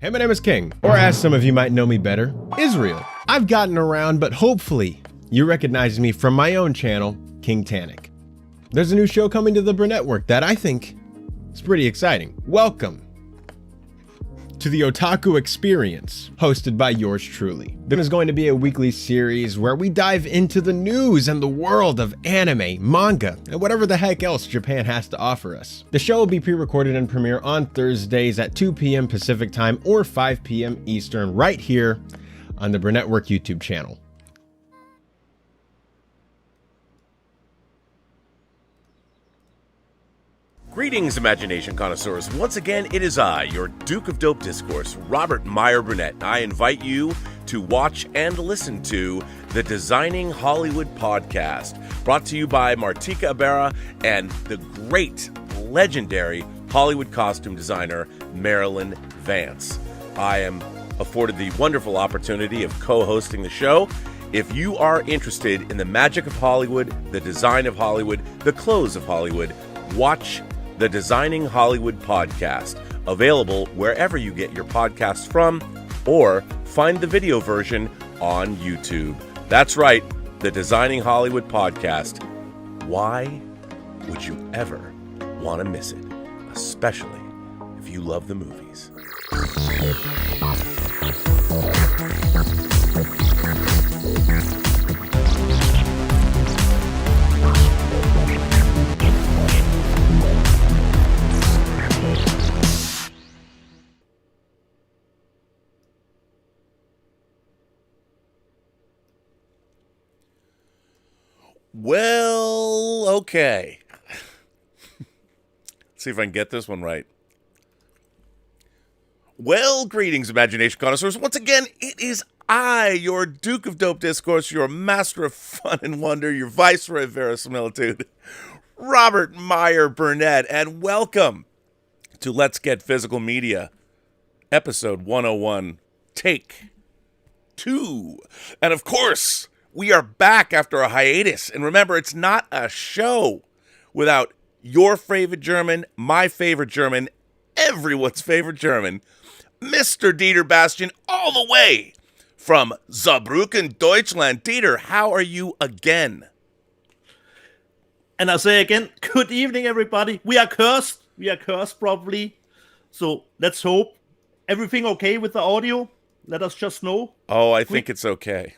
Hey, my name is King, or as some of you might know me better, Israel. I've gotten around, but hopefully you recognize me from my own channel, King Tannic. There's a new show coming to the Burnettwork that I think is pretty exciting. Welcome to the Otaku Experience, hosted by yours truly. There is going to be a weekly series where we dive into the news and the world of anime, manga, and whatever the heck else Japan has to offer us. The show will be pre-recorded and premiere on Thursdays at 2 p.m. Pacific Time or 5 p.m. Eastern right here on the Burnettwork YouTube channel. Greetings, imagination connoisseurs. Once again, it is I, your Duke of Dope Discourse, Robert Meyer Burnett. I invite you to watch and listen to the Designing Hollywood podcast, brought to you by Martika Ibarra and the great, legendary Hollywood costume designer, Marilyn Vance. I am afforded the wonderful opportunity of co-hosting the show. If you are interested in the magic of Hollywood, the design of Hollywood, the clothes of Hollywood, watch the Designing Hollywood podcast, available wherever you get your podcasts from, or find the video version on YouTube. That's right, the Designing Hollywood podcast. Why would you ever want to miss it? Especially if you love the movies. Well, okay. Let's see if I can get this one right. Well, greetings, imagination connoisseurs. Once again, it is I, your Duke of Dope Discourse, your master of fun and wonder, your viceroy of verisimilitude, Robert Meyer Burnett, and welcome to Let's Get Physical Media, episode 101, take 2. And of course, we are back after a hiatus. And remember, it's not a show without your favorite German, my favorite German, everyone's favorite German, Mr. Dieter Bastian, all the way from Saarbrücken, Deutschland. Dieter, how are you again? And I say again, good evening, everybody. We are cursed. We are cursed, probably. So let's hope everything okay with the audio. Let us just know. Oh, I think it's okay.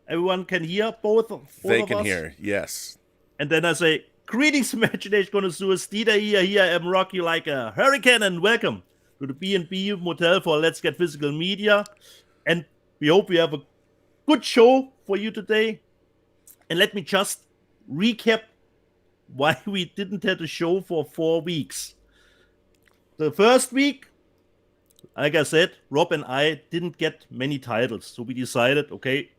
Everyone can hear both They of can us. hear, yes. And then I say, greetings, imagination connoisseurs. Dieter here. Here I am, rock you like a hurricane, and welcome to the B&B Motel for Let's Get Physical Media. And we hope we have a good show for you today. And let me just recap why we didn't have a show for 4 weeks. The first week, like I said, Rob and I didn't get many titles. So we decided, okay,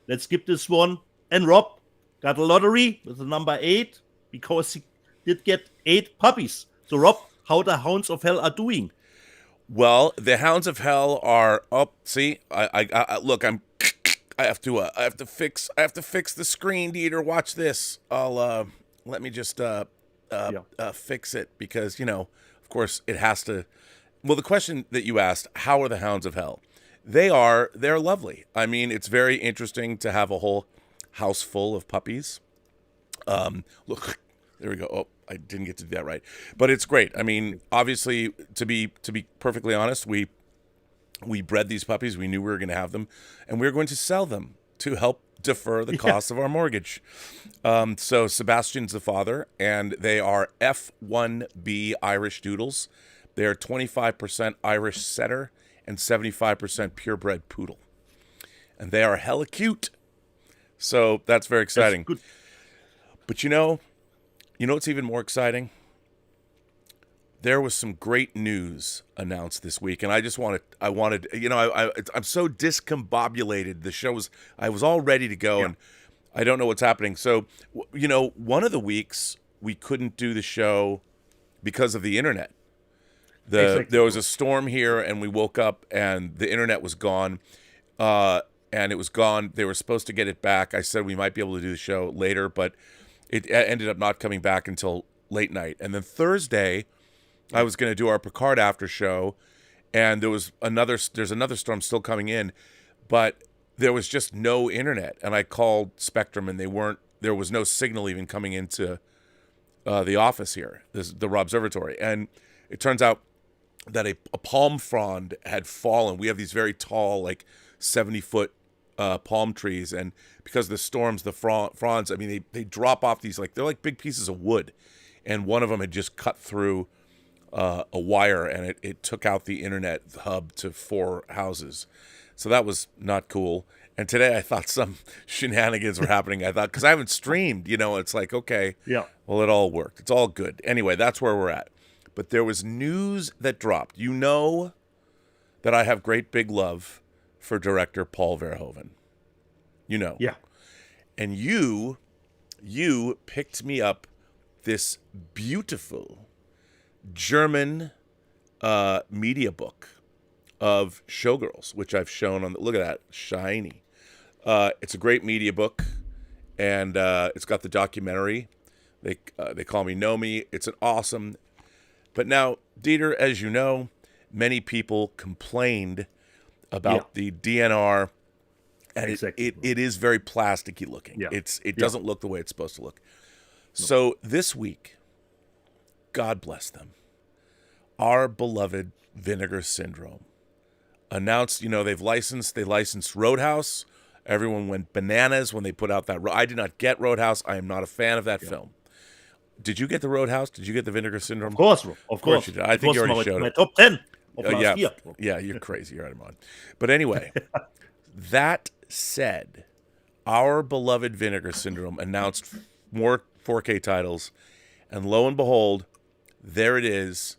let's skip this one. And Rob got a lottery with the number 8 because he did get 8 puppies. So Rob, how the Hounds of Hell are doing? Well, the Hounds of Hell are up. See, I look. I have to fix the screen, Dieter. Watch this. I'll let me just fix it because of course, it has to. Well, the question that you asked, how are the Hounds of Hell? They're lovely. I mean, it's very interesting to have a whole house full of puppies. Look, there we go. Oh, I didn't get to do that right, but it's great. I mean, obviously, to be perfectly honest, we bred these puppies. We knew we were going to have them, and we were going to sell them to help defer the cost of our mortgage. So Sebastian's the father, and they are F1B Irish Doodles. They are 25% Irish Setter and 75% purebred poodle. And they are hella cute. So that's very exciting. That's good. But you know what's even more exciting? There was some great news announced this week, and I'm so discombobulated. I was all ready to go, and I don't know what's happening. So, one of the weeks we couldn't do the show because of the internet. There was a storm here, and we woke up, and the internet was gone. And it was gone. They were supposed to get it back. I said we might be able to do the show later, but it ended up not coming back until late night. And then Thursday, I was going to do our Picard after show, and there's another storm still coming in, but there was just no internet. And I called Spectrum, and there was no signal even coming into the office here, the Observatory. And it turns out that a palm frond had fallen. We have these very tall, like 70-foot palm trees, and because of the storms, the fronds, I mean, they drop off these, like, they're like big pieces of wood, and one of them had just cut through a wire, and it took out the internet hub to 4 houses. So that was not cool. And today I thought some shenanigans were happening. I thought, because I haven't streamed, it's like, okay, Yeah. well, it all worked. It's all good. Anyway, that's where we're at. But there was news that dropped. You know that I have great big love for director Paul Verhoeven. Yeah. And you picked me up this beautiful German media book of Showgirls, which I've shown on look at that, shiny. It's a great media book, and it's got the documentary. They Call Me Know Me. It's an awesome. But now, Dieter, as you know, many people complained about the DNR, and Exactly. it is very plasticky looking. Yeah. It doesn't look the way it's supposed to look. So this week, God bless them, our beloved Vinegar Syndrome announced, they licensed Roadhouse. Everyone went bananas when they put out that. I did not get Roadhouse. I am not a fan of that film. Did you get the Roadhouse? Did you get the Vinegar Syndrome? Of course, Rob. Of course you did. I think you already showed my it. top 10 of last year. Yeah, you're crazy. You're out of mind. But anyway, that said, our beloved Vinegar Syndrome announced more 4K titles, and lo and behold, there it is,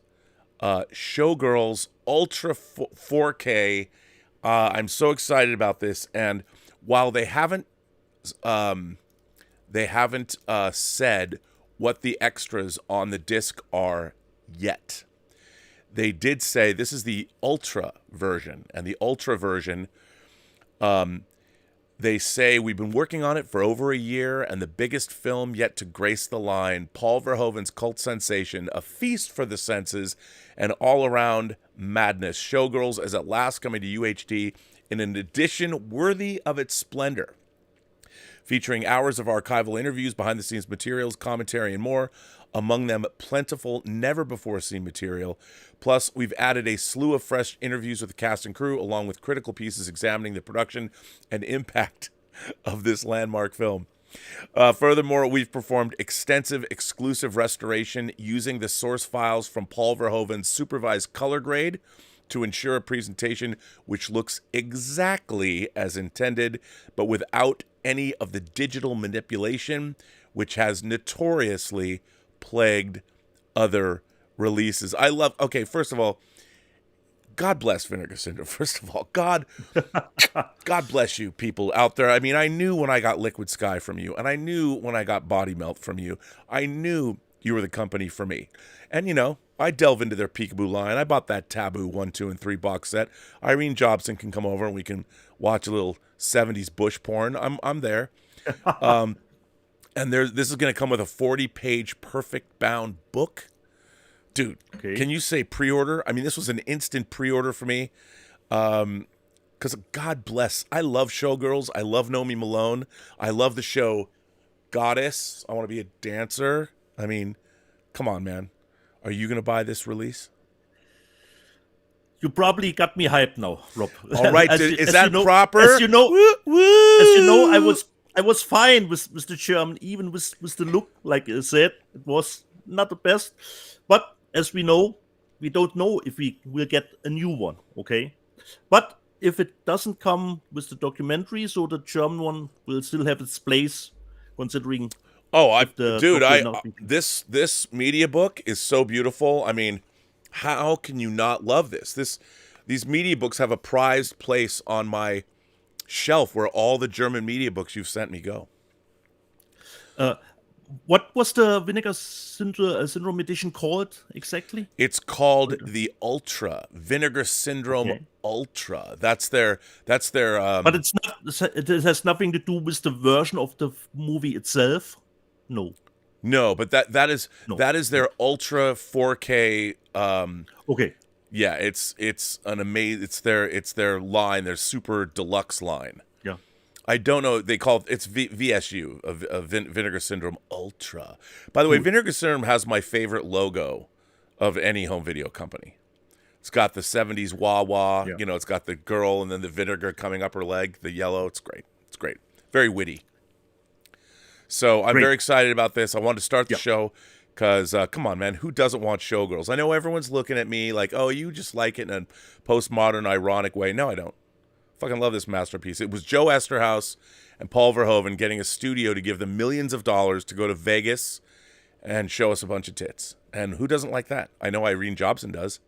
Showgirls Ultra 4K. I'm so excited about this, and while they haven't said what the extras on the disc are yet, they did say this is the Ultra version, and the Ultra version, they say we've been working on it for over a year, and the biggest film yet to grace the line, Paul Verhoeven's cult sensation, a feast for the senses, and all-around madness. Showgirls is at last coming to UHD in an edition worthy of its splendor, featuring hours of archival interviews, behind-the-scenes materials, commentary, and more. Among them, plentiful, never-before-seen material. Plus, we've added a slew of fresh interviews with the cast and crew, along with critical pieces examining the production and impact of this landmark film. Furthermore, we've performed extensive exclusive restoration using the source files from Paul Verhoeven's supervised color grade to ensure a presentation which looks exactly as intended, but without any of the digital manipulation which has notoriously plagued other releases. First of all, God bless Vinegar Syndrome. First of all, God bless you people out there. I mean, I knew when I got Liquid Sky from you, and I knew when I got Body Melt from you, I knew you were the company for me. And, I delve into their Peekaboo line. I bought that Taboo 1, 2, and 3 box set. Irene Jobson can come over and we can watch a little 70s bush porn. I'm there. And this is going to come with a 40-page perfect bound book. Dude, Can you say pre-order? I mean, this was an instant pre-order for me. Because God bless. I love Showgirls. I love Nomi Malone. I love the show Goddess. I want to be a dancer. I mean, come on, man. Are you going to buy this release? You probably got me hyped now, Rob. All right, is that proper? As you know, I was fine with the German, even with the look. Like I said, it was not the best. But as we know, we don't know if we will get a new one, okay? But if it doesn't come with the documentary, so the German one will still have its place, considering... This media book is so beautiful. I mean, how can you not love this? These media books have a prized place on my shelf where all the German media books you've sent me go. What was the Vinegar Syndrome edition called exactly? It's called the Ultra Vinegar Syndrome Ultra. That's their. But it's not. It has nothing to do with the version of the movie itself. No, but that is their Ultra 4K. Okay. Yeah, it's an amazing. It's their line, their super deluxe line. Yeah. I don't know. They call it's VSU of Vinegar Syndrome Ultra. By the way, Vinegar Syndrome has my favorite logo of any home video company. It's got the 70s wah wah. Yeah. You know, it's got the girl and then the vinegar coming up her leg, the yellow. It's great. It's great. Very witty. So I'm very excited about this. I wanted to start the show because, come on, man, who doesn't want Showgirls? I know everyone's looking at me like, oh, you just like it in a postmodern, ironic way. No, I don't. Fucking love this masterpiece. It was Joe Esterhaus and Paul Verhoeven getting a studio to give them millions of dollars to go to Vegas and show us a bunch of tits. And who doesn't like that? I know Irene Jobson does.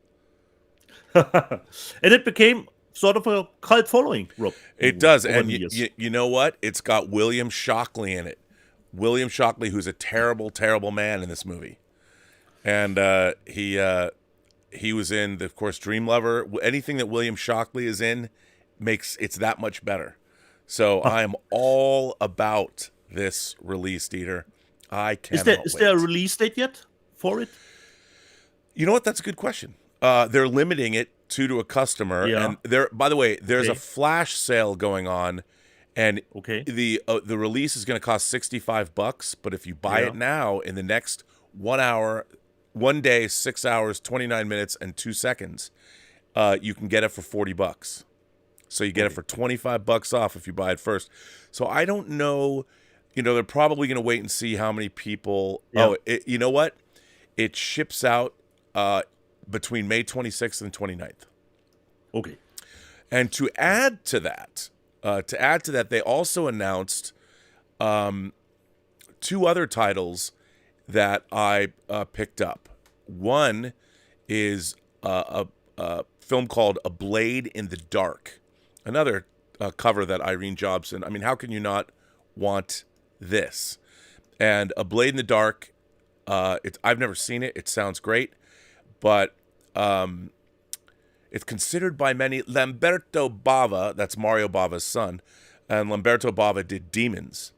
And it became sort of a cult following, Rob. It does. And you know what? It's got William Shockley in it. William Shockley, who's a terrible, terrible man in this movie. And he was in, of course, Dream Lover. Anything that William Shockley is in makes it's that much better. So I am all about this release, Dieter. I cannot wait. Is there a release date yet for it? You know what? That's a good question. They're limiting it to a customer. Yeah. And there, by the way, there's a flash sale going on, and the release is going to cost $65. But if you buy it now, in the next 1 hour, 1 day, 6 hours, 29 minutes, and 2 seconds, you can get it for $40. So you get it for $25 off if you buy it first. So I don't know. You know, they're probably going to wait and see how many people. Yeah. You know what? It ships out between May 26th and 29th. Okay. And to add to that, they also announced 2 other titles that I picked up. One is a film called A Blade in the Dark. Another cover that Irene Jobson. I mean, how can you not want this? And A Blade in the Dark. I've never seen it. It sounds great, but it's considered by many. Lamberto Bava, that's Mario Bava's son, and Lamberto Bava did Demons.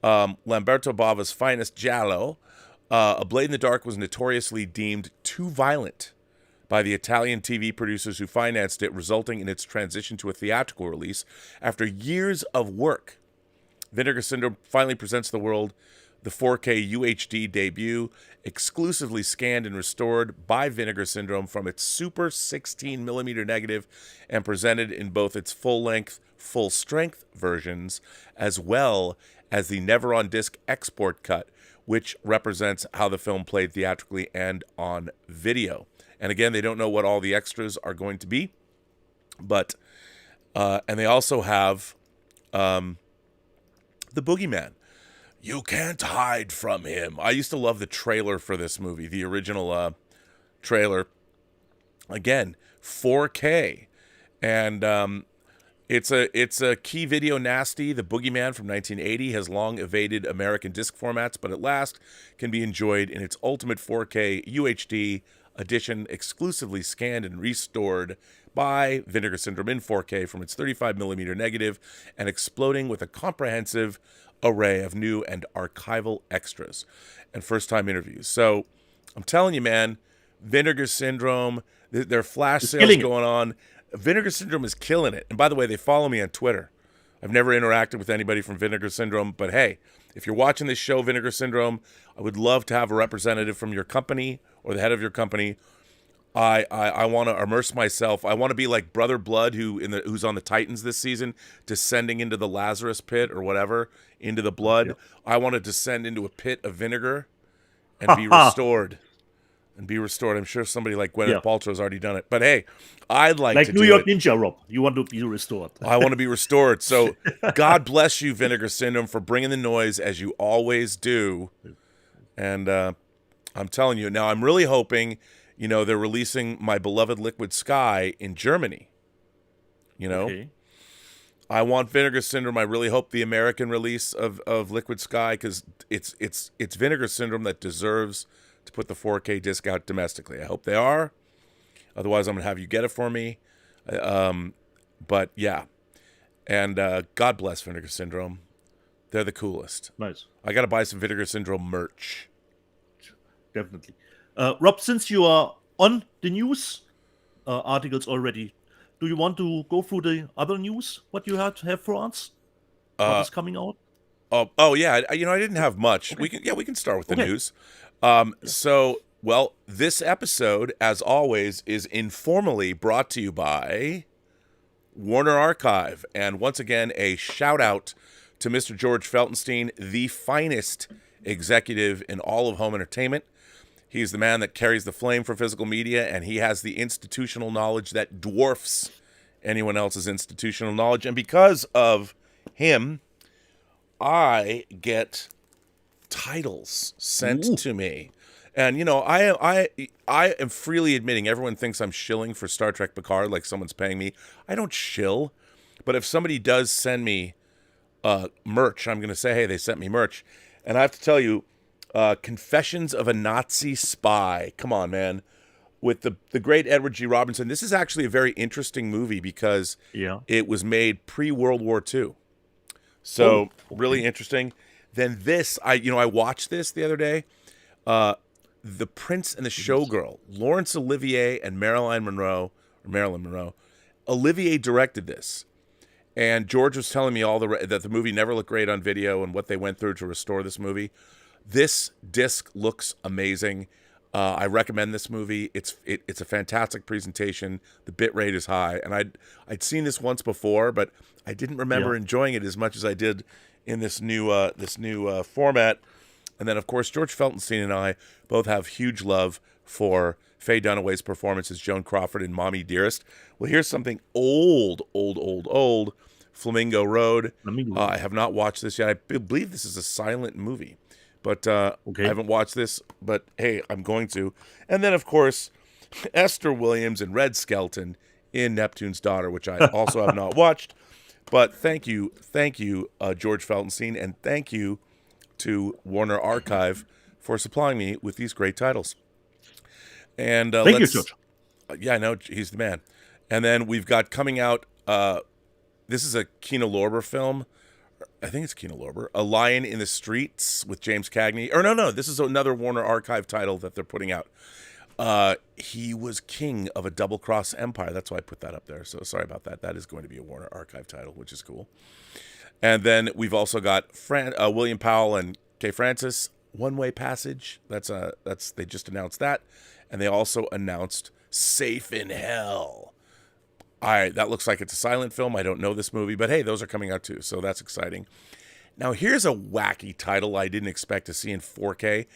Lamberto Bava's finest giallo. A Blade in the Dark was notoriously deemed too violent by the Italian TV producers who financed it, resulting in its transition to a theatrical release. After years of work, Vinegar Syndrome finally presents the world the 4K UHD debut, exclusively scanned and restored by Vinegar Syndrome from its Super 16mm negative and presented in both its full-length, full-strength versions, as well as the never-on-disc export cut, which represents how the film played theatrically and on video. And again, they don't know what all the extras are going to be, but and they also have the Boogeyman. You can't hide from him. I used to love the trailer for this movie, the original trailer. Again, 4K, and it's a key video nasty. The Boogeyman from 1980 has long evaded American disc formats, but at last can be enjoyed in its ultimate 4K UHD edition, exclusively scanned and restored by Vinegar Syndrome in 4K from its 35mm negative, and exploding with a comprehensive array of new and archival extras and first-time interviews. So I'm telling you, man, Vinegar Syndrome, their flash sales going on. Vinegar Syndrome is killing it. And by the way, they follow me on Twitter. I've never interacted with anybody from Vinegar Syndrome, but hey, if you're watching this show, Vinegar Syndrome, I would love to have a representative from your company or the head of your company. I want to immerse myself. I want to be like Brother Blood, who's on the Titans this season, descending into the Lazarus pit or whatever, into the blood. Yep. I want to descend into a pit of vinegar and be restored. And be restored. I'm sure somebody like Gwyneth Paltrow has already done it. But hey, I'd like to New York Ninja, Rob. You want to be restored. I want to be restored. So God bless you, Vinegar Syndrome, for bringing the noise as you always do. And I'm telling you, now I'm really hoping, you know, they're releasing My Beloved Liquid Sky in Germany. You know? Okay. I want Vinegar Syndrome. I really hope the American release of Liquid Sky, because it's Vinegar Syndrome that deserves to put the 4K disc out domestically. I hope they are. Otherwise, I'm going to have you get it for me. But yeah. And God bless Vinegar Syndrome. They're the coolest. Nice. I got to buy some Vinegar Syndrome merch. Definitely. Rob, since you are on the news, articles already. Do you want to go through the other news? What you have for us? What is coming out? Oh yeah, I didn't have much. We can start with the news. So, well, this episode, as always, is informally brought to you by Warner Archive, and once again, a shout out to Mr. George Feltenstein, the finest executive in all of home entertainment. He's the man that carries the flame for physical media, and he has the institutional knowledge that dwarfs anyone else's institutional knowledge. And because of him, I get titles sent to me. And, I am freely admitting, everyone thinks I'm shilling for Star Trek Picard, like someone's paying me. I don't shill. But if somebody does send me merch, I'm going to say, hey, they sent me merch. And I have to tell you, Confessions of a Nazi Spy. Come on, man. With the great Edward G. Robinson. This is actually a very interesting movie because it was made pre-World War II. So, really interesting. Then this, I watched this the other day. The Prince and the Showgirl. Laurence Olivier and Marilyn Monroe. Olivier directed this. And George was telling me that the movie never looked great on video and what they went through to restore this movie. This disc looks amazing. I recommend this movie. It's a fantastic presentation. The bit rate is high, and I'd seen this once before, but I didn't remember enjoying it as much as I did in this new format. And then, of course, George Feltenstein and I both have huge love for Faye Dunaway's performance as Joan Crawford in Mommy Dearest. Well, here's something old. Flamingo Road. I have not watched this yet. I believe this is a silent movie. But I haven't watched this, but hey, I'm going to. And then, of course, Esther Williams and Red Skelton in Neptune's Daughter, which I also have not watched. But thank you, George Feltenstein, and thank you to Warner Archive for supplying me with these great titles. And thank you, George. Yeah, I know, he's the man. And then we've got coming out, this is a Kino Lorber film. I think it's Kino Lorber. A Lion in the Streets with James Cagney. Or no, this is another Warner Archive title that they're putting out. He was king of a double-cross empire. That's why I put that up there. So sorry about that. That is going to be a Warner Archive title, which is cool. And then we've also got William Powell and Kay Francis, One Way Passage. They just announced that. And they also announced Safe in Hell. That looks like it's a silent film. I don't know this movie, but hey, those are coming out too, so that's exciting. Now, here's a wacky title I didn't expect to see in 4K.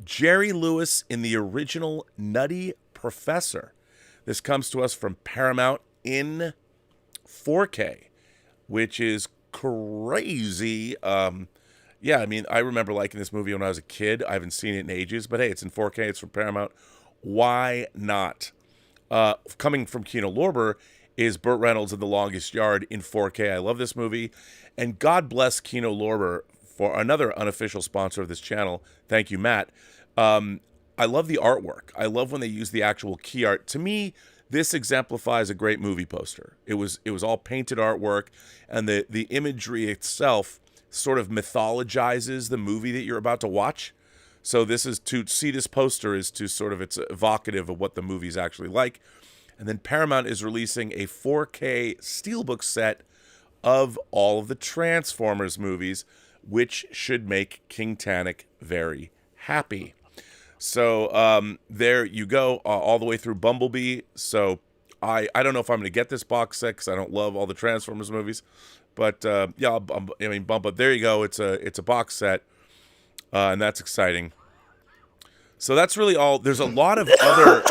Jerry Lewis in the original Nutty Professor. This comes to us from Paramount in 4K, which is crazy. Yeah, I mean, I remember liking this movie when I was a kid. I haven't seen it in ages, but hey, it's in 4K. It's from Paramount. Why not? Coming from Kino Lorber is Burt Reynolds in The Longest Yard in 4K. I love this movie. And God bless Kino Lorber for another unofficial sponsor of this channel. Thank you, Matt. I love the artwork. I love when they use the actual key art. To me, this exemplifies a great movie poster. It was all painted artwork, and the imagery itself sort of mythologizes the movie that you're about to watch. So this is to see this poster is to sort of, it's evocative of what the movie's actually like. And then Paramount is releasing a 4K steelbook set of all of the Transformers movies, which should make King Tannic very happy. So there you go, all the way through Bumblebee. So I don't know if I'm going to get this box set because I don't love all the Transformers movies. But yeah, but there you go. It's a box set, and that's exciting. So that's really all. There's a lot of other,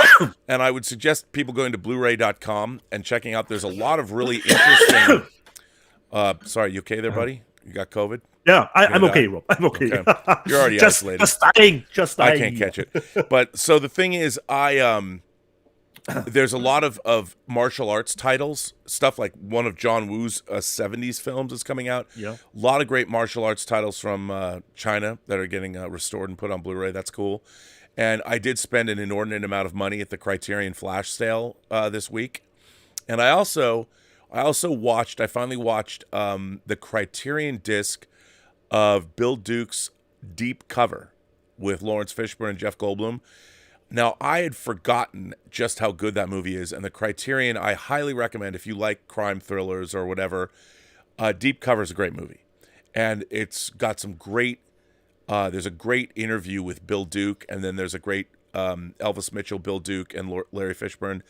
and I would suggest people going to Blu-ray.com and checking out. There's a lot of really interesting. Sorry, you okay there, buddy? You got COVID? Yeah, I'm okay, Rob. I'm okay. You're already isolated. Just dying. I can't catch it. But so the thing is, there's a lot of martial arts titles, stuff like one of John Woo's 70s films is coming out. Yeah. A lot of great martial arts titles from China that are getting restored and put on Blu-ray. That's cool. And I did spend an inordinate amount of money at the Criterion Flash sale this week. And I finally watched the Criterion disc of Bill Duke's Deep Cover with Lawrence Fishburne and Jeff Goldblum. Now, I had forgotten just how good that movie is, and the Criterion, I highly recommend if you like crime thrillers or whatever. Deep Cover is a great movie, and it's got some great. There's a great interview with Bill Duke, and then there's a great Elvis Mitchell, Bill Duke, and Larry Fishburne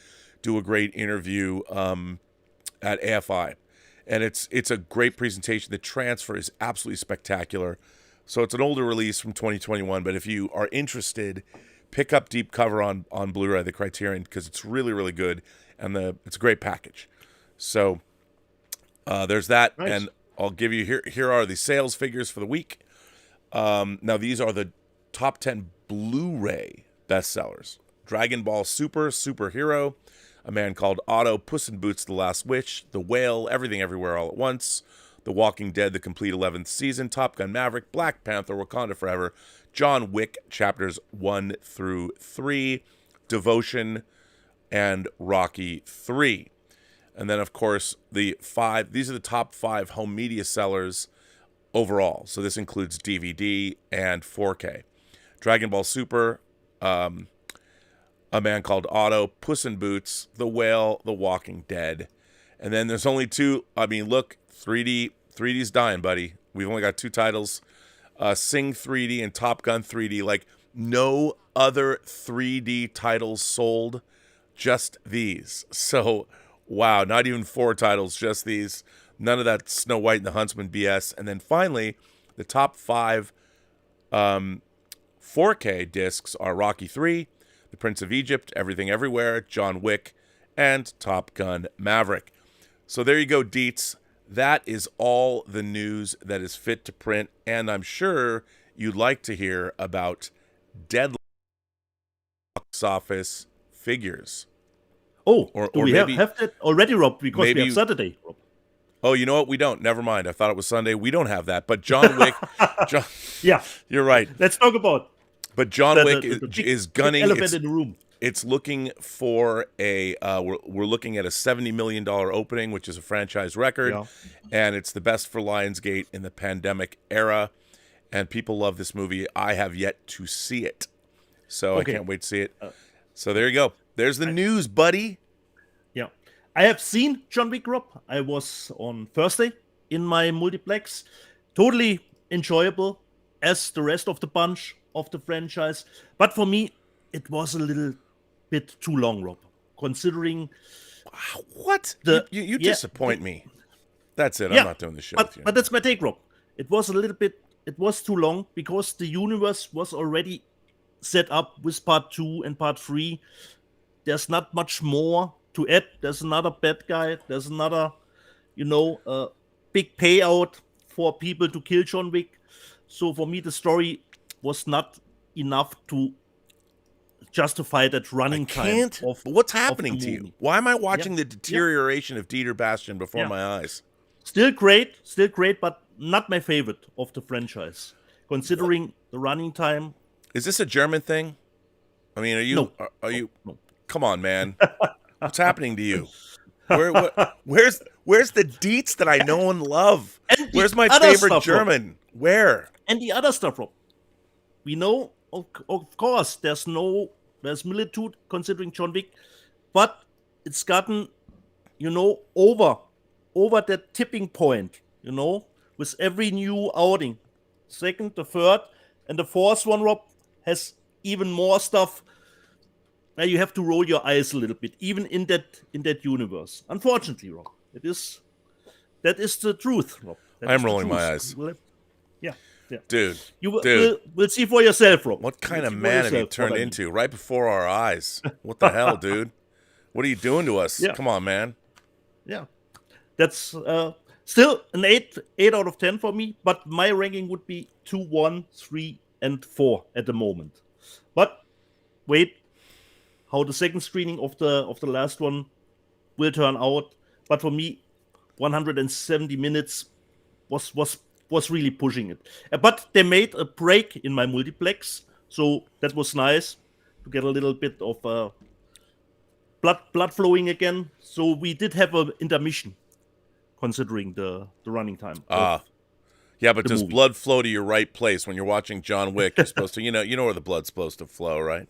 do a great interview at AFI, and it's a great presentation. The transfer is absolutely spectacular. So it's an older release from 2021, but if you are interested, pick up Deep Cover on Blu-ray, the Criterion, because it's really, really good, and it's a great package. So there's that, nice. And I'll give you, here are the sales figures for the week. Now, these are the top 10 Blu-ray bestsellers. Dragon Ball Super, Superhero, A Man Called Otto, Puss in Boots, The Last Witch, The Whale, Everything Everywhere All at Once, The Walking Dead, the complete 11th season, Top Gun Maverick, Black Panther, Wakanda Forever, John Wick, chapters 1 through 3, Devotion, and Rocky 3. And then, of course, these are the top 5 home media sellers overall. So this includes DVD and 4K. Dragon Ball Super, A Man Called Otto, Puss in Boots, The Whale, The Walking Dead. And then there's only 2. I mean, look, 3D's dying, buddy. We've only got 2 titles. Sing 3D and Top Gun 3D. Like, no other 3D titles sold, just these. So, wow, not even 4 titles, just these. None of that Snow White and the Huntsman BS. And then finally, the top 5 4K discs are Rocky 3, The Prince of Egypt, Everything Everywhere, John Wick, and Top Gun Maverick. So there you go, Deets. That is all the news that is fit to print, and I'm sure you'd like to hear about deadline box office figures. Oh, do we have that already, Rob? Because we have Saturday, Rob. Oh, you know what? We don't. Never mind. I thought it was Sunday. We don't have that. But John Wick. Yeah. You're right. Let's talk about. But John Wick is gunning. Elephant in the room. It's looking for we're looking at a $70 million opening, which is a franchise record, and it's the best for Lionsgate in the pandemic era, and people love this movie. I have yet to see it, so I can't wait to see it. So there you go. There's the news, buddy. Yeah, I have seen John Wick, Rob. I was on Thursday in my multiplex. Totally enjoyable, as the rest of the bunch of the franchise. But for me, it was a little bit too long, Rob, considering what you disappoint me. That's it. I'm not doing the show with you. But that's my take, Rob. It was too long because the universe was already set up with part 2 and part 3. There's not much more to add. There's another bad guy. There's another, big payout for people to kill John Wick. So for me, the story was not enough to justify that running time. What's happening to you? Why am I watching the deterioration of Dieter Bastian before my eyes? Still great, but not my favorite of the franchise, considering the running time. Is this a German thing? I mean, are you? No. Are you? No. Come on, man. What's happening to you? Where's the Dietz that I know and love? Where's my favorite German? Rob. Where? And the other stuff, Rob. We know, of course, there's militude considering John Wick, but it's gotten, over that tipping point, with every new outing. Second, the third, and the fourth one, Rob, has even more stuff. Now you have to roll your eyes a little bit, even in that universe. Unfortunately, Rob, that is the truth, Rob. I'm rolling my eyes. Yeah. Dude, we'll see for yourself, Rob. What kind of man have you turned into right before our eyes? What the hell, dude? What are you doing to us? Yeah. Come on, man. Yeah, that's still an 8 out of 10 for me. But my ranking would be 2, 1, 3, and 4 at the moment. But wait, how the second screening of the last one will turn out. But for me, 170 minutes was really pushing it. But they made a break in my multiplex, so that was nice to get a little bit of blood flowing again. So we did have an intermission, considering the running time. Yeah, but does blood flow to your right place when you're watching John Wick? You're supposed to, you know where the blood's supposed to flow, right?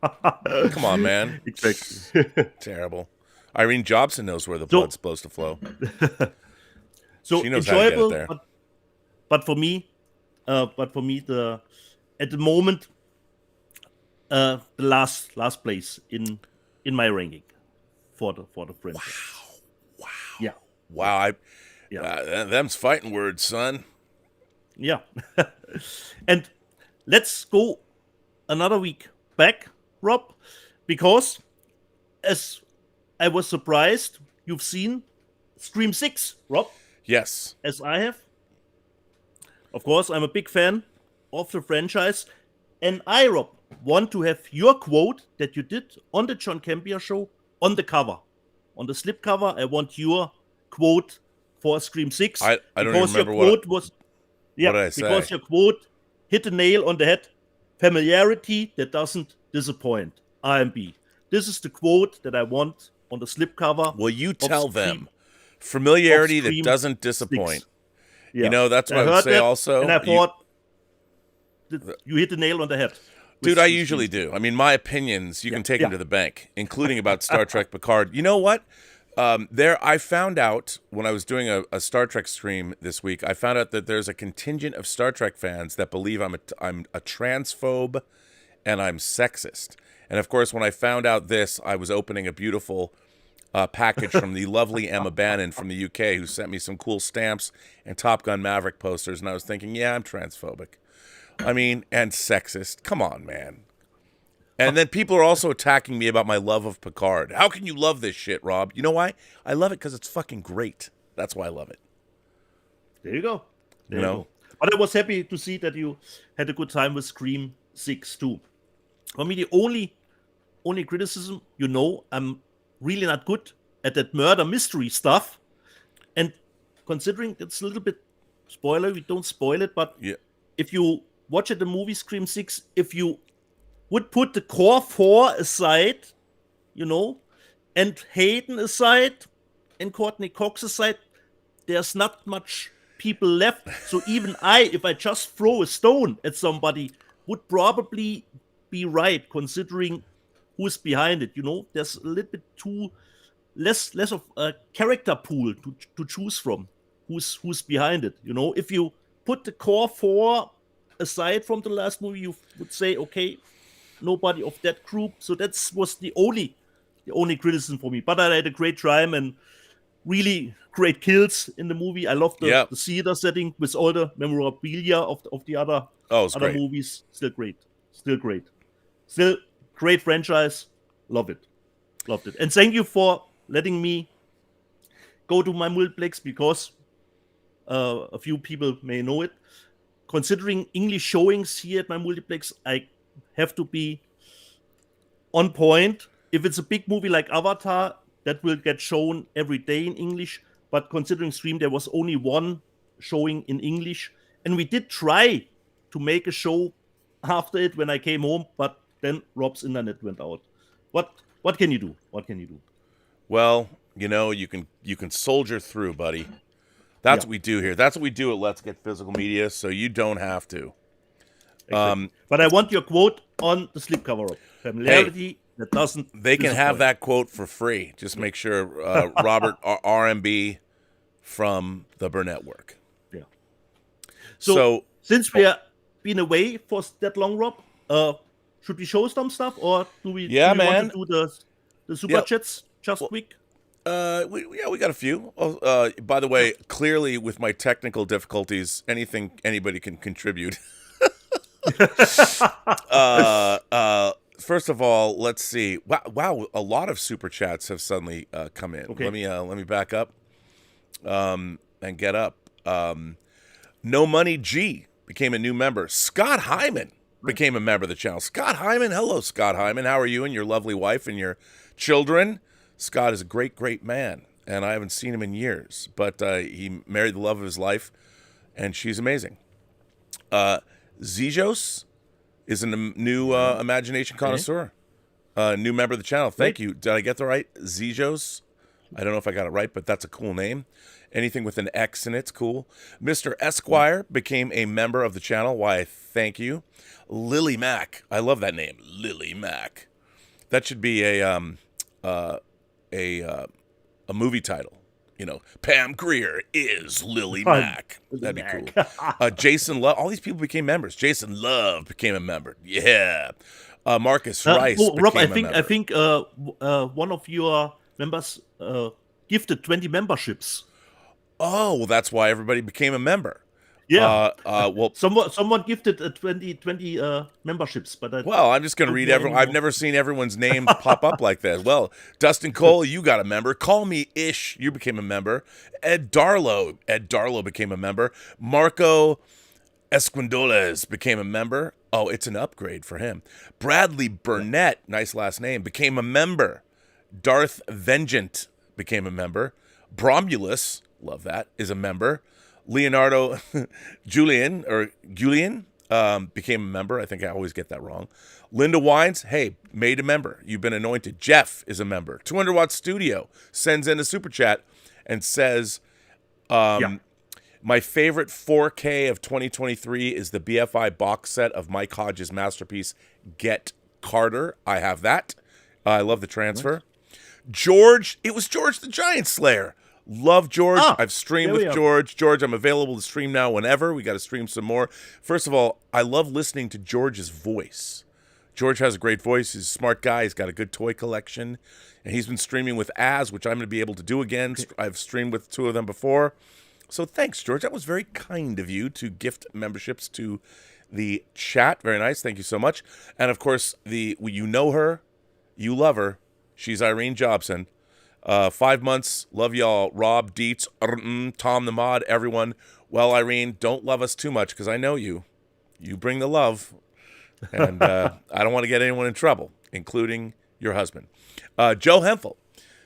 Come on, man. Exactly. Terrible. Irene Jobson knows where the So- blood's supposed to flow. So She knows how to get it enjoyable, there. but for me, the at the moment, the last place in my ranking for the franchise. Wow. Yeah, Wow. Yeah. Them's fighting words, son. yeah. And let's go another week back, Rob, because as I was surprised, you've seen Scream 6, Rob, Yes. as I have. Of course, I'm a big fan of the franchise. And I, Rob, want to have your quote that you did on the John Campea show on the cover. On the slipcover, I want your quote for Scream 6. I don't even because remember your quote was, yeah, what did I say? because your quote hit the nail on the head. Familiarity that doesn't disappoint. IMB. This is the quote that I want on the slipcover. Well, you of tell Scream- them. Familiarity of that Scream doesn't disappoint. 6. Yeah. You know, that's what I would heard say that, also. And I You- thought that you hit the nail on the head. Dude, I usually do. I mean, my opinions, you can take them to the bank, including about Star Trek Picard. You know what? I found out when I was doing a Star Trek stream this week, I found out that there's a contingent of Star Trek fans that believe I'm a transphobe and I'm sexist. And of course, when I found out this, I was opening a beautiful package from the lovely Emma Bannon from the UK, who sent me some cool stamps and Top Gun Maverick posters. And I was thinking, yeah, I'm transphobic. I mean, and sexist. Come on, man. And then people are also attacking me about my love of Picard. How can you love this shit, Rob? You know why? I love it because it's fucking great. That's why I love it. There you go. There You you know? go. But I was happy to see that you had a good time with Scream 6 too. For me, the only criticism, I'm really not good at that murder mystery stuff. And considering it's a little bit spoiler, we don't spoil it, but Yeah. if you watch the movie Scream 6, if you would put the core 4 aside, and Hayden aside, and Courtney Cox aside, there's not much people left. So even if I just throw a stone at somebody, would probably be right, considering who's behind it. There's a little bit too less of a character pool to choose from. Who's behind it? If you put the core 4 aside from the last movie, you would say, okay, nobody of that group. So that was the only criticism for me. But I had a great time and really great kills in the movie. I love the theater setting with all the memorabilia of the other Great. movies. Still great. Still great franchise. Loved it. And thank you for letting me go to my multiplex, because a few people may know it. Considering English showings here at my multiplex, I have to be on point. If it's a big movie like Avatar, that will get shown every day in English. But considering Scream, there was only one showing in English. And we did try to make a show after it when I came home, but then Rob's internet went out. What can you do? Well, you can soldier through, buddy. That's what we do here. That's what we do at Let's Get Physical Media, so you don't have to. Exactly. But I want your quote on the slipcover. Familiarity that doesn't. They can have disappoint. that quote for free. Just make sure Robert RMB from the Burnettwork. Yeah. So since we are been away for that long, Rob, should we show some stuff, or do we? Yeah, do we man. Want to do the super chats just quick? We got a few. By the way, clearly with my technical difficulties, anybody can contribute. First of all, let's see. Wow, a lot of super chats have suddenly come in. Okay. Let me back up and get up. No Money G became a new member. Scott Hyman became a member of the channel. Scott Hyman, hello, Scott Hyman. How are you and your lovely wife and your children? Scott is a great, great man, and I haven't seen him in years, but he married the love of his life, and she's amazing. Zijos is a new imagination connoisseur, new member of the channel. Thank you. Did I get that right? Zijos? I don't know if I got it right, but that's a cool name. Anything with an X in it's cool. Mr. Esquire became a member of the channel. Why, thank you. Lily Mack. I love that name. Lily Mack. That should be a movie title. You know, Pam Grier is Lily Mack. That'd be cool. Jason Love. All these people became members. Jason Love became a member. Yeah. Marcus Rice Rob, became a member. I think one of your members gifted 20 memberships. Oh, well, that's why everybody became a member. Yeah. Well, someone gifted 20 memberships, but I'm just going to read everyone. I've never seen everyone's name pop up like that. Well, Dustin Cole, you got a member. Call Me Ish, you became a member. Ed Darlow became a member. Marco Esquindoles became a member. Oh, it's an upgrade for him. Bradley Burnett, nice last name, became a member. Darth Vengeant became a member. Bromulus, love that, is a member. Leonardo Julian became a member. I think I always get that wrong. Linda Wines, hey, made a member. You've been anointed. Jeff is a member. 200 Watt Studio sends in a super chat and says, my favorite 4K of 2023 is the BFI box set of Mike Hodges' masterpiece, Get Carter. I have that. I love the transfer. George, it was George the Giant Slayer. Love George. I've streamed with George. George, I'm available to stream now whenever. We got to stream some more. First of all, I love listening to George's voice. George has a great voice. He's a smart guy. He's got a good toy collection. And he's been streaming with Az, which I'm going to be able to do again. I've streamed with two of them before. So thanks, George. That was very kind of you to gift memberships to the chat. Very nice. Thank you so much. And, of course, you know her. You love her. She's Irene Jobson. 5 months. Love y'all. Rob, Dietz, Tom the Mod, everyone. Well, Irene, don't love us too much because I know you. You bring the love. And I don't want to get anyone in trouble, including your husband. Joe Hemphill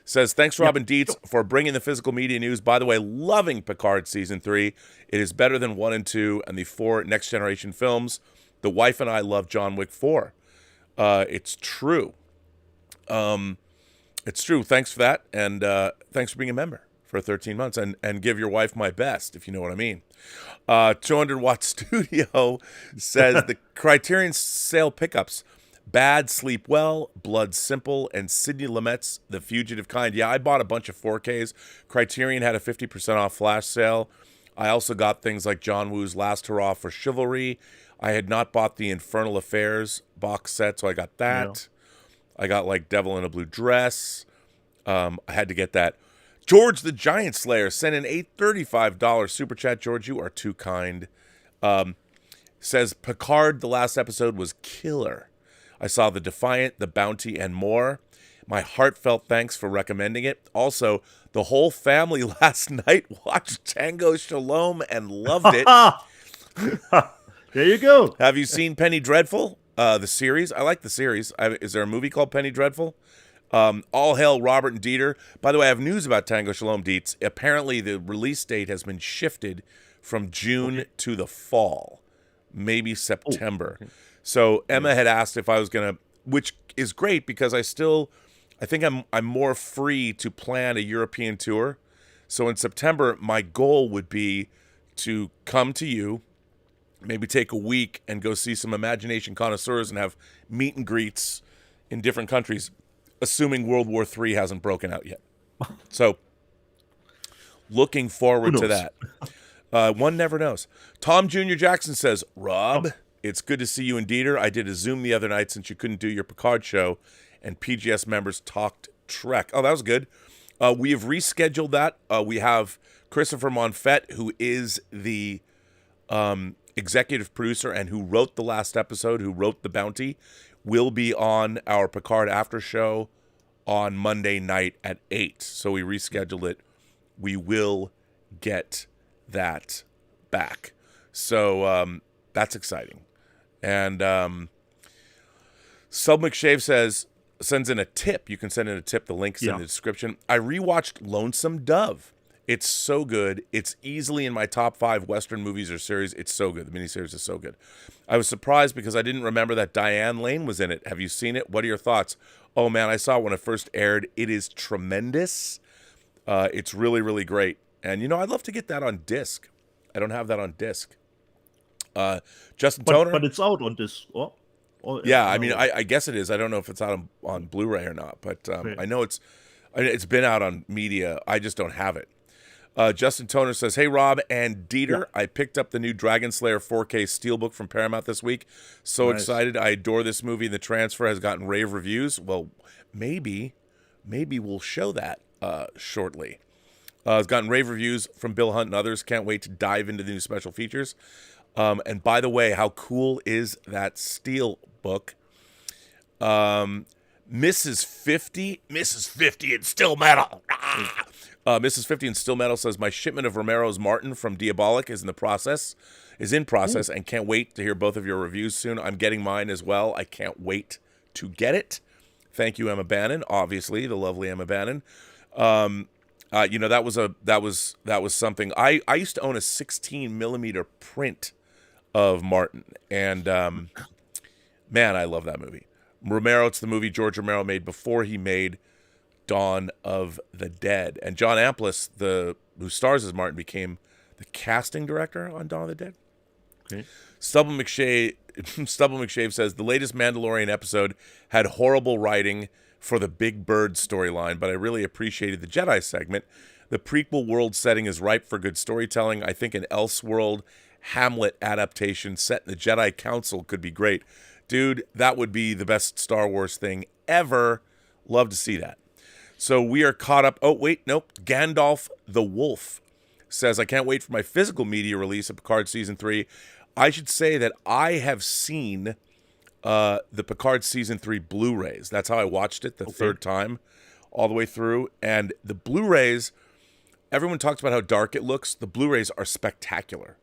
says, thanks, Rob and Dietz, for bringing the physical media news. By the way, loving Picard Season 3. It is better than 1 and 2 and the 4 Next Generation films. The wife and I love John Wick 4. It's true. It's true. Thanks for that, and thanks for being a member for 13 months, and give your wife my best, if you know what I mean. 200 Watt Studio says the Criterion sale pickups, Bad Sleep Well, Blood Simple, and Sidney Lumet's The Fugitive Kind. Yeah, I bought a bunch of 4Ks. Criterion had a 50% off flash sale. I also got things like John Woo's Last Hurrah for Chivalry. I had not bought the Infernal Affairs box set, so I got that. Yeah. I got like Devil in a Blue Dress. I had to get that. George the Giant Slayer sent in $835 super chat. George, you are too kind. Says Picard, the last episode was killer. I saw The Defiant, The Bounty, and more. My heartfelt thanks for recommending it. Also, the whole family last night watched Tango Shalom and loved it. There you go. Have you seen Penny Dreadful? The series. I like the series. Is there a movie called Penny Dreadful? All hail Robert and Dieter. By the way, I have news about Tango Shalom, Dietz. Apparently, the release date has been shifted from June to the fall, maybe September. So Emma had asked if I was going to, which is great because I think I'm more free to plan a European tour. So in September, my goal would be to come to you, maybe take a week and go see some imagination connoisseurs and have meet and greets in different countries, assuming World War III hasn't broken out yet. So, looking forward to that. One never knows. Tom Jr. Jackson says, Rob, it's good to see you and Dieter. I did a Zoom the other night since you couldn't do your Picard show, and PGS members talked Trek. Oh, that was good. We have rescheduled that. We have Christopher Monfett, who is the executive producer and who wrote the last episode, who wrote The Bounty, will be on our Picard after show on Monday night at 8. So we rescheduled it. We will get that back. So that's exciting. And Sub McShave sends in a tip. You can send in a tip. The link's in the description. I rewatched Lonesome Dove. It's so good. It's easily in my top 5 Western movies or series. It's so good. The miniseries is so good. I was surprised because I didn't remember that Diane Lane was in it. Have you seen it? What are your thoughts? Oh, man, I saw it when it first aired. It is tremendous. It's really, really great. And, I'd love to get that on disc. I don't have that on disc. Justin Toner? But it's out on this. Yeah, I mean, I guess it is. I don't know if it's out on Blu-ray or not, but I know it's been out on media. I just don't have it. Justin Toner says, "Hey, Rob and Dieter, I picked up the new Dragon Slayer 4K Steelbook from Paramount this week. So excited. I adore this movie. The transfer has gotten rave reviews. Well, maybe we'll show that shortly. It's gotten rave reviews from Bill Hunt and others. Can't wait to dive into the new special features. And by the way, how cool is that Steelbook? Mrs. 50 in Still Metal. Mrs. 50 in Still Metal says, my shipment of Romero's Martin from Diabolic is in process, and can't wait to hear both of your reviews soon. I'm getting mine as well. I can't wait to get it. Thank you, Emma Bannon. Obviously, the lovely Emma Bannon. That was something. I used to own a 16 millimeter print of Martin, and man, I love that movie. Romero, it's the movie George Romero made before he made Dawn of the Dead. And John Amplis, who stars as Martin, became the casting director on Dawn of the Dead. Okay. Stubble McShave says, the latest Mandalorian episode had horrible writing for the Big Bird storyline, but I really appreciated the Jedi segment. The prequel world setting is ripe for good storytelling. I think an Elseworld Hamlet adaptation set in the Jedi Council could be great. Dude, that would be the best Star Wars thing ever. Love to see that. So we are caught up. Oh, wait, nope. Gandalf the Wolf says, I can't wait for my physical media release of Picard Season 3. I should say that I have seen the Picard Season 3 Blu-rays. That's how I watched it the third time, all the way through. And the Blu-rays, everyone talks about how dark it looks. The Blu-rays are spectacular.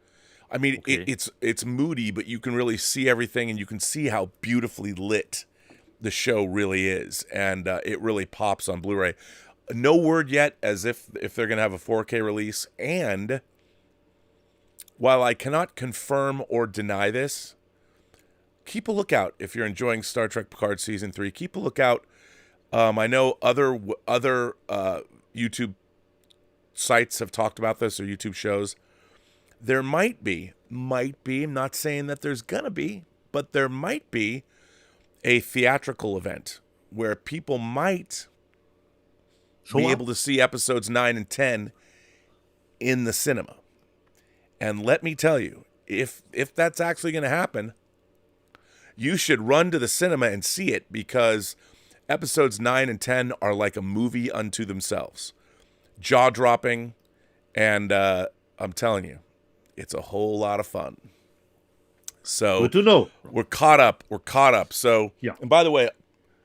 I mean, it's moody, but you can really see everything, and you can see how beautifully lit the show really is, and it really pops on Blu-ray. No word yet as if they're going to have a 4K release, and while I cannot confirm or deny this, keep a lookout if you're enjoying Star Trek Picard Season 3. Keep a lookout. I know other YouTube sites have talked about this, or YouTube shows. There might be, I'm not saying that there's going to be, but there might be a theatrical event where people might be able to see episodes 9 and 10 in the cinema. And let me tell you, if that's actually going to happen, you should run to the cinema and see it, because episodes 9 and 10 are like a movie unto themselves. Jaw-dropping, and I'm telling you, it's a whole lot of fun. So good to know. We're caught up. So, And by the way,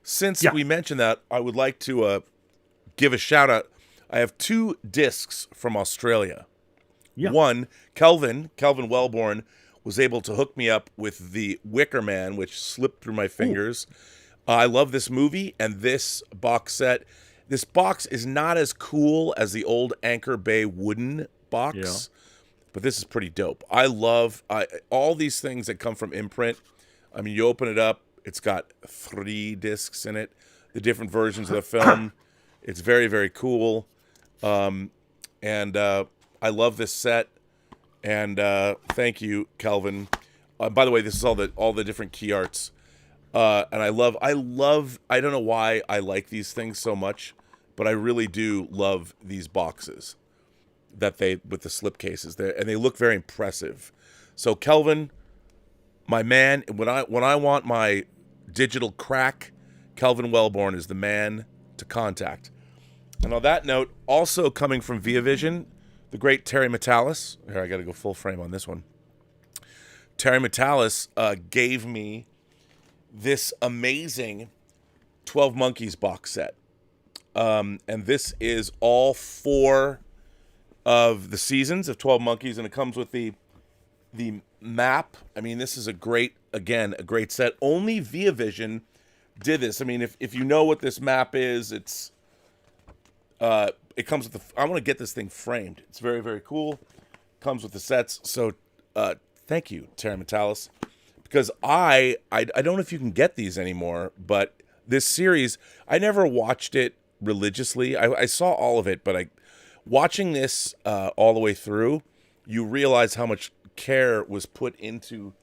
since we mentioned that, I would like to give a shout out. I have 2 discs from Australia. Yeah. One, Kelvin Wellborn was able to hook me up with the Wicker Man, which slipped through my fingers. I love this movie and this box set. This box is not as cool as the old Anchor Bay wooden box, but this is pretty dope. I love all these things that come from imprint. I mean, you open it up, it's got 3 discs in it, the different versions of the film. It's very, very cool. And I love this set. And thank you, Kelvin. By the way, this is all the different key arts. And I love, I don't know why I like these things so much, but I really do love these boxes that with the slip cases there, and they look very impressive. So Kelvin, my man, when I want my digital crack, Kelvin Wellborn is the man to contact. And on that note, also coming from Via Vision, the great Terry Metalis. Here, I got to go full frame on this one. Terry Metalis gave me this amazing 12 Monkeys box set. And this is all 4 of the seasons of 12 Monkeys, and it comes with the map. I mean, this is a great set. Only Via Vision did this. I mean, if you know what this map is, it comes with I want to get this thing framed. It's very, very cool. Comes with the sets. So thank you, Terra Metalis, because I don't know if you can get these anymore, but this series, I never watched it religiously. I saw all of it, but watching this all the way through, you realize how much care was put into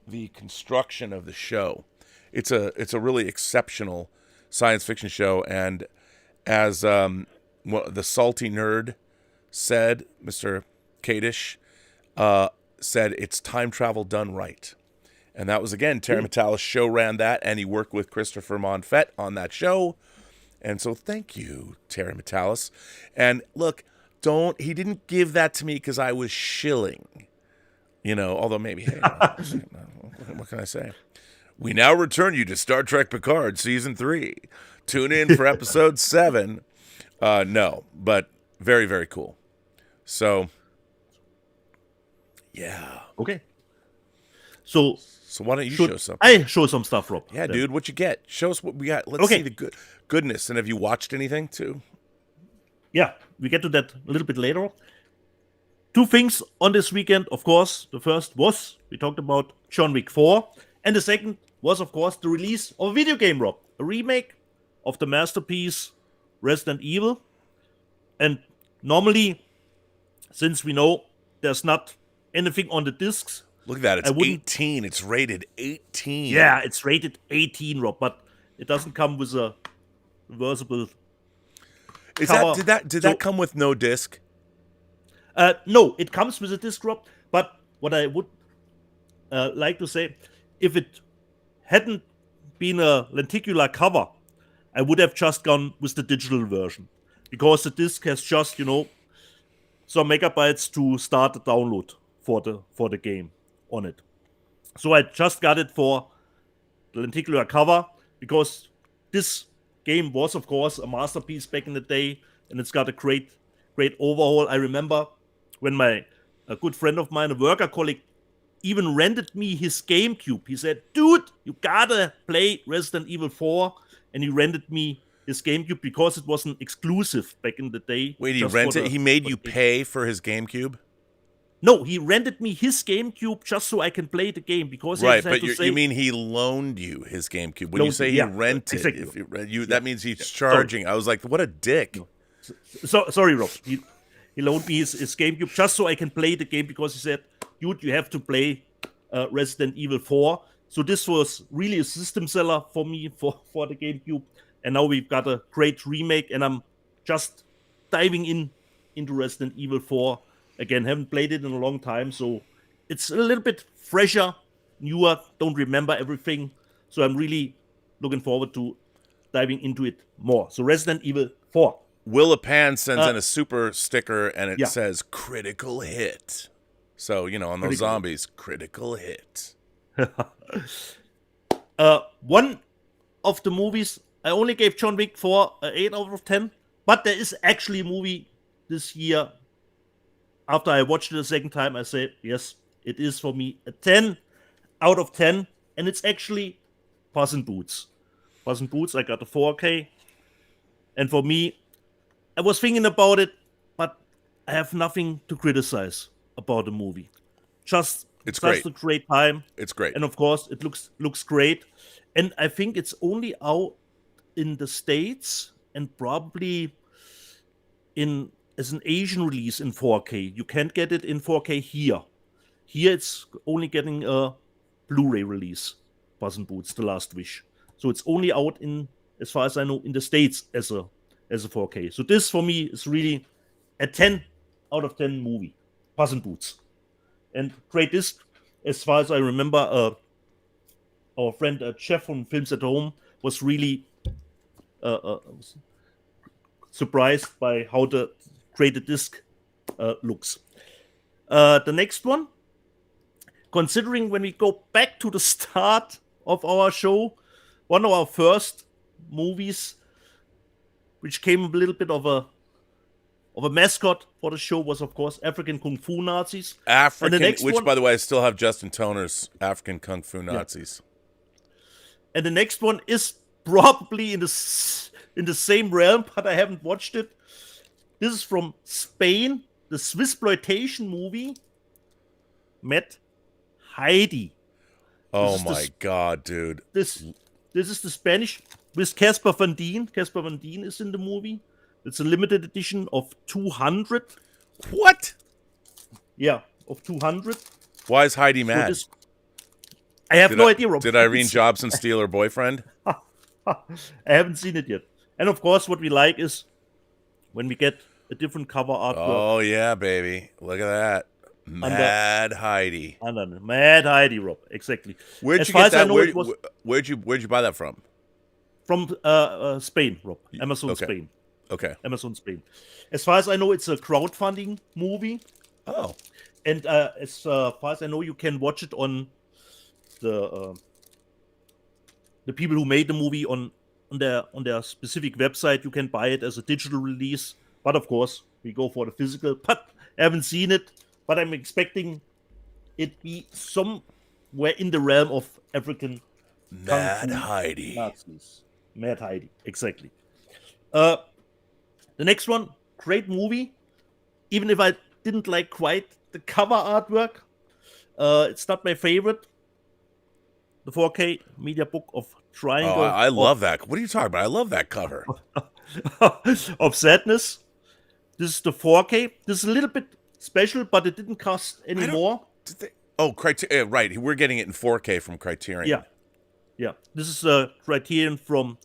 the construction of the show. It's a really exceptional science fiction show, and as the salty nerd said, Mr. Kadish, said it's time travel done right. And that was, again, Terry Matalas show ran that, and he worked with Christopher Monfett on that show. And so thank you, Terry Matalas. And look, he didn't give that to me because I was shilling. Although maybe, hey, what can I say? We now return you to Star Trek Picard Season 3. Tune in for Episode 7. No, but very, very cool. So, yeah. Okay. So why don't you show something? I show some stuff, Rob. Yeah, dude, what you get? Show us what we got. Let's see the goodness. And have you watched anything, too? Yeah, we get to that a little bit later. 2 things on this weekend, of course. The first was, we talked about John Wick 4. And the second was, of course, the release of a video game, Rob. A remake of the masterpiece Resident Evil. And normally, since we know there's not anything on the discs. Look at that. It's 18. It's rated 18. Yeah, it's rated 18, Rob. But it doesn't come with a reversible cover. Did that come with no disc? No, it comes with a disc, Rob. But what I would like to say, if it hadn't been a lenticular cover, I would have just gone with the digital version. Because the disc has just, some megabytes to start the download for the game on it. So I just got it for the lenticular cover, because this game was, of course, a masterpiece back in the day, and it's got a great overhaul. I remember when a good friend of mine, a worker colleague, even rented me his GameCube. He said, dude, you gotta play Resident Evil 4. And he rented me his GameCube because it was an exclusive back in the day. Wait, he rented? He made you pay for his GameCube? No, he rented me his GameCube just so I can play the game. Because right, but you mean he loaned you his GameCube? When you say he rented, exactly. That means he's charging. Sorry. I was like, what a dick. No. So, sorry, Rob. He loaned me his GameCube just so I can play the game, because he said, dude, you have to play Resident Evil 4. So this was really a system seller for me for the GameCube. And now we've got a great remake, and I'm just diving into Resident Evil 4. Again, haven't played it in a long time, so it's a little bit fresher, newer, don't remember everything. So I'm really looking forward to diving into it more. So Resident Evil 4. Willa Pan sends in a super sticker, and it says critical hit. So, on those zombies, critical hit. One of the movies, I only gave John Wick 4 an 8 out of 10, but there is actually a movie this year. After I watched it a second time, I said, yes, it is for me a 10 out of 10, and it's actually Puss in Boots. Puss in Boots, I got a 4K, and for me, I was thinking about it, but I have nothing to criticize about the movie. It's great. A great time. It's great. And of course, it looks great. And I think it's only out in the States and probably as an Asian release in 4K. You can't get it in 4K here. Here it's only getting a Blu-ray release, Puss in Boots, The Last Wish. So it's only out as far as I know, in the States as a 4K. So this for me is really a 10 out of 10 movie, Puss in Boots. And great disc, as far as I remember, our friend Jeff from Films at Home was really surprised by how the created disc looks. The next one, considering when we go back to the start of our show, one of our first movies, which came a little bit of a mascot for the show, was of course African Kung Fu Nazis. Which by the way, I still have Justin Toner's African Kung Fu Nazis. Yeah. And the next one is probably in the same realm, but I haven't watched it. This is from Spain, the Swissploitation movie, Met Heidi. Oh my god, dude! This is the Spanish with Casper Van Dien. Casper Van Dien is in the movie. It's a limited edition of 200. What? Yeah, of 200. Why is Heidi So mad? I have no idea, Rob. Did Irene Jobson steal her boyfriend? I haven't seen it yet. And of course, what we like is when we get a different cover artwork. Oh yeah, baby! Look at that, Mad Heidi. Mad Heidi, Rob. Exactly. Where'd you get that? Where'd you buy that from? From Spain, Rob. Amazon Okay. Spain. Okay. Amazon Spain. As far as I know, it's a crowdfunding movie. Oh. And as far as I know, you can watch it on the people who made the movie on their specific website. You can buy it as a digital release. But of course, we go for the physical. But I haven't seen it. But I'm expecting it be somewhere in the realm of African Mad Heidi. Nazis. Mad Heidi, exactly. The next one, great movie. Even if I didn't like quite the cover artwork, it's not my favorite. The 4K media book of Triangle. Oh, I love that. What are you talking about? I love that cover. Of Sadness. This is the 4K. This is a little bit special, but it didn't cost any more. Criterion. Right. We're getting it in 4K from Criterion. Yeah. This is a Criterion from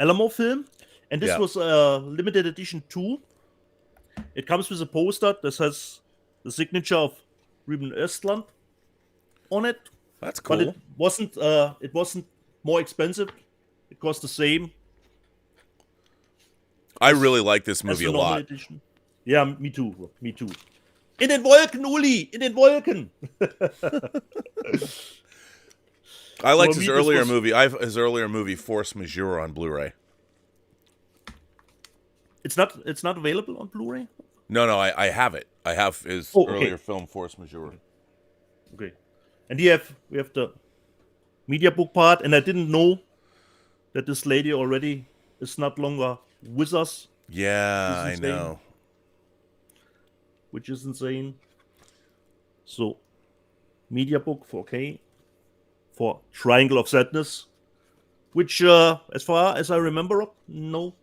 Alamo Film. And this was a limited edition too. It comes with a poster that has the signature of Ruben Östlund on it. That's cool. But it wasn't more expensive. It cost the same. I really like this movie a lot. Edition. Yeah, me too. Me too. In den Wolken, Uli! In den Wolken! I liked his earlier movie. His earlier movie, Force Majeure, on Blu-ray. It's not available on Blu-ray? No, I have it. I have his earlier film, Force Majeure. Okay. And we have the media book part, and I didn't know that this lady already is not longer with us. Yeah, I know. Which is insane. So, media book 4K for Triangle of Sadness, which, as far as I remember, no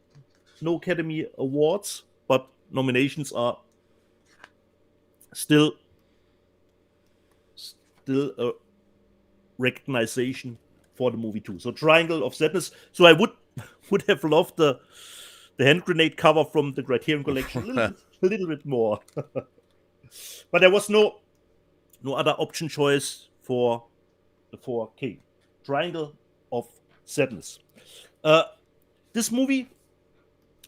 Academy Awards, but nominations are still a recognition for the movie too. So Triangle of Sadness. So I would have loved the hand grenade cover from the Criterion Collection a little bit more. But there was no other option choice for the 4K. Triangle of Sadness. This movie,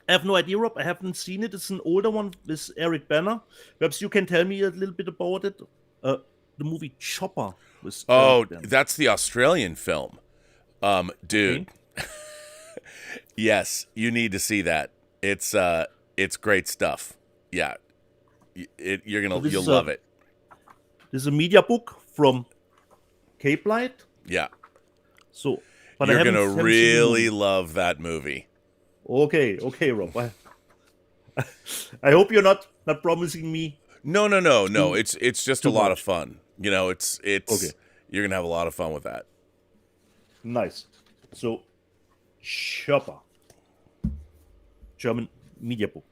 I have no idea, Rob. I haven't seen it. It's an older one with Eric Bana. Perhaps you can tell me a little bit about it. The movie Chopper was. That's the Australian film, dude. Okay. Yes, you need to see that. It's great stuff. Yeah, you'll love it. This is a media book from Cape Light. Yeah. So, but you're gonna really love that movie. Okay, Rob. I hope you're not promising me. No. It's just a lot of fun. You know, it's okay. You're gonna have a lot of fun with that. Nice. So, Chopper, German media book.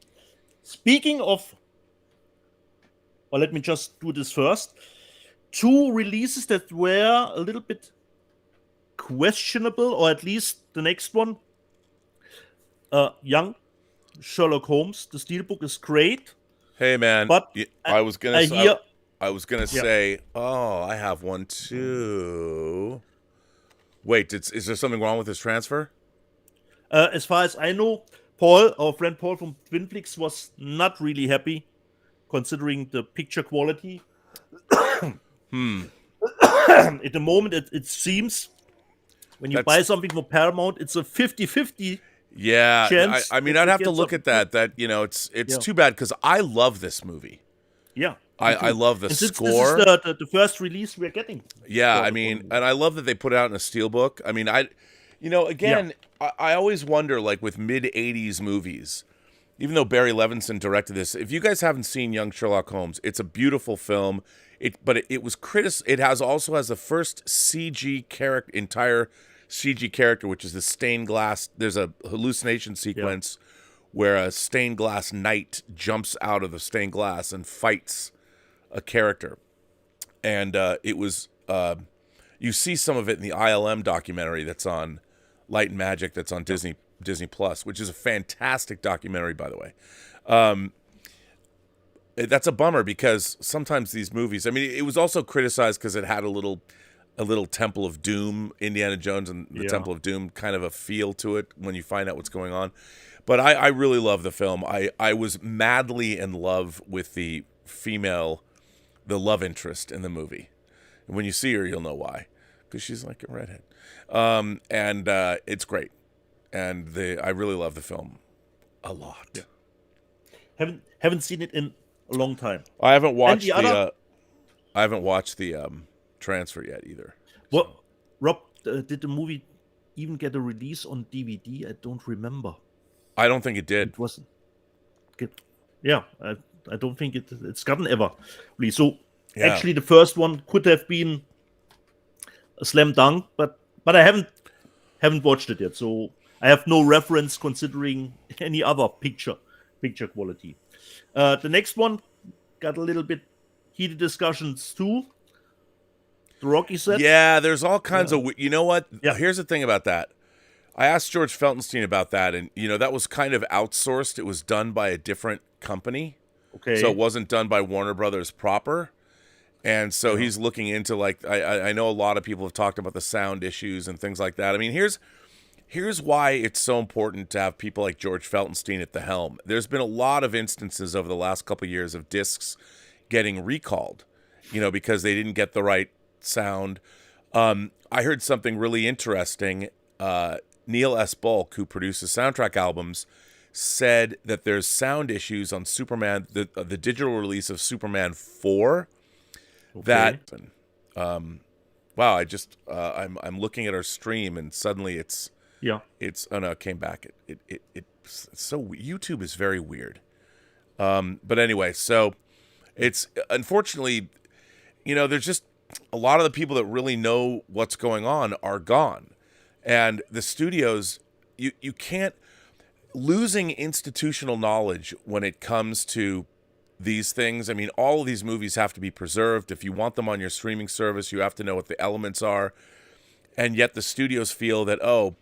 Speaking of, or let me just do this first. 2 releases that were a little bit questionable, or at least the next one. Young Sherlock Holmes. The Steelbook is great. Hey man, but I was gonna say, oh, I have one too. Wait, is there something wrong with this transfer? As far as I know, Paul, our friend Paul from Twinflix, was not really happy, considering the picture quality. At the moment, it seems when you buy something from Paramount, it's a 50-50. Yeah, chance I mean, I'd have to look at that. That it's too bad because I love this movie. Yeah, I love the score. This is the first release we're getting. Yeah, I mean, and I love that they put it out in a steelbook. I mean, I always wonder, like with mid-'80s movies, even though Barry Levinson directed this, if you guys haven't seen Young Sherlock Holmes, it's a beautiful film. But it was It also has the first entire CG character, which is the stained glass. There's a hallucination sequence where a stained glass knight jumps out of the stained glass and fights a character. And it was, you see some of it in the ILM documentary that's on Light and Magic, that's on Disney Plus, which is a fantastic documentary, by the way. That's a bummer because sometimes these movies, I mean, it was also criticized because it had a little Temple of Doom, Indiana Jones and the Temple of Doom kind of a feel to it when you find out what's going on. But I really love the film. I was madly in love with the love interest in the movie. And when you see her, you'll know why. Because she's like a redhead. And it's great. And I really love the film a lot. Yeah. Haven't seen it in a long time. I haven't watched the transfer yet either. What, so. Rob, did the movie even get a release on DVD? I don't remember. I don't think it did. It wasn't. Yeah, I don't think it's gotten ever released. So actually, the first one could have been a slam dunk, but I haven't watched it yet. So I have no reference considering any other picture quality. The next one got a little bit heated discussions too. The Rocky set. Yeah, there's all kinds of. You know what? Yeah. Here's the thing about that. I asked George Feltenstein about that, and that was kind of outsourced. It was done by a different company, so it wasn't done by Warner Brothers proper. And so he's looking into I know a lot of people have talked about the sound issues and things like that. I mean, here's why it's so important to have people like George Feltenstein at the helm. There's been a lot of instances over the last couple of years of discs getting recalled, because they didn't get the right sound. I heard something really interesting. Neil S. Bulk, who produces soundtrack albums, said that there's sound issues on Superman, the digital release of Superman 4. That, wow! I'm looking at our stream and suddenly it's oh no, it came back. It's so YouTube is very weird. But anyway, so it's unfortunately, there's just a lot of the people that really know what's going on are gone. And the studios, you can't, losing institutional knowledge when it comes to these things. I mean, all of these movies have to be preserved. If you want them on your streaming service, you have to know what the elements are. And yet the studios feel that,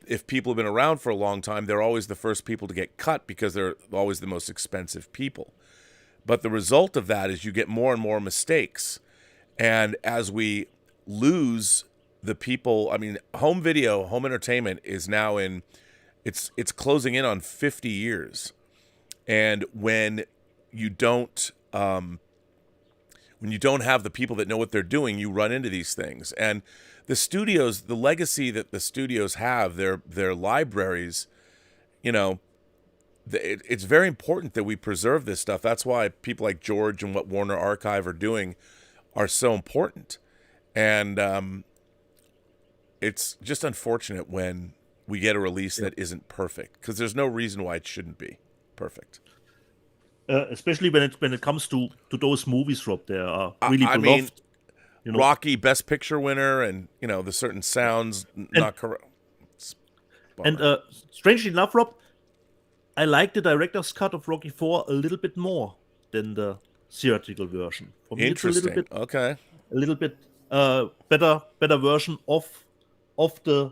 if people have been around for a long time, they're always the first people to get cut because they're always the most expensive people. But the result of that is you get more and more mistakes. And as we lose the people, I mean, home entertainment is now it's closing in on 50 years. And when you don't have the people that know what they're doing, you run into these things. And the studios, the legacy that the studios have, their libraries, it's very important that we preserve this stuff. That's why people like George and what Warner Archive are doing are so important. And it's just unfortunate when we get a release that isn't perfect, because there's no reason why it shouldn't be perfect. Especially when it comes to those movies, Rob, they are really beloved. Rocky, Best Picture winner, and the certain sounds not correct. And strangely enough, Rob, I like the director's cut of Rocky 4 a little bit more than the theatrical version. For me, interesting. It's a little bit better version of the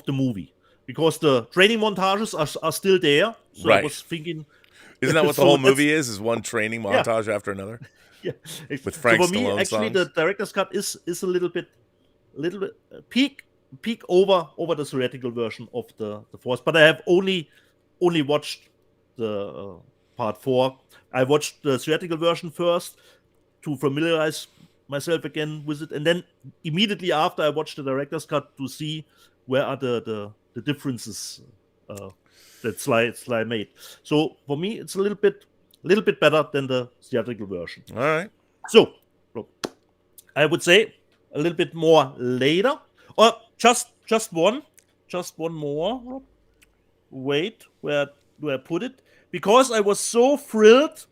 movie, because the training montages are still there. So right. I was thinking, isn't that what the whole movie is one training montage after another? Yeah, with Frank so for me, Stallone actually, songs. the director's cut is a little bit peak over the theatrical version of the Force. But I have only watched the part 4. I watched the theatrical version first to familiarize myself again with it, and then immediately after I watched the director's cut to see where are the differences that Sly made. So for me, it's a little bit better than the theatrical version. All right. So I would say a little bit more later, or just one more. Wait, where do I put it? Because I was so thrilled.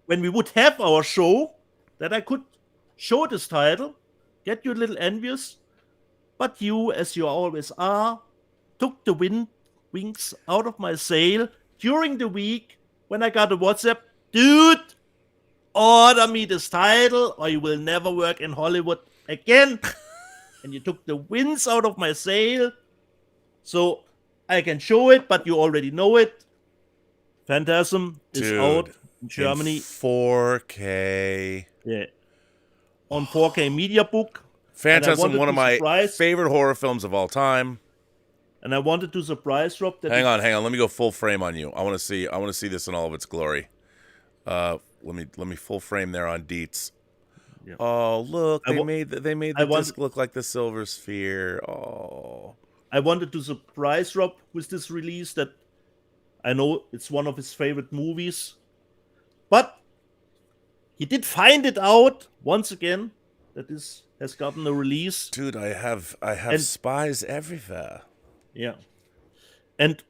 When we would have our show, that I could show this title, get you a little envious, but you, as you always are, took the wind wings out of my sail during the week when I got a WhatsApp, dude, order me this title or you will never work in Hollywood again. And you took the winds out of my sail. So I can show it, but you already know it. Phantasm is out in Germany. In 4K. Yeah. On 4K Media Book. Phantasm, one of my favorite horror films of all time. And I wanted to surprise Rob that Hang on. Let me go full frame on you. I want to see this in all of its glory. Let me full frame there on Dietz. Yeah. Oh, look, they made the disc look like the Silver Sphere. Oh. I wanted to surprise Rob with this release that I know it's one of his favorite movies. But he did find it out once again that this has gotten a release. Dude, I have spies everywhere. Yeah. And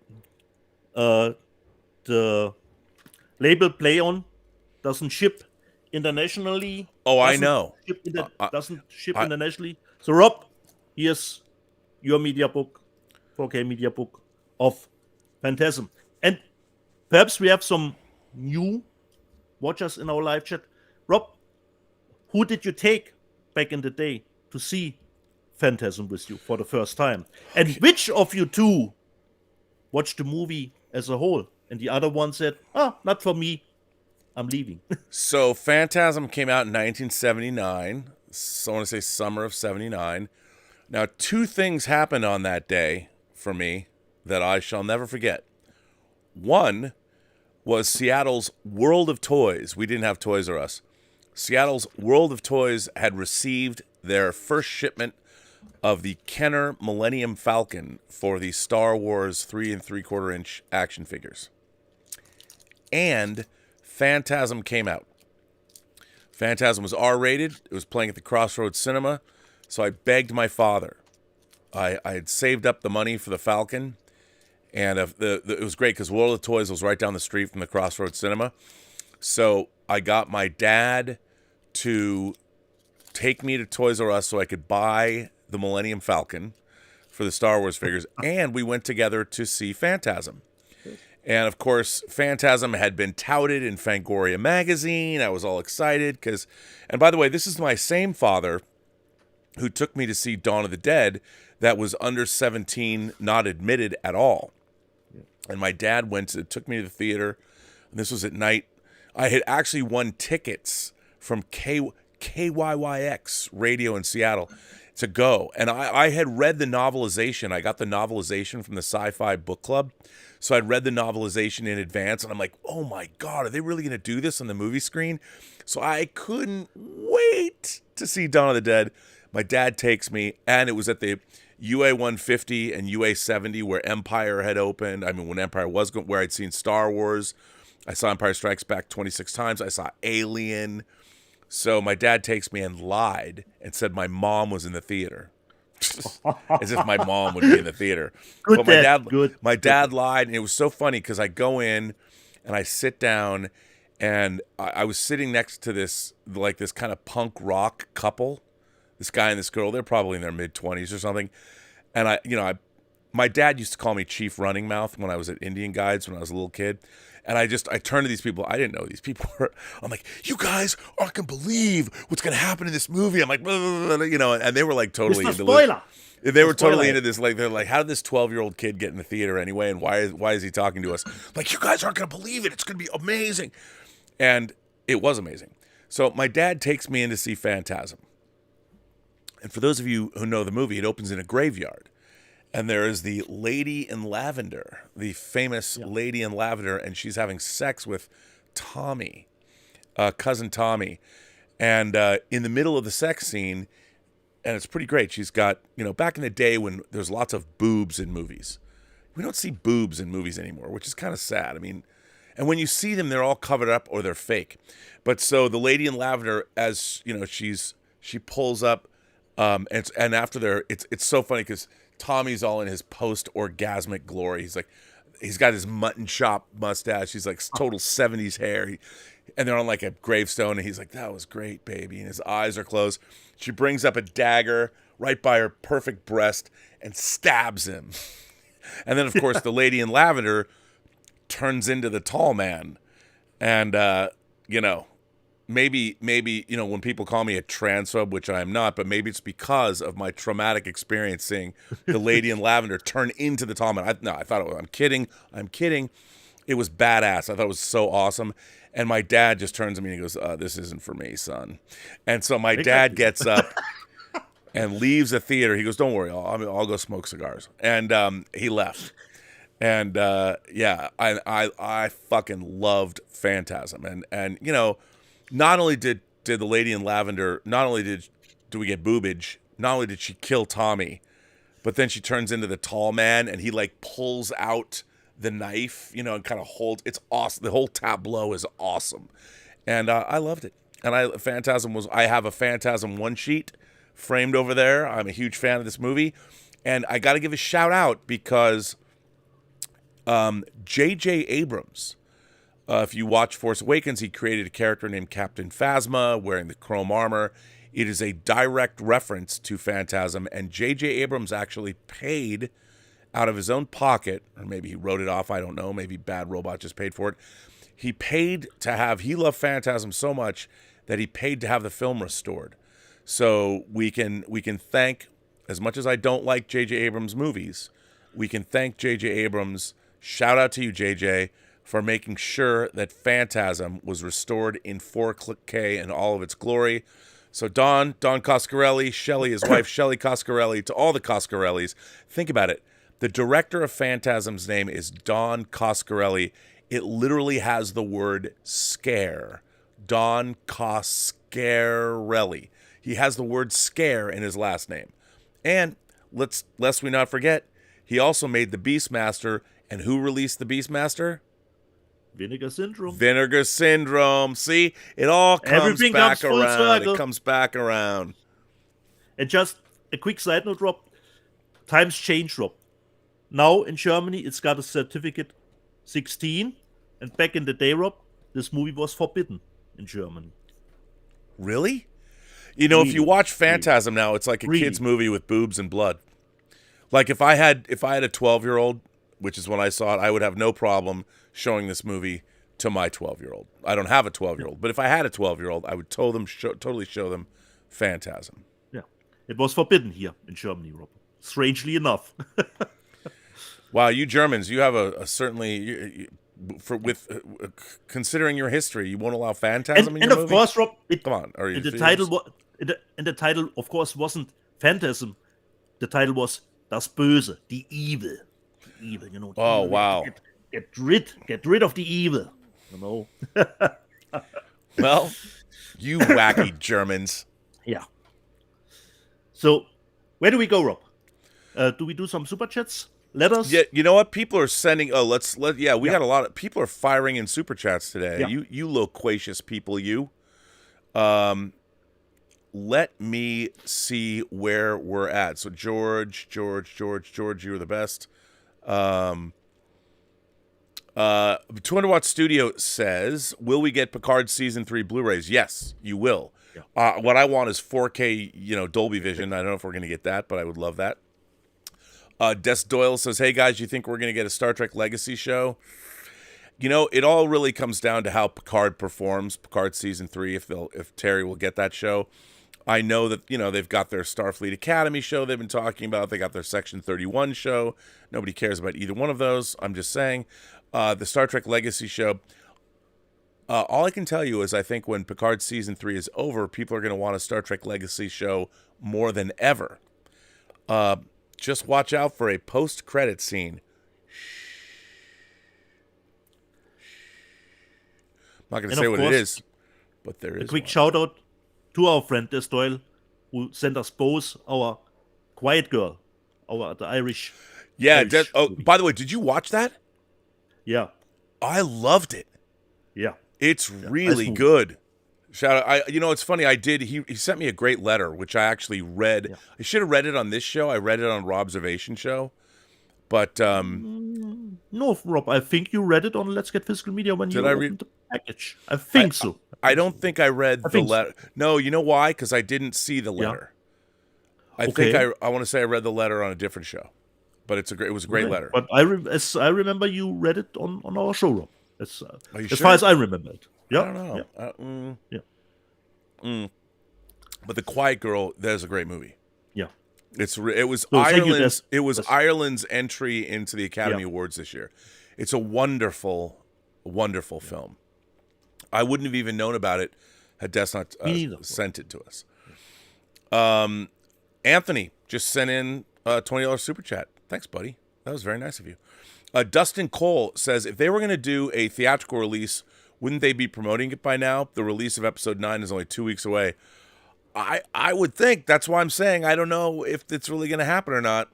the label Play On doesn't ship internationally. Oh, I know. Doesn't ship internationally. So, Rob, here's your media book, 4K media book of Phantasm. And perhaps we have some new watchers in our live chat. Rob, who did you take back in the day to see Phantasm with you for the first time? And which of you two watched the movie as a whole? And the other one said, not for me. I'm leaving. So Phantasm came out in 1979. So I want to say summer of 79. Now, two things happened on that day for me that I shall never forget. One was Seattle's World of Toys. We didn't have Toys R Us. Seattle's World of Toys had received their first shipment of the Kenner Millennium Falcon for the Star Wars 3 3/4 inch action figures. And Phantasm came out. Phantasm was R-rated. It was playing at the Crossroads Cinema. So I begged my father. I had saved up the money for the Falcon. And it was great because World of Toys was right down the street from the Crossroads Cinema. So I got my dad to take me to Toys R Us so I could buy the Millennium Falcon for the Star Wars figures. And we went together to see Phantasm. And, of course, Phantasm had been touted in Fangoria magazine. I was all excited because... And, by the way, this is my same father who took me to see Dawn of the Dead that was under 17, not admitted at all. And my dad took me to the theater. And this was at night. I had actually won tickets from KYYX radio in Seattle to go. And I had read the novelization. I got the novelization from the Sci-Fi Book Club. So I'd read the novelization in advance, and I'm like, oh my God, are they really going to do this on the movie screen? So I couldn't wait to see Dawn of the Dead. My dad takes me, and it was at the UA 150 and UA 70 where Empire had opened. I mean, when Empire was going, where I'd seen Star Wars. I saw Empire Strikes Back 26 times. I saw Alien. So my dad takes me and lied and said my mom was in the theater. As if my mom would be in the theater. But my dad lied, and it was so funny because I go in and I sit down, and I was sitting next to this kind of punk rock couple, this guy and this girl. They're probably in their mid-20s or something. And my dad used to call me Chief Running Mouth when I was at Indian Guides when I was a little kid. And I turned to these people. I didn't know who these people were. I'm like, you guys aren't going to believe what's going to happen in this movie. I'm like, and they were like totally into spoiler. They were totally into this. Like, they're like, how did this 12-year-old kid get in the theater anyway? And why is he talking to us? Like, you guys aren't going to believe it. It's going to be amazing. And it was amazing. So my dad takes me in to see Phantasm. And for those of you who know the movie, it opens in a graveyard. And there is the Lady in Lavender, the famous Lady in Lavender, and she's having sex with Tommy, cousin Tommy. And in the middle of the sex scene, and it's pretty great, she's got, back in the day when there's lots of boobs in movies. We don't see boobs in movies anymore, which is kind of sad. I mean, and when you see them, they're all covered up or they're fake. But so the Lady in Lavender, as, she pulls up, and after it's so funny because Tommy's all in his post-orgasmic glory. He's got his mutton chop mustache. He's like total 70s hair. And they're on like a gravestone, and he's like, that was great, baby. And his eyes are closed. She brings up a dagger right by her perfect breast and stabs him. And then, of course, the lady in lavender turns into the tall man. And, maybe, when people call me a transphobe, which I am not, but maybe it's because of my traumatic experience seeing the lady in lavender turn into the tall man. I thought, I'm kidding. It was badass. I thought it was so awesome. And my dad just turns to me and he goes, this isn't for me, son. And so my dad gets up and leaves the theater. He goes, don't worry, I'll go smoke cigars. And he left. And I fucking loved Phantasm. And not only did the lady in lavender, not only do we get boobage, not only did she kill Tommy, but then she turns into the tall man and he like pulls out the knife, and kind of holds. It's awesome. The whole tableau is awesome. And I loved it. And I have a Phantasm one sheet framed over there. I'm a huge fan of this movie. And I got to give a shout out because J.J. Abrams, if you watch Force Awakens, he created a character named Captain Phasma wearing the chrome armor. It is a direct reference to Phantasm, and J.J. Abrams actually paid out of his own pocket, or maybe he wrote it off, I don't know, maybe Bad Robot just paid for it. He loved Phantasm so much that he paid to have the film restored. So we can thank, as much as I don't like J.J. Abrams movies, we can thank J.J. Abrams, shout out to you, J.J., for making sure that Phantasm was restored in 4K in all of its glory. So Don Coscarelli, Shelley, his wife, Shelley Coscarelli, to all the Coscarellis, think about it. The director of Phantasm's name is Don Coscarelli. It literally has the word scare. Don Coscarelli. He has the word scare in his last name. And lest we not forget, he also made the Beastmaster. And who released the Beastmaster? Vinegar Syndrome. Vinegar Syndrome. See, it all comes back around. It comes back around. And just a quick side note, Rob. Times change, Rob. Now in Germany, it's got a certificate 16. And back in the day, Rob, this movie was forbidden in Germany. Really? If you watch Phantasm now, it's like a kid's movie with boobs and blood. Like if I had a 12-year-old, which is when I saw it, I would have no problem showing this movie to my 12-year-old. I don't have a 12-year-old, but if I had a 12-year-old, I would totally show them Phantasm. Yeah, it was forbidden here in Germany, Rob. Strangely enough. Wow, you Germans, you have a certainly considering your history, you won't allow Phantasm in your movie. And of course, Rob, come on, the title, of course, wasn't Phantasm. The title was Das Böse, the evil. Evil, Oh, wow. Get rid of the evil, Well, you wacky Germans. Yeah. So, where do we go, Rob? Do we do some super chats? Letters? Yeah, you know what? People are sending. Oh, we got a lot of people are firing in super chats today. Yeah. You loquacious people. You. Let me see where we're at. So George, you're the best. 200 Watt Studio says, will we get Picard Season 3 Blu-rays? Yes, you will. Yeah. What I want is 4K, Dolby Vision. I don't know if we're going to get that, but I would love that. Des Doyle says, hey, guys, you think we're going to get a Star Trek Legacy show? It all really comes down to how Picard performs, Picard Season 3, if Terry will get that show. I know that, they've got their Starfleet Academy show they've been talking about. They got their Section 31 show. Nobody cares about either one of those. I'm just saying. The Star Trek Legacy show, all I can tell you is I think when Picard Season 3 is over, people are going to want a Star Trek Legacy show more than ever. Just watch out for a post-credit scene. I'm not going to say what it is, but there is a quick one. shout out to our friend Des Doyle, who sent us both our Quiet Girl, the Irish. Yeah. By the way, did you watch that? Yeah. I loved it. Yeah. It's really good. Shout out. It's funny. He sent me a great letter, which I actually read. Yeah. I should have read it on this show. I read it on Rob's Ovation show. But no, Rob, I think you read it on Let's Get Physical Media when you opened the package. I think so. I don't think I read the letter. So. No, you know why? Because I didn't see the letter. Yeah. I think I want to say I read the letter on a different show. but it was a great letter. But as I remember, you read it on our showroom. As Are you as sure? far as I remember it. Yeah. I don't know. Yeah. But The Quiet Girl, that is a great movie. Yeah. It was So, thank you, Ireland's Des. Ireland's entry into the Academy Awards this year. It's a wonderful, wonderful film. I wouldn't have even known about it had Des not sent it to us. Anthony just sent in a $20 super chat. Thanks, buddy. That was very nice of you. Dustin Cole says, if they were going to do a theatrical release, wouldn't they be promoting it by now? The release of episode 9 is only 2 weeks away. I would think. That's why I'm saying I don't know if it's really going to happen or not.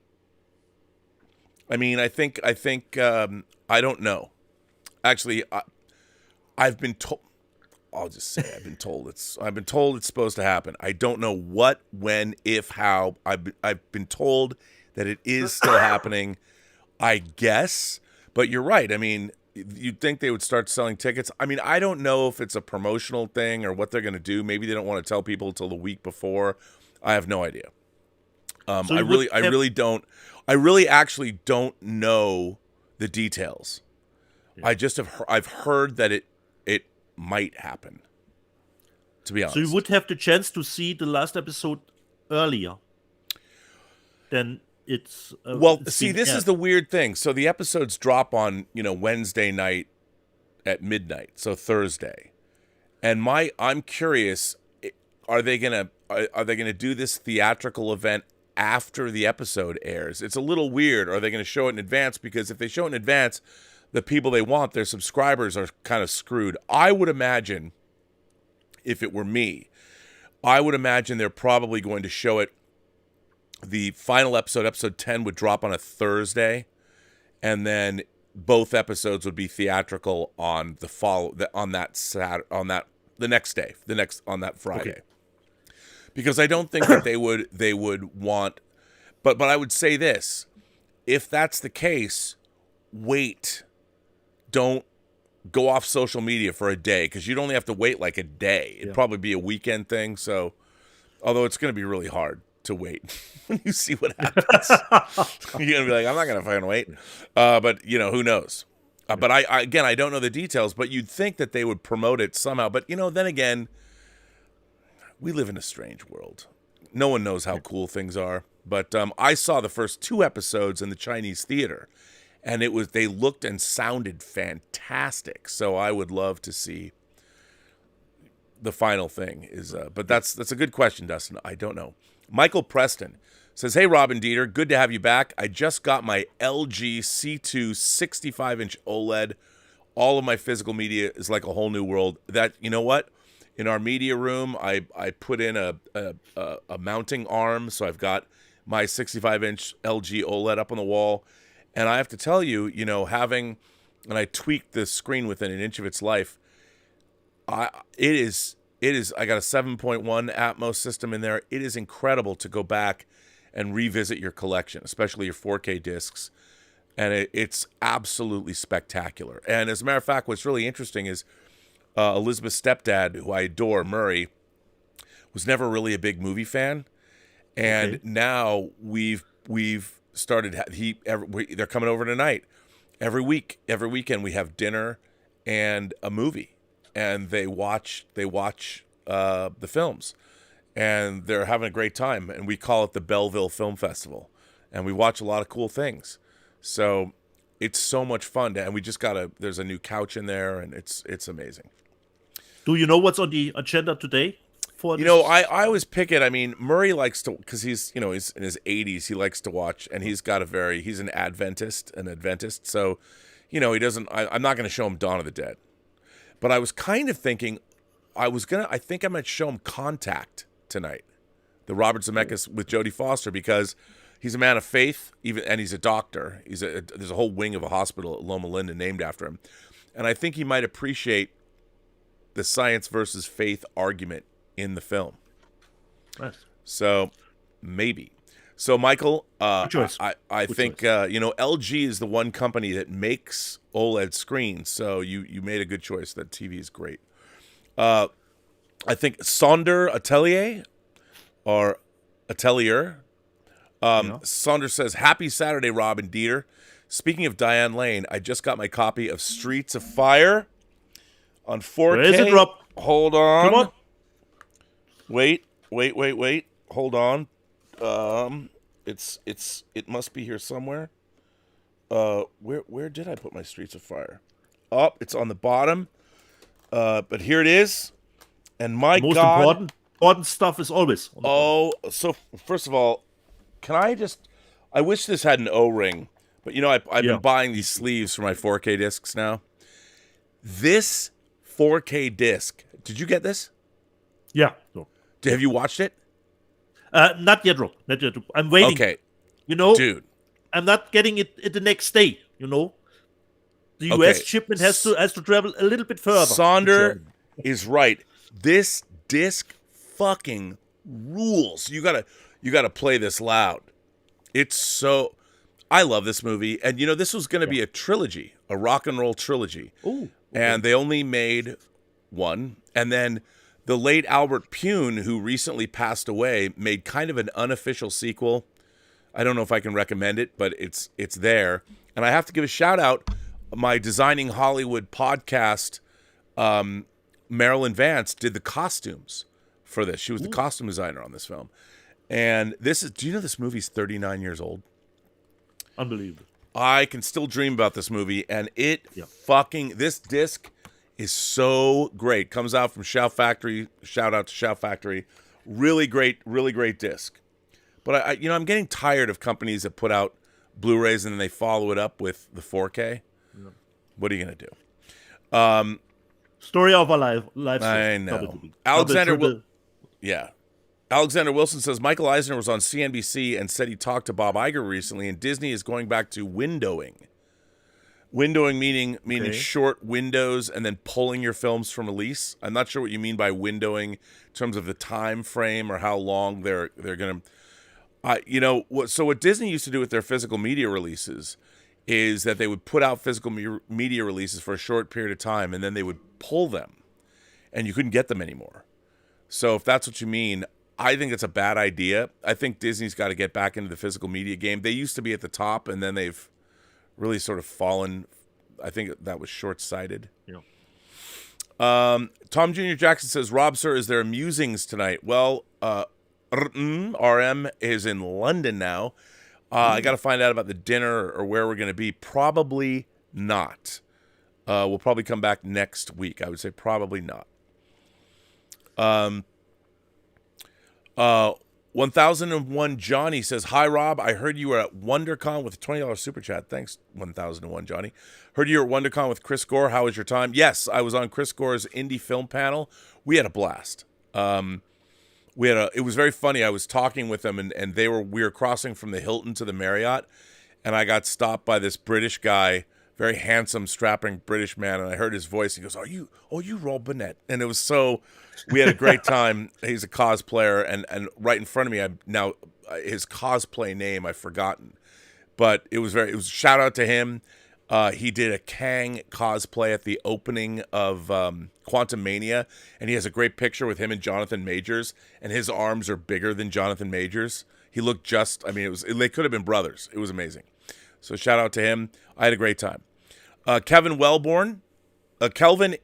I mean, I think I don't know. Actually, I've been told. I'll just say I've been told it's supposed to happen. I don't know what, when, if, how. I've been told that it is still happening. I guess, but you're right. I mean, you'd think they would start selling tickets. I mean, I don't know if it's a promotional thing or what they're going to do. Maybe they don't want to tell people until the week before. I have no idea. I really actually don't know the details. Yeah. I've heard that it might happen, to be honest. So you would have the chance to see the last episode earlier than it's this is the weird thing. So the episodes drop on Wednesday night at midnight, so Thursday, and I'm curious, are they gonna do this theatrical event after the episode airs? It's a little weird. Are they gonna show it in advance? Because if they show it in advance, the people they want, their subscribers, are kind of screwed. I would imagine, if it were me, I would imagine they're probably going to show it. The final episode 10, would drop on a Thursday, and then both episodes would be theatrical on the next day, on that Friday. Okay. Because I don't think that they would want, but I would say this: if that's the case, wait. Don't go off social media for a day, because you'd only have to wait like a day. It'd probably be a weekend thing. So, although it's going to be really hard to wait when you see what happens, you're going to be like, I'm not going to fucking wait. But who knows? But I don't know the details. But you'd think that they would promote it somehow. But then again, we live in a strange world. No one knows how cool things are. But I saw the first 2 episodes in the Chinese theater. And they looked and sounded fantastic. So I would love to see the final thing but that's a good question, Dustin. I don't know. Michael Preston says, hey, Robin Dieter, good to have you back. I just got my LG C2 65-inch OLED. All of my physical media is like a whole new world. That, you know what? In our media room, I put in a mounting arm. So I've got my 65-inch LG OLED up on the wall. And I have to tell you, and I tweaked the screen within an inch of its life. I got a 7.1 Atmos system in there. It is incredible to go back and revisit your collection, especially your 4K discs. And it's absolutely spectacular. And as a matter of fact, what's really interesting is Elizabeth's stepdad, who I adore, Murray, was never really a big movie fan. And now we've started. They're coming over tonight. Every weekend we have dinner and a movie, and they watch the films, and they're having a great time. And we call it the Belleville Film Festival, and we watch a lot of cool things. So it's so much fun. And we just there's a new couch in there, and it's amazing. Do you know what's on the agenda today? I always pick it. I mean, Murray likes to, because he's in his 80s. He likes to watch, and he's an Adventist. So, he doesn't. I'm not going to show him Dawn of the Dead, but I was kind of thinking, I think I might show him Contact tonight, the Robert Zemeckis with Jodie Foster, because he's a man of faith, and he's a doctor. There's a whole wing of a hospital at Loma Linda named after him, and I think he might appreciate the science versus faith argument in the film. Nice. So maybe. So Michael, I think LG is the one company that makes OLED screens. So you made a good choice. That TV is great. I think Sonder Atelier Saunders says, "Happy Saturday, Rob and Dieter. Speaking of Diane Lane, I just got my copy of Streets of Fire on 4K. Where is it, Rob? Hold on. Come on. Wait. Hold on. It must be here somewhere. Where did I put my Streets of Fire? Oh, it's on the bottom. But here it is. And my Most God, important stuff is always on the bottom. so first of all, can I just? I wish this had an O-ring, but I've been buying these sleeves for my 4K discs now. This 4K disc. Did you get this? Yeah. So. Have you watched it? Not yet, Rob. Not yet. I'm waiting. Okay. Dude. I'm not getting it the next day. The U.S. shipment has to travel a little bit further. Sonder is right. This disc fucking rules. You gotta play this loud. It's so. I love this movie, and this was going to be a trilogy, a rock and roll trilogy. Ooh. Okay. And they only made one, and then the late Albert Pune, who recently passed away, made kind of an unofficial sequel. I don't know if I can recommend it, but it's there. And I have to give a shout out. My Designing Hollywood podcast, Marilyn Vance did the costumes for this. She was the costume designer on this film. And do you know this movie's 39 years old? Unbelievable. I can still dream about this movie, and this disc is so great. Comes out from Shout Factory. Shout out to Shout Factory. Really great disc. But I'm getting tired of companies that put out Blu-rays and then they follow it up with the 4K. Yeah. What are you gonna do? Story of our life. I know. Alexander Wilson says Michael Eisner was on CNBC and said he talked to Bob Iger recently, and Disney is going back to windowing. Windowing meaning short windows and then pulling your films from release. I'm not sure what you mean by windowing in terms of the time frame or how long they're going to. So what Disney used to do with their physical media releases is that they would put out physical media releases for a short period of time, and then they would pull them, and you couldn't get them anymore. So if that's what you mean, I think it's a bad idea. I think Disney's got to get back into the physical media game. They used to be at the top, and then they've really sort of fallen. I think that was short-sighted. Yeah. Tom Jr. Jackson says, Rob, sir, is there musings tonight? Well, RM is in London now. I got to find out about the dinner or where we're going to be. Probably not. We'll probably come back next week. I would say probably not. 1001 Johnny says, hi, Rob. I heard you were at WonderCon with a $20 super chat. Thanks, 1001 Johnny. Heard you were at WonderCon with Chris Gore. How was your time? Yes, I was on Chris Gore's indie film panel. We had a blast. It was very funny. I was talking with them, and we were crossing from the Hilton to the Marriott, and I got stopped by this British guy, very handsome, strapping British man, and I heard his voice. He goes, "Are you Rob Burnett?" And it was so. We had a great time. He's a cosplayer, and right in front of me, his cosplay name I've forgotten, but it was shout out to him. He did a Kang cosplay at the opening of Quantum Mania, and he has a great picture with him and Jonathan Majors, and his arms are bigger than Jonathan Majors. He looked they could have been brothers. It was amazing. So shout out to him. I had a great time. Kevin Wellborn, Kelvin,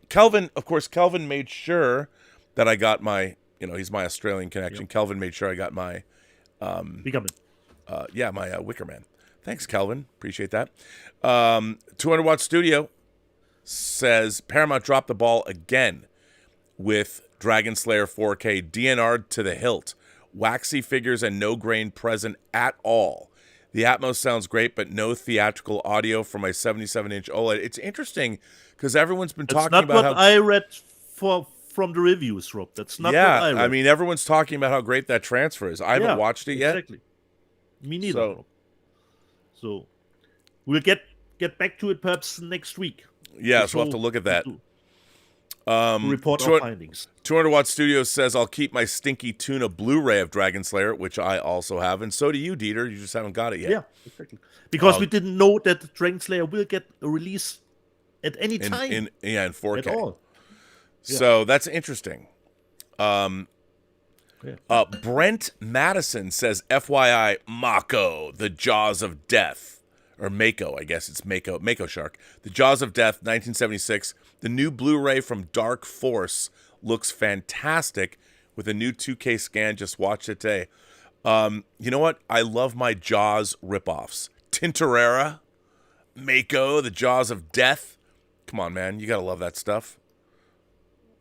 of course, Kelvin made sure that I got my, he's my Australian connection. Yep. Kelvin made sure I got my, my Wicker Man. Thanks, Kelvin. Appreciate that. 200 Watt Studio says Paramount dropped the ball again with Dragon Slayer 4K, DNR'd to the hilt. Waxy figures and no grain present at all. The Atmos sounds great, but no theatrical audio for my 77-inch OLED. It's interesting because everyone's been talking about how... That's not what I read from the reviews, Rob. That's not what I read. I mean, everyone's talking about how great that transfer is. I haven't watched it yet. Exactly. Me neither. So we'll get back to it perhaps next week. Yes, we'll have to look at that. Report our findings. 200 Watt Studios says, I'll keep my Stinky Tuna Blu-ray of Dragon Slayer, which I also have, and so do you, Dieter. You just haven't got it yet. Yeah, exactly. Because we didn't know that Dragon Slayer will get a release at any time. In 4K. At all. So that's interesting. Brent Madison says, FYI, Mako, the Jaws of Death. Or Mako, I guess it's Mako. Mako Shark. The Jaws of Death, 1976. The new Blu-ray from Dark Force looks fantastic with a new 2K scan. Just watched it today. You know what? I love my Jaws ripoffs. Tintorera, Mako, the Jaws of Death. Come on, man. You got to love that stuff.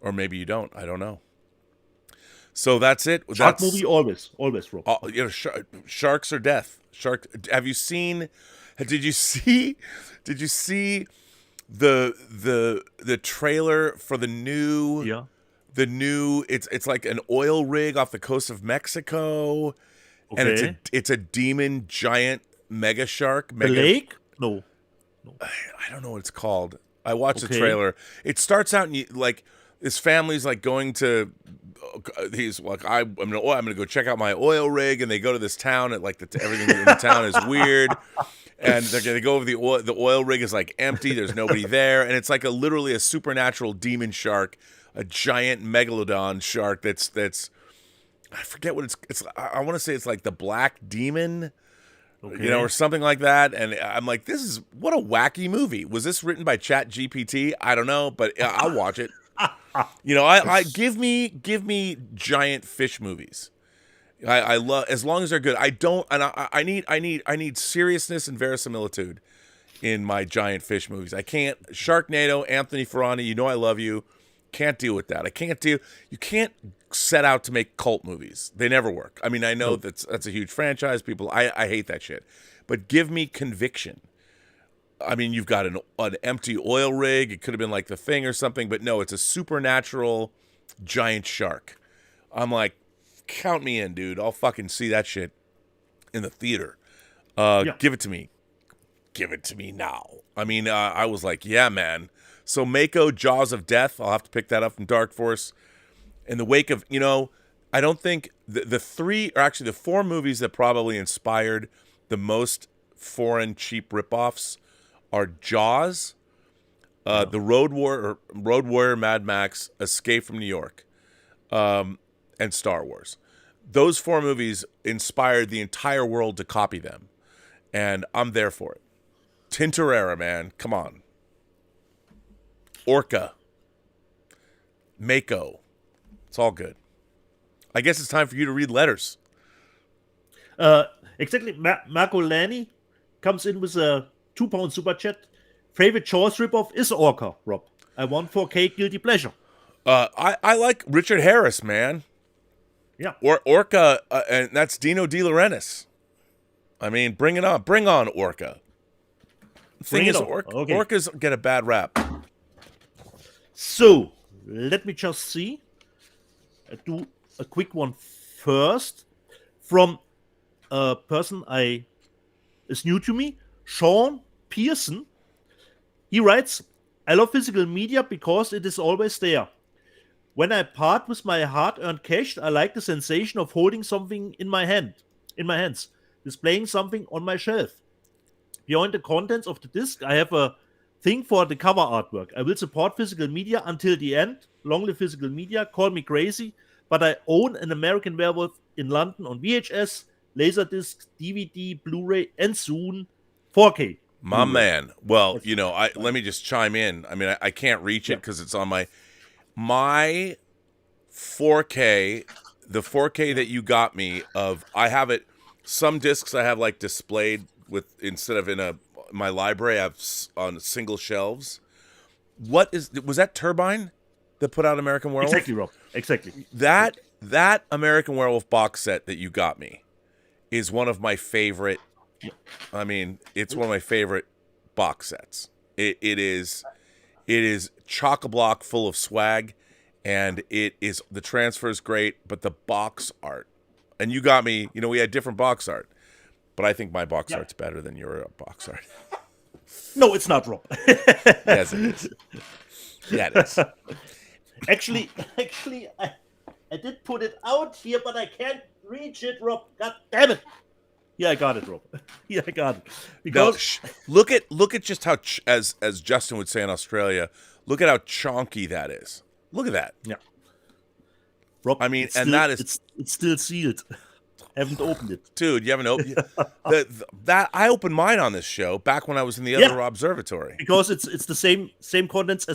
Or maybe you don't. I don't know. So that's it. Shark movie always, Rob. Sharks are death. Have you seen? Did you see the trailer for the new? Yeah. The new. It's like an oil rig off the coast of Mexico, and it's a demon giant mega shark. The lake? No. I don't know what it's called. I watched the trailer. It starts out and like this family's like going to. He's like, I'm gonna go check out my oil rig, and they go to this town. And like everything in the town is weird, and they're gonna go over the oil. The oil rig is like empty. There's nobody there, and it's like literally a supernatural demon shark, a giant megalodon shark. That's I forget what it's. I want to say it's like the Black Demon. Okay. Or something like that. And I'm like, what a wacky movie. Was this written by ChatGPT? I don't know, but I'll watch it. I give me giant fish movies. I love, as long as they're good. I need seriousness and verisimilitude in my giant fish movies. I can't. Sharknado, Anthony Ferrani, I love you. Can't deal with that. You can't set out to make cult movies. They never work. I mean, I know that's a huge franchise. People, I hate that shit. But give me conviction. I mean, you've got an empty oil rig. It could have been like The Thing or something, but no, it's a supernatural giant shark. I'm like, count me in, dude. I'll fucking see that shit in the theater. Give it to me. Give it to me now. I mean, I was like, yeah, man. So Mako, Jaws of Death, I'll have to pick that up from Dark Force. In the wake of, I don't think the four movies that probably inspired the most foreign cheap ripoffs are Jaws, the Road Warrior, Mad Max, Escape from New York, and Star Wars. Those four movies inspired the entire world to copy them, and I'm there for it. Tintorera, man, come on. Orca, Mako, it's all good. I guess it's time for you to read letters. Exactly. Marco Lani comes in with a £2 super chat. Favorite Jaws ripoff is Orca, Rob. I want 4K guilty pleasure. I like Richard Harris, man. Yeah. Orca, and that's Dino De Laurentiis. I mean, bring it on. Bring on Orca. The thing is, Orcas get a bad rap. So, let me just see. Do a quick one first. From a person is new to me, Sean Pearson. He writes, I love physical media because it is always there. When I part with my hard-earned cash, I like the sensation of holding something in my hands, displaying something on my shelf. Beyond the contents of the disc, I have a thing for the cover artwork. I will support physical media until the end. Long live physical media. Call me crazy, but I own an American Werewolf in London on VHS, Laserdisc, DVD, Blu-ray, and soon 4K. My man. Well, let me just chime in. I mean, I can't reach it because it's on my 4K, the 4K that you got me I have it. Some discs I have like displayed with, instead of in my library, I have on single shelves. Was that Turbine that put out American Werewolf? Exactly, Rob. Exactly. That American Werewolf box set that you got me is one of my favorite. I mean, it's one of my favorite box sets. It is chock-a-block full of swag, and the transfer is great, but the box art, and you got me. We had different box art, but I think my box art's better than your box art. No, it's not, Rob. Yes, it is. Yeah, it is. Actually, I did put it out here, but I can't reach it, Rob. God damn it! Yeah, I got it, Rob. Yeah, I got it. Because look at just how, as Justin would say in Australia, look at how chonky that is. Look at that. Yeah. Rob, I mean, it's and still, that is it's still sealed. Haven't opened it. dude, you haven't opened that I opened mine on this show back when I was in the other observatory. Because it's the same contents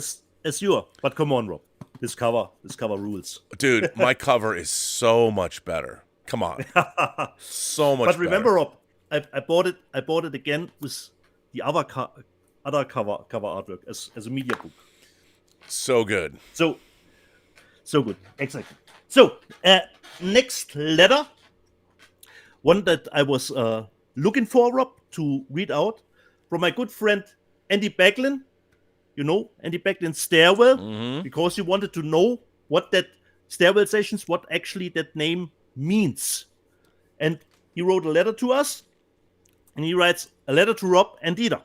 as your. But come on, Rob. This cover rules. Dude, my cover is so much better. Come on. So much But remember, better. Rob, I bought it again with the other cover artwork as a media book. So good. So good. Exactly. So, next letter. One that I was looking for, Rob, to read out from my good friend Andy Backlin. You know, Andy Backlin's Stairwell, because he wanted to know what that Stairwell Sessions, what actually that name means. And he wrote a letter to us, and he writes a letter to Rob and Dieter.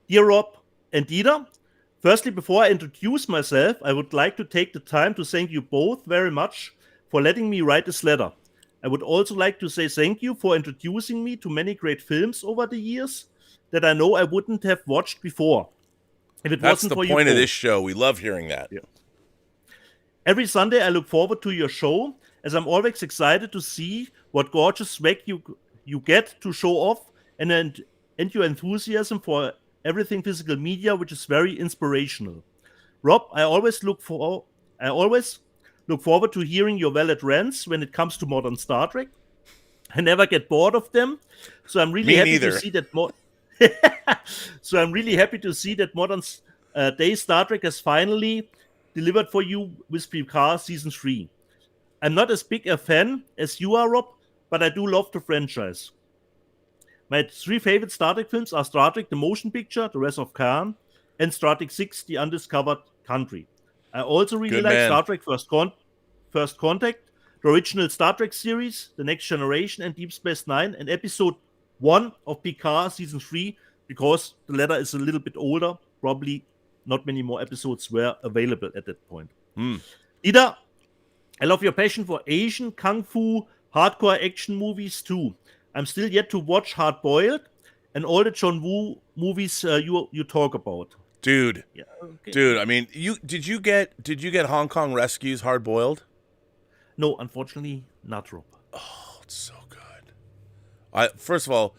Dear Rob and Dieter, firstly, before I introduce myself, I would like to take the time to thank you both very much for letting me write this letter. I would also like to say thank you for introducing me to many great films over the years that I know I wouldn't have watched before. If it That's wasn't the for you point of both. this show. We love hearing that. Yeah. Every Sunday, I look forward to your show, as I'm always excited to see what gorgeous swag you get to show off, and your enthusiasm for everything physical media, which is very inspirational. Rob, I always look forward to hearing your valid rants when it comes to modern Star Trek. I never get bored of them, so I'm really happy to see that modern day Star Trek has finally delivered for you with Picard Season 3. I'm not as big a fan as you are, Rob, but I do love the franchise. My 3 favorite Star Trek films are Star Trek The Motion Picture, The Wrath of Khan, and Star Trek 6, The Undiscovered Country. I also really like Star Trek First Contact, the original Star Trek series, The Next Generation, and Deep Space Nine, and Episode 1 of Picard Season 3, because the letter is a little bit older. Probably not many more episodes were available at that point. Ida, I love your passion for Asian, Kung Fu, hardcore action movies too. I'm still yet to watch Hard Boiled and all the John Woo movies you talk about. Dude. Yeah, okay. Dude, I mean, did you get Hong Kong Rescue's Hard Boiled? No, unfortunately not, Rob. Oh, it's so good. First of all,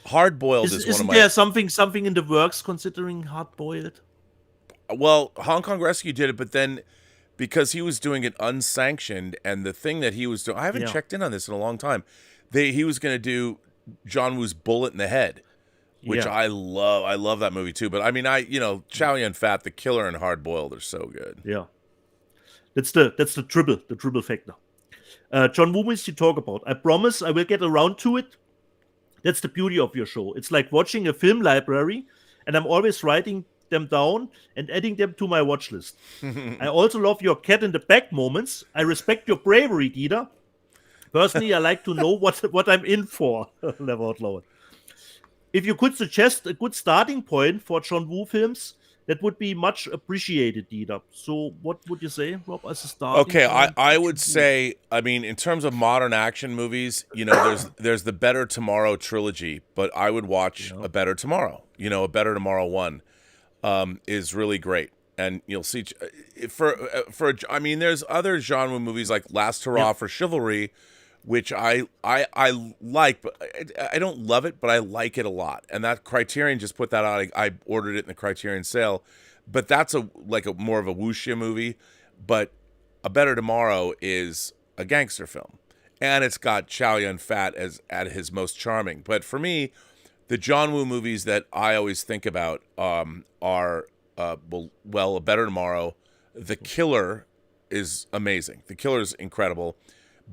Hard Boiled is one of my... Isn't there something in the works considering Hard Boiled? Well, Hong Kong Rescue did it, but then because he was doing it unsanctioned, and the thing that he was doing, I haven't checked in on this in a long time. He was going to do John Woo's Bullet in the Head, which I love. I love that movie too. But I mean, Chow Yun-Fat, The Killer, and Hard Boiled are so good. Yeah, that's the triple factor. John Woo movies you talk about. I promise I will get around to it. That's the beauty of your show. It's like watching a film library, and I'm always writing them down and adding them to my watch list. I also love your cat in the back moments. I respect your bravery, Dieter. Personally, I like to know what I'm in for. Never out loud. If you could suggest a good starting point for John Woo films, that would be much appreciated, Dieter. So what would you say, Rob, as a starting point? Okay, I would say, I mean, in terms of modern action movies, there's the Better Tomorrow trilogy, but I would watch A Better Tomorrow. A Better Tomorrow 1 is really great. And you'll see, I mean, there's other genre movies like Last Hurrah for Chivalry, which I like, but I don't love it, but I like it a lot. And that Criterion just put that out. I ordered it in the Criterion sale, but that's more of a wuxia movie. But A Better Tomorrow is a gangster film, and it's got Chow Yun-Fat at his most charming. But for me, the John Woo movies that I always think about are A Better Tomorrow. The Killer is amazing. The Killer is incredible.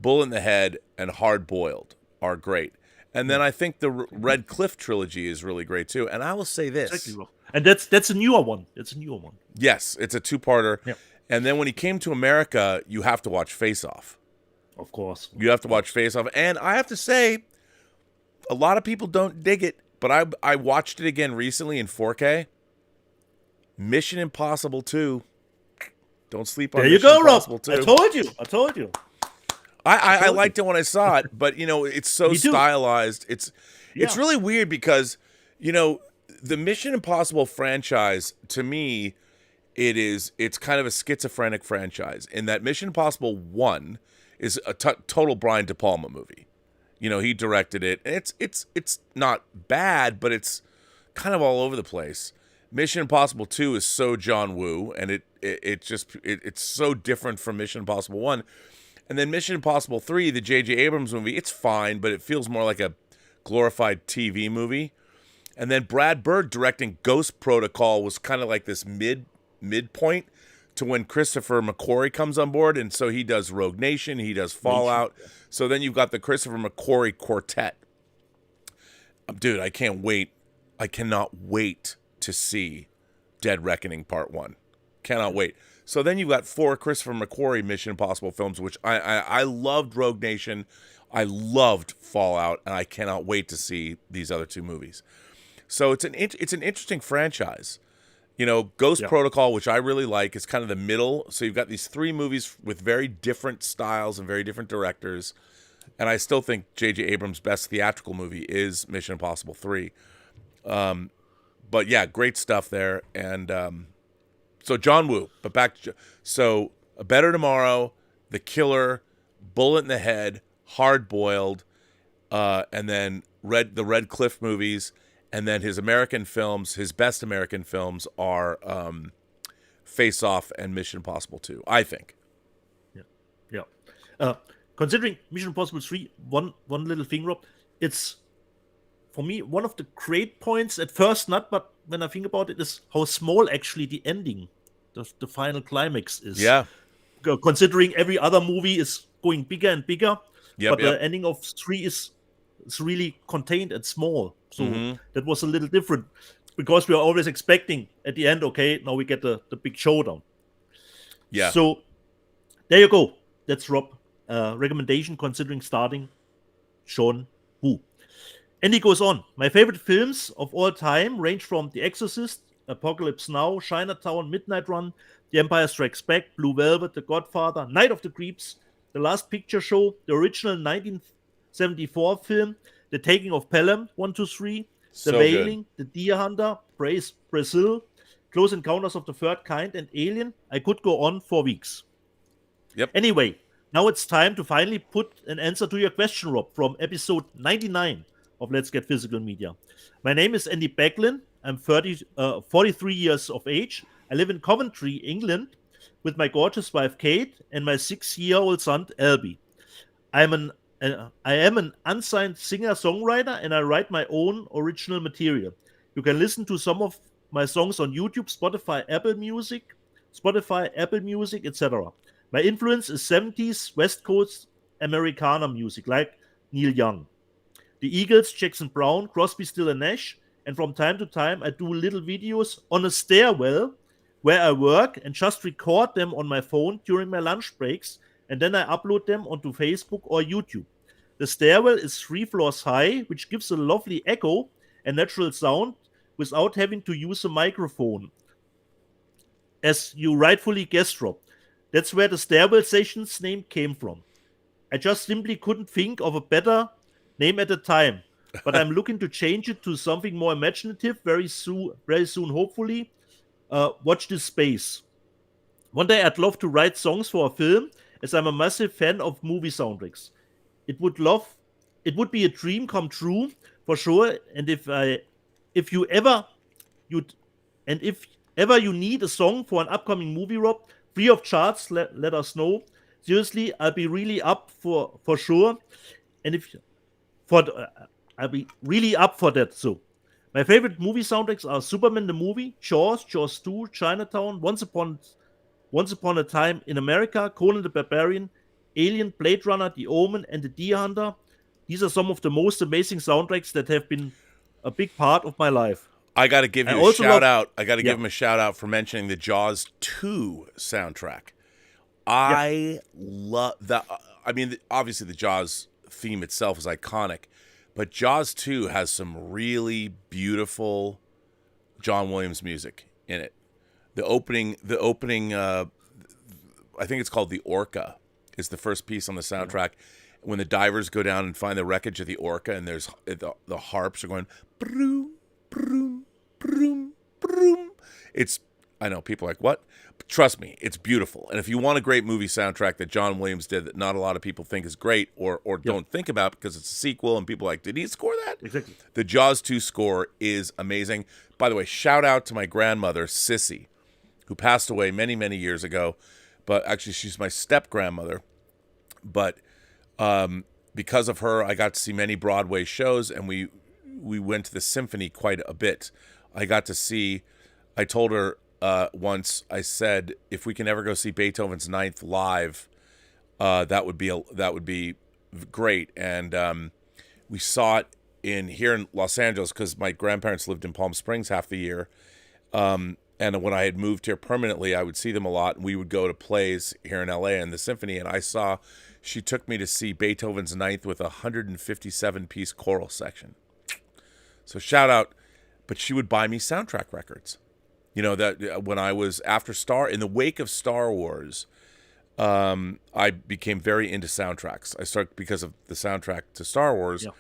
Bullet in the Head and Hard Boiled are great. And then I think the Red Cliff trilogy is really great too. And I will say this. Exactly. And that's a newer one. Yes, it's a two-parter. Yeah. And then when he came to America, you have to watch Face Off. Of course. You have to watch Face Off. And I have to say, a lot of people don't dig it, but I watched it again recently in 4K. Mission Impossible 2. Don't sleep on Mission Impossible 2. I told you. I liked it when I saw it, but it's so stylized. It's really weird because the Mission Impossible franchise, to me, it's kind of a schizophrenic franchise in that Mission Impossible 1 is a total Brian De Palma movie. You know, he directed it, and it's not bad, but it's kind of all over the place. Mission Impossible 2 is so John Woo, and it's so different from Mission Impossible 1. And then Mission Impossible 3, the J.J. Abrams movie, it's fine, but it feels more like a glorified TV movie. And then Brad Bird directing Ghost Protocol was kind of like this midpoint to when Christopher McQuarrie comes on board, and so he does Rogue Nation, he does Fallout. So then you've got the Christopher McQuarrie quartet. Dude, I can't wait. I cannot wait to see Dead Reckoning Part 1. Cannot wait. So then you've got 4 Christopher McQuarrie Mission Impossible films, which I loved Rogue Nation, I loved Fallout, and I cannot wait to see these other 2 movies. So it's an interesting franchise. You know, Ghost Protocol, which I really like, is kind of the middle. So you've got these 3 movies with very different styles and very different directors. And I still think J.J. Abrams' best theatrical movie is Mission Impossible 3. But yeah, great stuff there. And so John Woo, but back to... So A Better Tomorrow, The Killer, Bullet in the Head, Hard Boiled, and then the Red Cliff movies. And then his American films, his best American films are Face Off and Mission Impossible 2, I think. Yeah. Considering Mission Impossible 3, one little thing, Rob, it's, for me, one of the great points, at first not, but when I think about it, is how small actually the ending, the final climax is. Yeah. Considering every other movie is going bigger and bigger, but the ending of 3 is really contained and small. So that was a little different, because we are always expecting at the end, okay, now we get the big showdown. Yeah. So there you go. That's Rob. Recommendation considering starting John Woo. And he goes on. My favorite films of all time range from The Exorcist, Apocalypse Now, Chinatown, Midnight Run, The Empire Strikes Back, Blue Velvet, The Godfather, Night of the Creeps, The Last Picture Show, the original 1974 film, The Taking of Pelham, 1, 2, 3, The Wailing, The Deer Hunter, Brazil, Close Encounters of the Third Kind, and Alien. I could go on for weeks. Yep. Anyway, now it's time to finally put an answer to your question, Rob, from episode 99 of Let's Get Physical Media. My name is Andy Becklin. I'm 43 years of age. I live in Coventry, England, with my gorgeous wife, Kate, and my 6-year-old son, Albie. I am an unsigned singer-songwriter, and I write my own original material. You can listen to some of my songs on YouTube, Spotify, Apple Music, etc. My influence is 70s West Coast Americana music, like Neil Young, the Eagles, Jackson Browne, Crosby, Still and Nash, and from time to time I do little videos on a stairwell where I work and just record them on my phone during my lunch breaks, and then I upload them onto Facebook or YouTube. The stairwell is 3 floors high, which gives a lovely echo and natural sound without having to use a microphone. As you rightfully guessed, Rob, that's where the Stairwell Sessions name came from. I just simply couldn't think of a better name at the time, but I'm looking to change it to something more imaginative very soon, hopefully. Watch this space. One day I'd love to write songs for a film, as I'm a massive fan of movie soundtracks. It would be a dream come true for sure. And if ever you need a song for an upcoming movie, Rob, free of charge, let us know. Seriously, I'll be really up for sure. And I'll be really up for that. So, my favorite movie soundtracks are Superman the movie, Jaws 2, Chinatown, Once Upon a Time in America, Conan the Barbarian, Alien, Blade Runner, The Omen, and The Deer Hunter. These are some of the most amazing soundtracks that have been a big part of my life. I got to give you a shout out. I got to give him a shout out for mentioning the Jaws 2 soundtrack. I love that. I mean, obviously the Jaws theme itself is iconic, but Jaws 2 has some really beautiful John Williams music in it. The opening, I think it's called The Orca, is the first piece on the soundtrack. When the divers go down and find the wreckage of the Orca, and there's the harps are going broom, broom, broom, broom. I know people are like, what? But trust me, it's beautiful. And if you want a great movie soundtrack that John Williams did that not a lot of people think is great or don't think about because it's a sequel and people are like, did he score that? Exactly. The Jaws 2 score is amazing. By the way, shout out to my grandmother, Sissy, who passed away many, many years ago. But actually, she's my step-grandmother. But because of her, I got to see many Broadway shows, and we went to the symphony quite a bit. I told her once, I said, if we can ever go see Beethoven's Ninth live, that would be great. And we saw it here in Los Angeles because my grandparents lived in Palm Springs half the year. And when I had moved here permanently, I would see them a lot. And we would go to plays here in LA in the symphony. And she took me to see Beethoven's Ninth with a 157-piece choral section. So shout out. But she would buy me soundtrack records. You know, that when I was in the wake of Star Wars, I became very into soundtracks. I started because of the soundtrack to Star Wars. Yeah.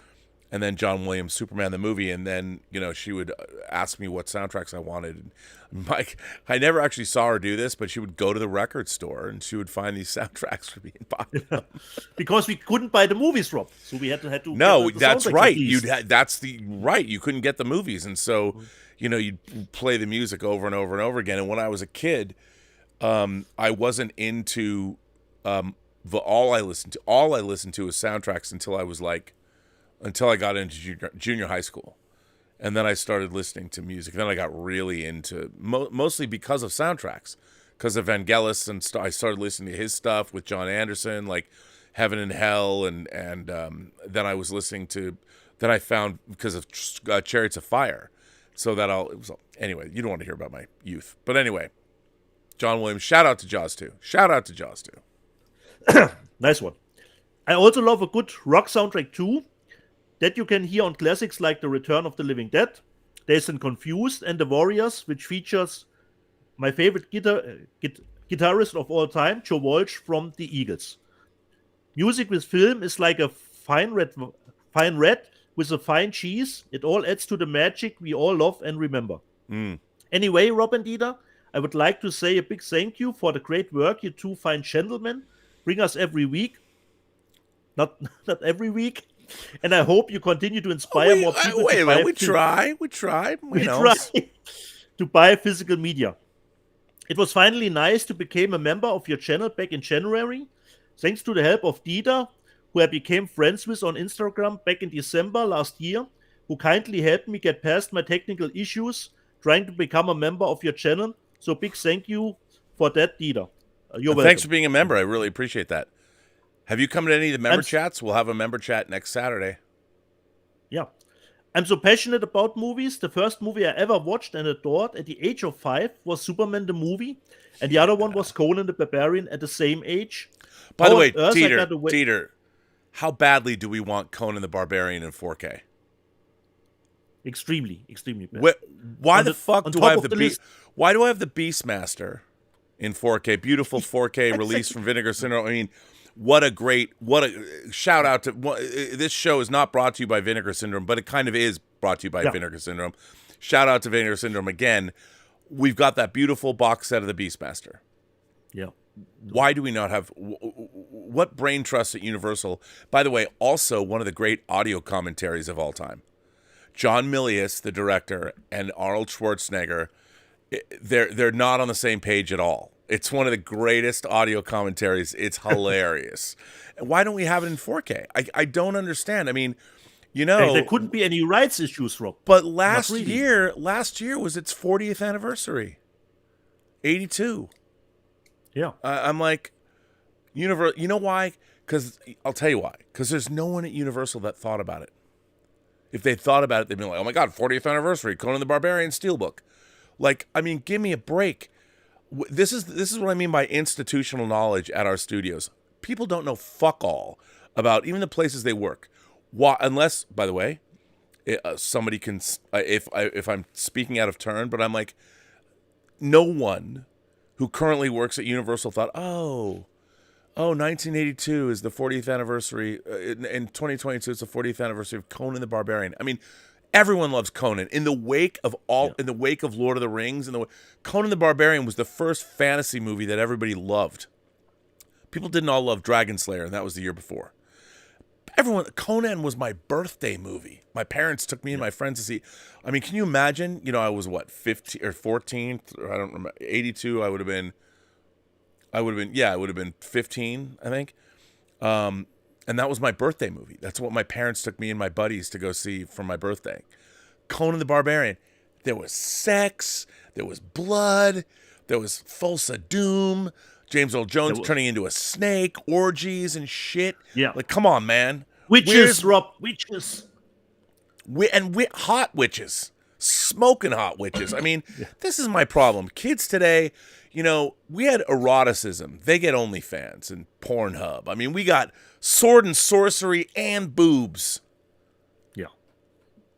And then John Williams' Superman the movie, and then she would ask me what soundtracks I wanted. And I never actually saw her do this, but she would go to the record store and she would find these soundtracks for me and buy them. Because we couldn't buy the movies, Rob, so we had to. No, that's right. You couldn't get the movies, and so you'd play the music over and over and over again. And when I was a kid, I wasn't into all I listened to was soundtracks until I got into junior high school. And then I started listening to music. Then I got really into, mostly because of soundtracks, because of Vangelis, and I started listening to his stuff with John Anderson, like Heaven and Hell, and then I was listening to, then I found, because of Chariots of Fire. So anyway, you don't want to hear about my youth. But anyway, John Williams, shout out to Jaws 2. Shout out to Jaws 2. Nice one. I also love a good rock soundtrack too, that you can hear on classics like The Return of the Living Dead, Dazed and Confused, and The Warriors, which features my favorite guitarist of all time, Joe Walsh from the Eagles. Music with film is like a fine red with a fine cheese. It all adds to the magic we all love and remember. Anyway, Rob and Dieter, I would like to say a big thank you for the great work you two fine gentlemen bring us every week. Not every week. And I hope you continue to inspire more people. Wait a minute, we try to buy physical media. It was finally nice to become a member of your channel back in January. Thanks to the help of Dieter, who I became friends with on Instagram back in December last year, who kindly helped me get past my technical issues trying to become a member of your channel. So big thank you for that, Dieter. You're welcome. Thanks for being a member. I really appreciate that. Have you come to any of the member chats? We'll have a member chat next Saturday. Yeah. I'm so passionate about movies. The first movie I ever watched and adored at the age of 5 was Superman the movie, and the other one was Conan the Barbarian at the same age. By the way, Dieter, how badly do we want Conan the Barbarian in 4K? Extremely bad. Why the fuck do I have the Beast? Why do I have the Beastmaster in 4K? Beautiful 4K release from Vinegar Syndrome. I mean, what a shout out to this show is not brought to you by Vinegar Syndrome, but it kind of is brought to you by Vinegar Syndrome. Shout out to Vinegar Syndrome again. We've got that beautiful box set of the Beastmaster. Yeah. Why do we not have what brain trust at Universal? By the way, also one of the great audio commentaries of all time. John Milius, the director, and Arnold Schwarzenegger, they're not on the same page at all. It's one of the greatest audio commentaries. It's hilarious. Why don't we have it in 4K? I don't understand. I mean, there couldn't be any rights issues, Rob. But last year was its 40th anniversary. 82. Yeah. I'm like, Universal. You know why? Because I'll tell you why. Because there's no one at Universal that thought about it. If they thought about it, they'd be like, oh my God, 40th anniversary, Conan the Barbarian Steelbook. Like, I mean, give me a break. This is what I mean by institutional knowledge at our studios. People don't know fuck all about even the places they work. Why, unless, by the way, somebody can, if I'm speaking out of turn, but I'm like, no one who currently works at Universal thought, oh, 1982 is the 40th anniversary. In 2022, it's the 40th anniversary of Conan the Barbarian. I mean, Everyone loves Conan. In the wake of Lord of the Rings, Conan the Barbarian was the first fantasy movie that everybody loved. People didn't all love Dragon Slayer, and that was the year before. Conan was my birthday movie. My parents took me and my friends to see. I mean, can you imagine? You know, I was 15 or 14, or I don't remember. 82. I would have been 15, I think. And that was my birthday movie. That's what my parents took me and my buddies to go see for my birthday. Conan the Barbarian. There was sex. There was blood. There was Thulsa Doom. James Earl Jones turning into a snake. Orgies and shit. Yeah. Like, come on, man. Witches, Rob. Witches. Hot witches. Smoking hot witches. I mean, this is my problem. Kids today, you know, we had eroticism. They get OnlyFans and Pornhub. I mean, we got sword and sorcery and boobs. Yeah.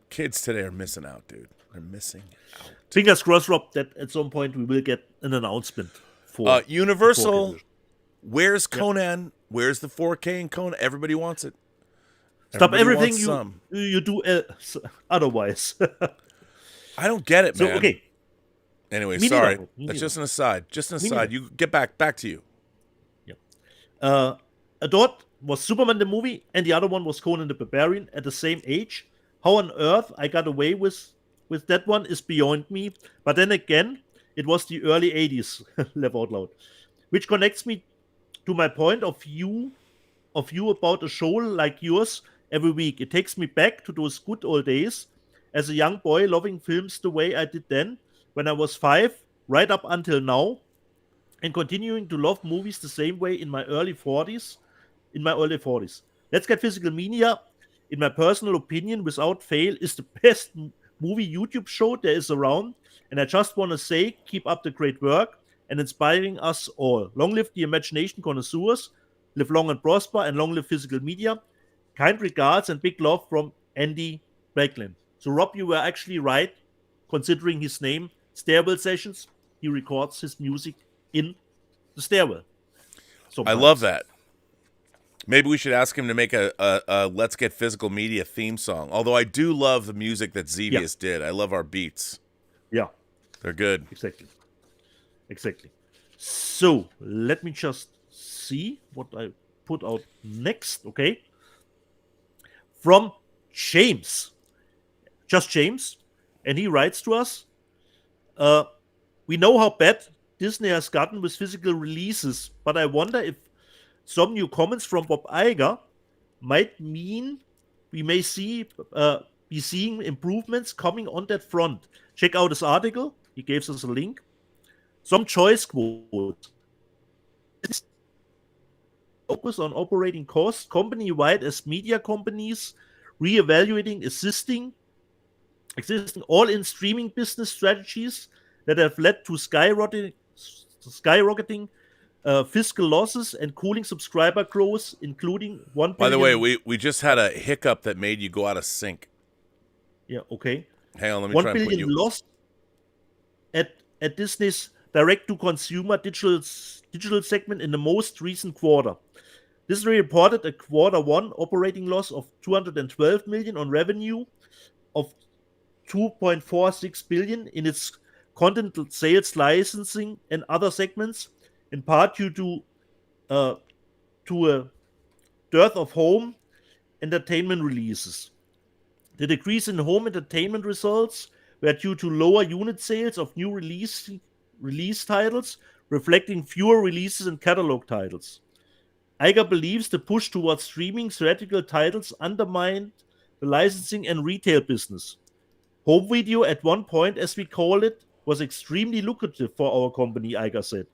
Kids today are missing out, dude. They're missing out. Fingers crossed, Rob, that at some point we will get an announcement for Universal. Where's Conan? Where's the 4K in Conan? Everybody wants it. Stop Everybody everything you do otherwise. I don't get it, man. So, okay. Anyway, Me sorry. neither. Me That's neither. just an aside. Just an Me aside. neither. You get back to you. Yeah. A dot was Superman the movie, and the other one was Conan the Barbarian at the same age. How on earth I got away with that one is beyond me. But then again, it was the early 80s, laugh out loud. Which connects me to my point of view about a show like yours every week. It takes me back to those good old days as a young boy loving films the way I did then when I was 5, right up until now, and continuing to love movies the same way in my early 40s. Let's Get Physical Media, in my personal opinion, without fail, is the best movie YouTube show there is around. And I just want to say, keep up the great work and inspiring us all. Long live the imagination connoisseurs, live long and prosper, and long live Physical Media. Kind regards and big love from Andy Blackland. So, Rob, you were actually right, considering his name, Stairwell Sessions. He records his music in the stairwell. I love that. Maybe we should ask him to make a Let's Get Physical Media theme song. Although I do love the music that Xevious did. I love our beats. Yeah. They're good. Exactly. So, let me just see what I put out next, okay? From James. Just James. And he writes to us, we know how bad Disney has gotten with physical releases, but I wonder if some new comments from Bob Iger might mean we may be seeing improvements coming on that front. Check out his article. He gave us a link. Some choice quotes. Focus on operating costs company-wide as media companies reevaluating existing all-in streaming business strategies that have led to skyrocketing fiscal losses and cooling subscriber growth, including 1 billion. By the way, we just had a hiccup that made you go out of sync. Yeah, okay. Hang on, let me 1 try and put billion you. lost at Disney's direct-to-consumer digital segment in the most recent quarter. Disney reported a Q1 operating loss of $212 million on revenue of $2.46 billion in its content sales, licensing, and other segments, in part due to a dearth of home entertainment releases. The decrease in home entertainment results were due to lower unit sales of new release titles, reflecting fewer releases and catalog titles. Iger believes the push towards streaming theatrical titles undermined the licensing and retail business. Home video, at one point, as we call it, was extremely lucrative for our company, Iger said.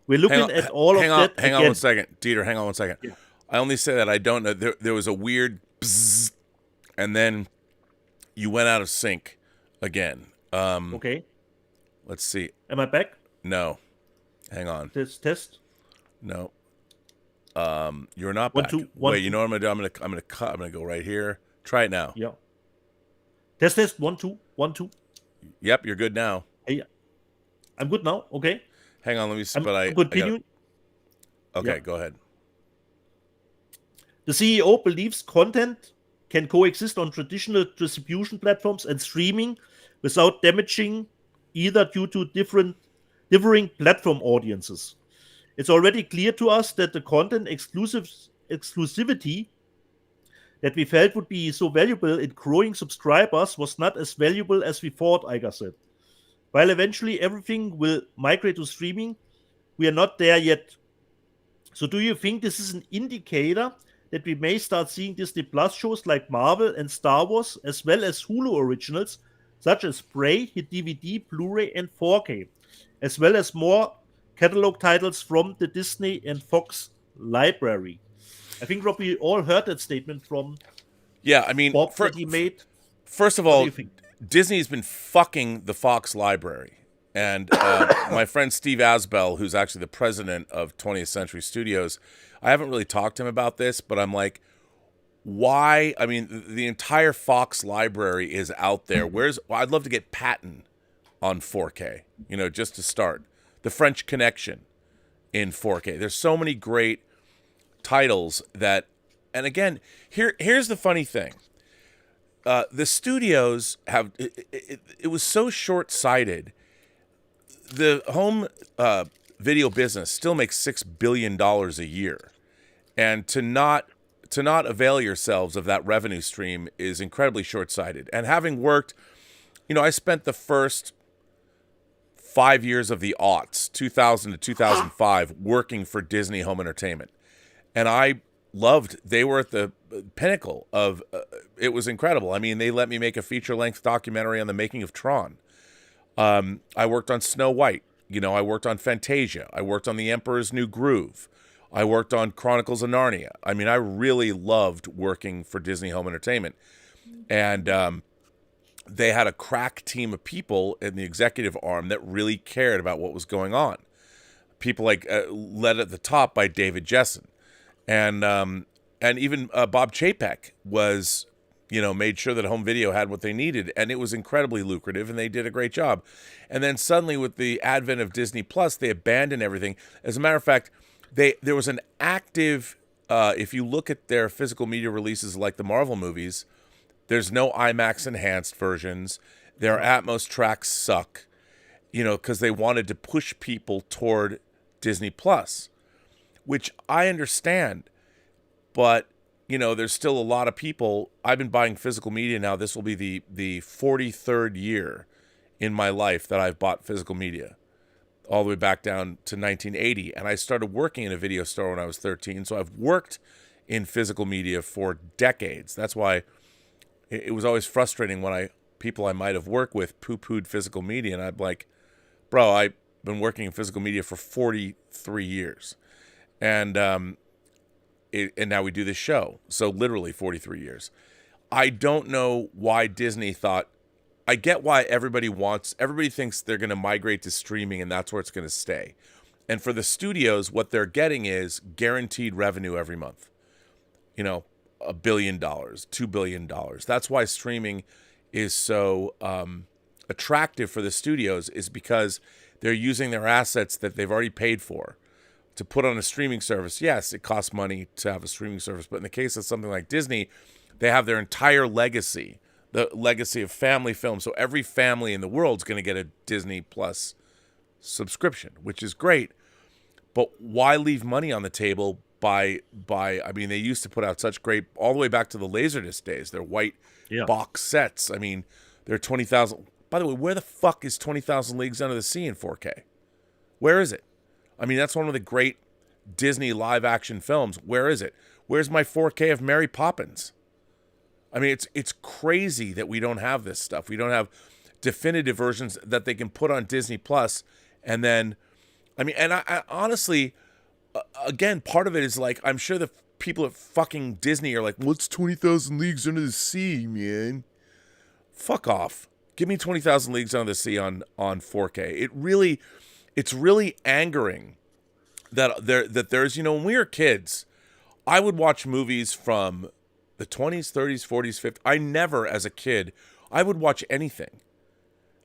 We're looking at all of that Hang on again. 1 second. Dieter, hang on 1 second. Yeah. I only say that I don't know. There was a weird bzzz, and then you went out of sync again. Okay. Let's see. Am I back? No. Hang on. Test. No. You're not One, back. two, one, Wait, you know what I'm gonna do? I'm gonna cut. I'm gonna go right here. Try it now. Yeah. Test. 1, 2, 1, 2. Yep, you're good now. Hey, I'm good now. Okay. Hang on, let me see. I'm continuing. Okay, Yeah. go ahead. The CEO believes content can coexist on traditional distribution platforms and streaming without damaging either due to differing platform audiences. It's already clear to us that the content exclusivity that we felt would be so valuable in growing subscribers was not as valuable as we thought, Iger said. While eventually everything will migrate to streaming, we are not there yet. So do you think this is an indicator that we may start seeing Disney Plus shows like Marvel and Star Wars, as well as Hulu originals, such as Prey, hit DVD, Blu-ray, and 4K, as well as more catalog titles from the Disney and Fox library? I think, Rob, we all heard that statement from Bob that he made. First of all, Disney's been fucking the Fox library. And my friend Steve Asbell, who's actually the president of 20th Century Studios, I haven't really talked to him about this, but I'm like, why? I mean, the entire Fox library is out there. I'd love to get Patton on 4K, just to start. The French Connection in 4K. There's so many great titles that, and again, here's the funny thing. The studios have, it was so short-sighted. The home video business still makes $6 billion a year. And to not avail yourselves of that revenue stream is incredibly short-sighted. And having worked, I spent the first 5 years of the aughts, 2000 to 2005, working for Disney Home Entertainment. And I loved, they were at the pinnacle of, it was incredible. I mean, they let me make a feature-length documentary on the making of Tron. I worked on Snow White. I worked on Fantasia. I worked on The Emperor's New Groove. I worked on Chronicles of Narnia. I mean, I really loved working for Disney Home Entertainment. And they had a crack team of people in the executive arm that really cared about what was going on. People like led at the top by David Jessen. And even Bob Chapek was, made sure that home video had what they needed. And it was incredibly lucrative, and they did a great job. And then suddenly with the advent of Disney Plus, they abandoned everything. As a matter of fact, there was an active, if you look at their physical media releases like the Marvel movies, there's no IMAX enhanced versions. Their Atmos tracks suck, because they wanted to push people toward Disney Plus, which I understand. But, there's still a lot of people. I've been buying physical media now. This will be the 43rd year in my life that I've bought physical media, all the way back down to 1980. And I started working in a video store when I was 13. So I've worked in physical media for decades. That's why it was always frustrating when people I might have worked with poo-pooed physical media. And I'd be like, bro, I've been working in physical media for 43 years. And now we do this show. So literally 43 years. I don't know why Disney thought, I get why everybody thinks they're going to migrate to streaming and that's where it's going to stay. And for the studios, what they're getting is guaranteed revenue every month. $1 billion, $2 billion. That's why streaming is so attractive for the studios, is because they're using their assets that they've already paid for to put on a streaming service. Yes, it costs money to have a streaming service, but in the case of something like Disney, they have their entire legacy, the legacy of family films. So every family in the world is going to get a Disney Plus subscription, which is great. But why leave money on the table by I mean, they used to put out such great, all the way back to the Laserdisc days, their white box sets. I mean, they're 20,000. By the way, where the fuck is 20,000 Leagues Under the Sea in 4K? Where is it? I mean, that's one of the great Disney live action films. Where is it? Where's my 4K of Mary Poppins? I mean, it's crazy that we don't have this stuff. We don't have definitive versions that they can put on Disney Plus. And then, I mean, and I honestly, again, part of it is like, I'm sure the people at fucking Disney are like, what's 20,000 Leagues Under the Sea, man? Fuck off. Give me 20,000 Leagues Under the Sea on 4K. It's really angering that there's, when we were kids, I would watch movies from the 20s, 30s, 40s, 50s. I never, as a kid, I would watch anything.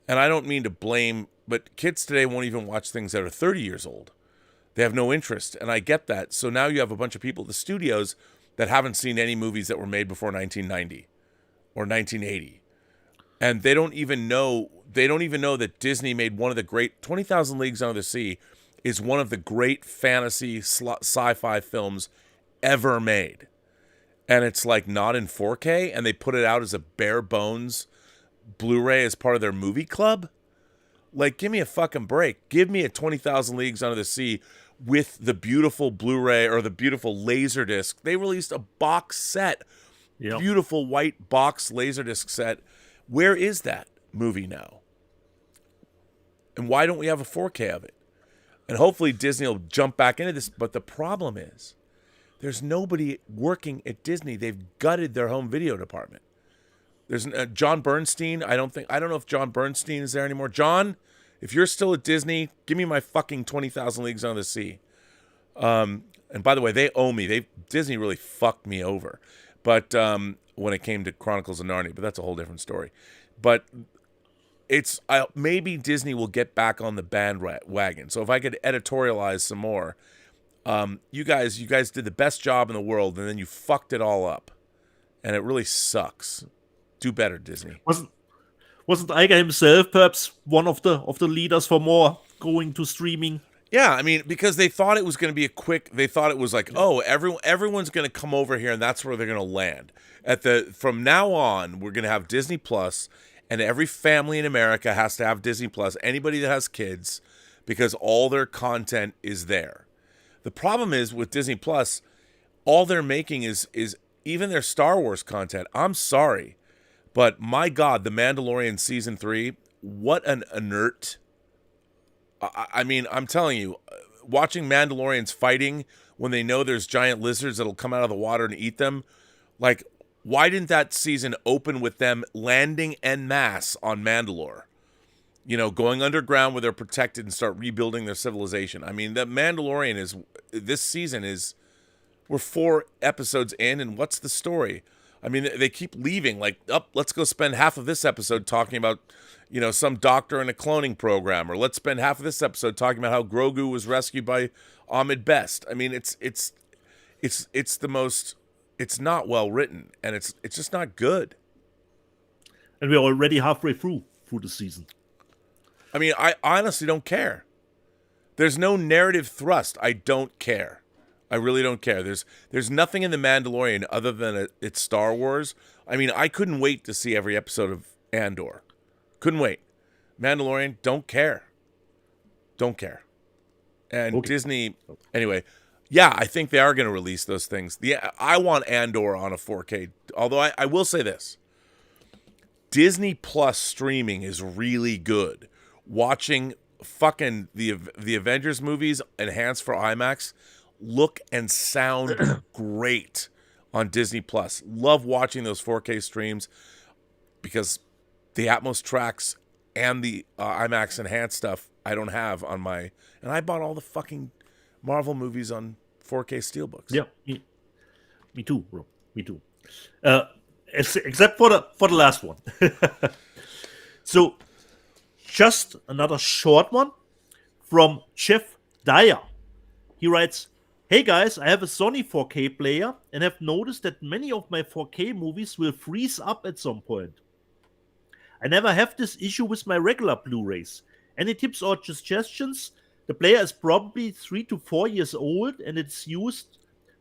And I don't mean to blame, but kids today won't even watch things that are 30 years old. They have no interest, and I get that. So now you have a bunch of people at the studios that haven't seen any movies that were made before 1990 or 1980. And they don't even know that Disney made one of the great 20,000 Leagues Under the Sea is one of the great fantasy sci-fi films ever made. And it's like not in 4K, and they put it out as a bare bones Blu-ray as part of their movie club. Like, give me a fucking break. Give me a 20,000 Leagues Under the Sea with the beautiful Blu-ray or the beautiful Laserdisc. They released a box set, beautiful white box Laserdisc set. Where is that movie now? And why don't we have a 4K of it? And hopefully Disney will jump back into this. But the problem is, there's nobody working at Disney. They've gutted their home video department. There's John Bernstein. I don't know if John Bernstein is there anymore. John, if you're still at Disney, give me my fucking 20,000 Leagues Under the Sea. And by the way, they owe me. Disney really fucked me over. But when it came to Chronicles of Narnia, but that's a whole different story. But maybe Disney will get back on the bandwagon. So if I could editorialize some more, you guys did the best job in the world, and then you fucked it all up, and it really sucks. Do better, Disney. Wasn't Iger himself perhaps one of the leaders for more going to streaming? Yeah, I mean, because they thought it was going to be they thought it was like, oh, everyone's going to come over here, and that's where they're going to land. From now on, we're going to have Disney Plus, and every family in America has to have Disney Plus. Anybody that has kids, because all their content is there. The problem is with Disney Plus, all they're making is even their Star Wars content. I'm sorry, but my God, The Mandalorian Season 3, what an inert... I mean, I'm telling you, watching Mandalorians fighting when they know there's giant lizards that'll come out of the water and eat them, like, why didn't that season open with them landing en masse on Mandalore? You know, going underground where they're protected and start rebuilding their civilization. I mean, the Mandalorian this season we're 4 episodes in, and what's the story? I mean, they keep leaving, like, let's go spend half of this episode talking about, you know, some doctor in a cloning program, or let's spend half of this episode talking about how Grogu was rescued by Ahmed Best. I mean, it's not well written, and it's just not good. And we're already halfway through the season. I mean, I honestly don't care. There's no narrative thrust. I don't care. I really don't care. There's nothing in The Mandalorian other than it's Star Wars. I mean, I couldn't wait to see every episode of Andor. Couldn't wait. Mandalorian, don't care. Don't care. And okay. Disney, anyway, yeah, I think they are going to release those things. I want Andor on a 4K. Although I will say this. Disney Plus streaming is really good. Watching fucking the Avengers movies enhanced for IMAX look and sound great on Disney Plus. Love watching those 4K streams because the Atmos tracks and the IMAX enhanced stuff I don't have on my... And I bought all the fucking Marvel movies on 4K Steelbooks. Yeah, me too, bro. Me too. Except for the last one. So, just another short one from Jeff Dyer. He writes, "Hey guys, I have a Sony 4K player and have noticed that many of my 4K movies will freeze up at some point. I never have this issue with my regular Blu-rays. Any tips or suggestions? The player is probably 3 to 4 years old and it's used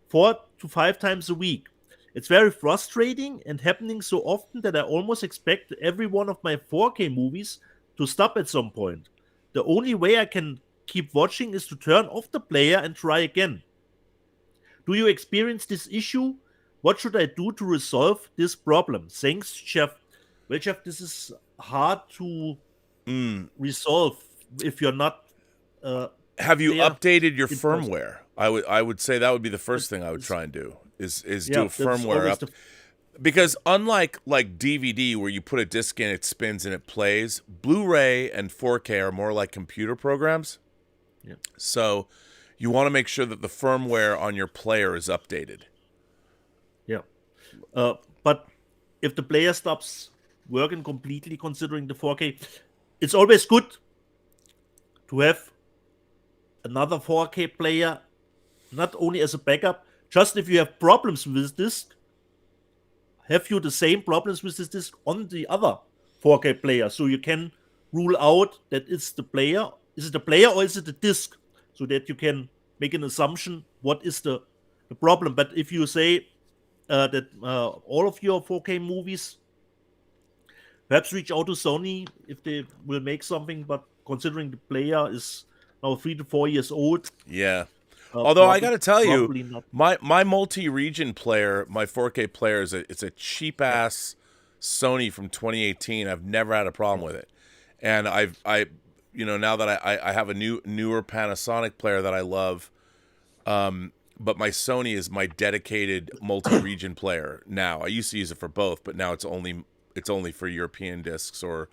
4 to 5 times a week. It's very frustrating and happening so often that I almost expect every one of my 4K movies to stop at some point. The only way I can keep watching is to turn off the player and try again. Do you experience this issue? What should I do to resolve this problem? Thanks, Jeff." Well, Jeff, this is hard to resolve if you're not... have you updated your firmware? I would say that would be the first thing I would try and do, is do a firmware up. Because unlike like DVD where you put a disc in, it spins and it plays, Blu-ray and 4K are more like computer programs. Yeah. So you want to make sure that the firmware on your player is updated. Yeah. But if the player stops working completely, considering the 4K, it's always good to have another 4K player, not only as a backup, Just if you have problems with this disc, have you the same problems with this disc on the other 4K player, so you can rule out that it's the player. Is it the player or is it the disc? So that you can make an assumption what is the problem. But if you say that all of your 4K movies, perhaps reach out to Sony if they will make something, but considering the player is now 3 to 4 years old. Yeah. Although I got to tell you, not. my multi-region player, my 4K player, it's a cheap-ass Sony from 2018. I've never had a problem with it. And now that I have a newer Panasonic player that I love, but my Sony is my dedicated multi-region player now. I used to use it for both, but now it's only for European discs or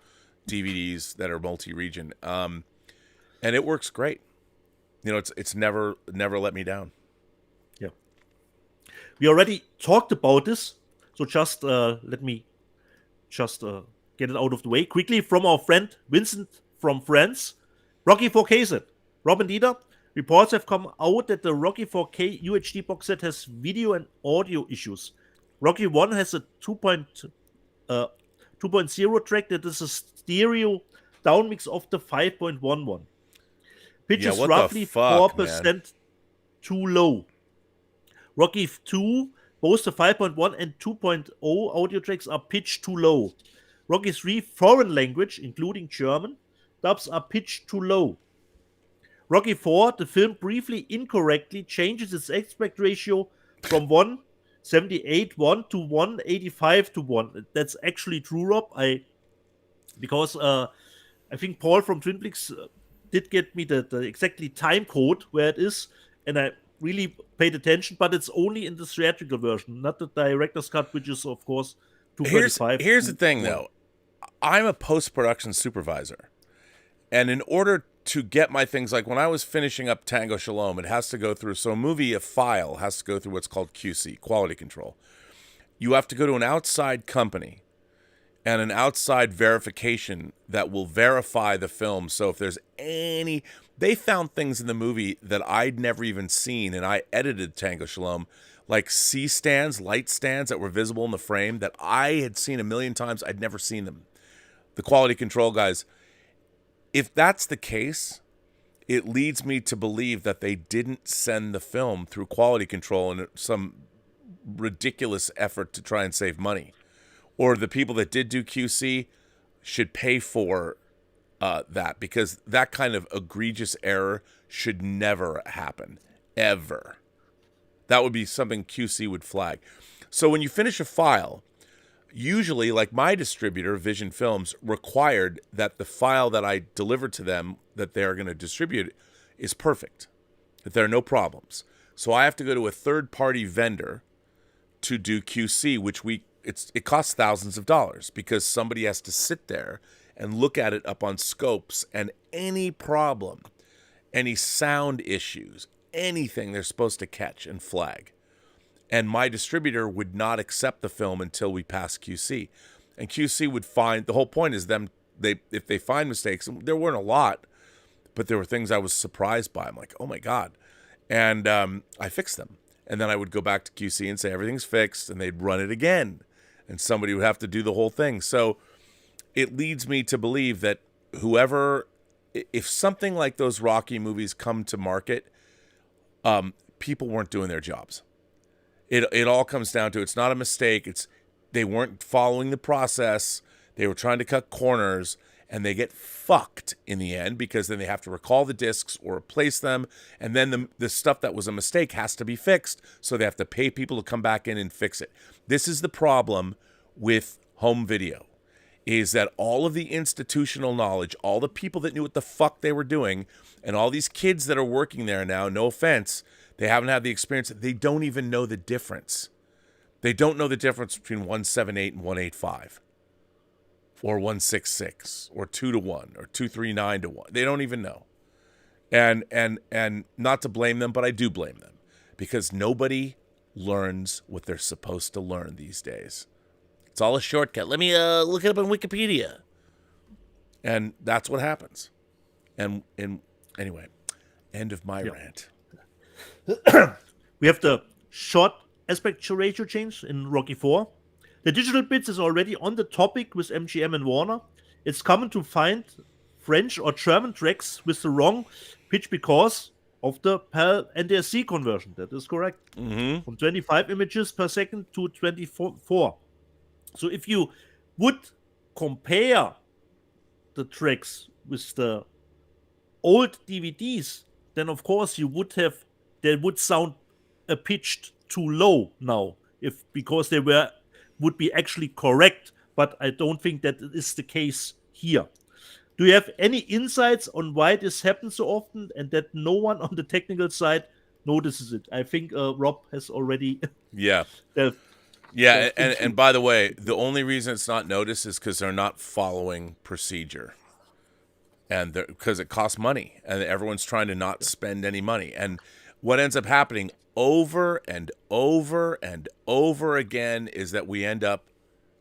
DVDs that are multi-region. And it works great. It's never let me down. Yeah. We already talked about this, so just let me get it out of the way quickly from our friend Vincent from France. Rocky 4K set. Rob and Dieter, reports have come out that the Rocky 4K UHD box set has video and audio issues. Rocky 1 has a 2.0 track that is a stereo downmix of the 5.11. Pitch is roughly 4% too low. Rocky 2, both the 5.1 and 2.0 audio tracks are pitched too low. Rocky 3, foreign language, including German, dubs are pitched too low. Rocky 4, the film briefly incorrectly changes its aspect ratio from 178:1 to 185:1. That's actually true, Rob. Because I think Paul from Twinflix did get me the exactly time code where it is, and I really paid attention, but it's only in the theatrical version, not the director's cut, which is, of course, 235. Here's the thing, though. I'm a post-production supervisor, and in order to get my things, like when I was finishing up Tango Shalom, it has to go through, so a file has to go through what's called QC, quality control. You have to go to an outside company and an outside verification that will verify the film. So if there's they found things in the movie that I'd never even seen, and I edited Tango Shalom, like C-stands, light stands that were visible in the frame that I had seen a million times. I'd never seen them. The quality control guys, if that's the case, it leads me to believe that they didn't send the film through quality control in some ridiculous effort to try and save money. Or the people that did do QC should pay for that, because that kind of egregious error should never happen, ever. That would be something QC would flag. So when you finish a file, usually, like my distributor, Vision Films, required that the file that I delivered to them that they're going to distribute is perfect, that there are no problems. So I have to go to a third-party vendor to do QC, which it costs thousands of dollars, because somebody has to sit there and look at it up on scopes, and any problem, any sound issues, anything they're supposed to catch and flag. And my distributor would not accept the film until we pass QC. And QC would find, the whole point is if they find mistakes, there weren't a lot, but there were things I was surprised by. I'm like, oh my God. And I fixed them. And then I would go back to QC and say, everything's fixed, and they'd run it again. And somebody would have to do the whole thing. So it leads me to believe that if something like those Rocky movies come to market, people weren't doing their jobs. It all comes down to, it's not a mistake. They weren't following the process. They were trying to cut corners, and they get fucked in the end, because then they have to recall the discs or replace them. And then the stuff that was a mistake has to be fixed. So they have to pay people to come back in and fix it. This is the problem with home video, is that all of the institutional knowledge, all the people that knew what the fuck they were doing, and all these kids that are working there now, no offense, they haven't had the experience. They don't even know the difference. They don't know the difference between 178 and 185, or 166, or 2-1, or 239-1. They don't even know. And not to blame them, but I do blame them, because nobody learns what they're supposed to learn these days. It's all a shortcut. Let me look it up on Wikipedia. And that's what happens. And anyway, end of my rant. We have the short aspect ratio change in Rocky 4. The digital bits is already on the topic with MGM and Warner. It's common to find French or German tracks with the wrong pitch because of the PAL NTSC conversion. That is correct. From 25 images per second to 24. So if you would compare the tracks with the old DVDs, then of course they would sound pitched too low now, because they would be actually correct, but I don't think that is the case here. Do you have any insights on why this happens so often and that no one on the technical side notices it? I think Rob has already and by the way, the only reason it's not noticed is because they're not following procedure, and because it costs money, and everyone's trying to not spend any money. And what ends up happening over and over and over again is that we end up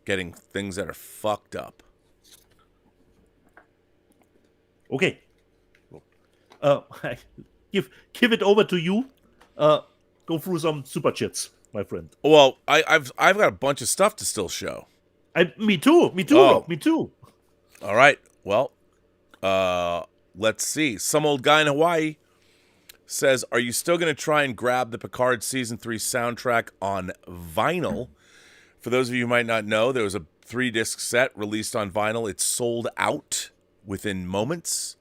getting things that are fucked up. Okay. Give it over to you. Go through some super chats, my friend. Well, I've got a bunch of stuff to still show. Me too, Rob, me too. All right. Well, let's see. Some old guy in Hawaii says, are you still going to try and grab the Picard Season 3 soundtrack on vinyl? For those of you who might not know, there was a 3-disc set released on vinyl. It's sold out within moments.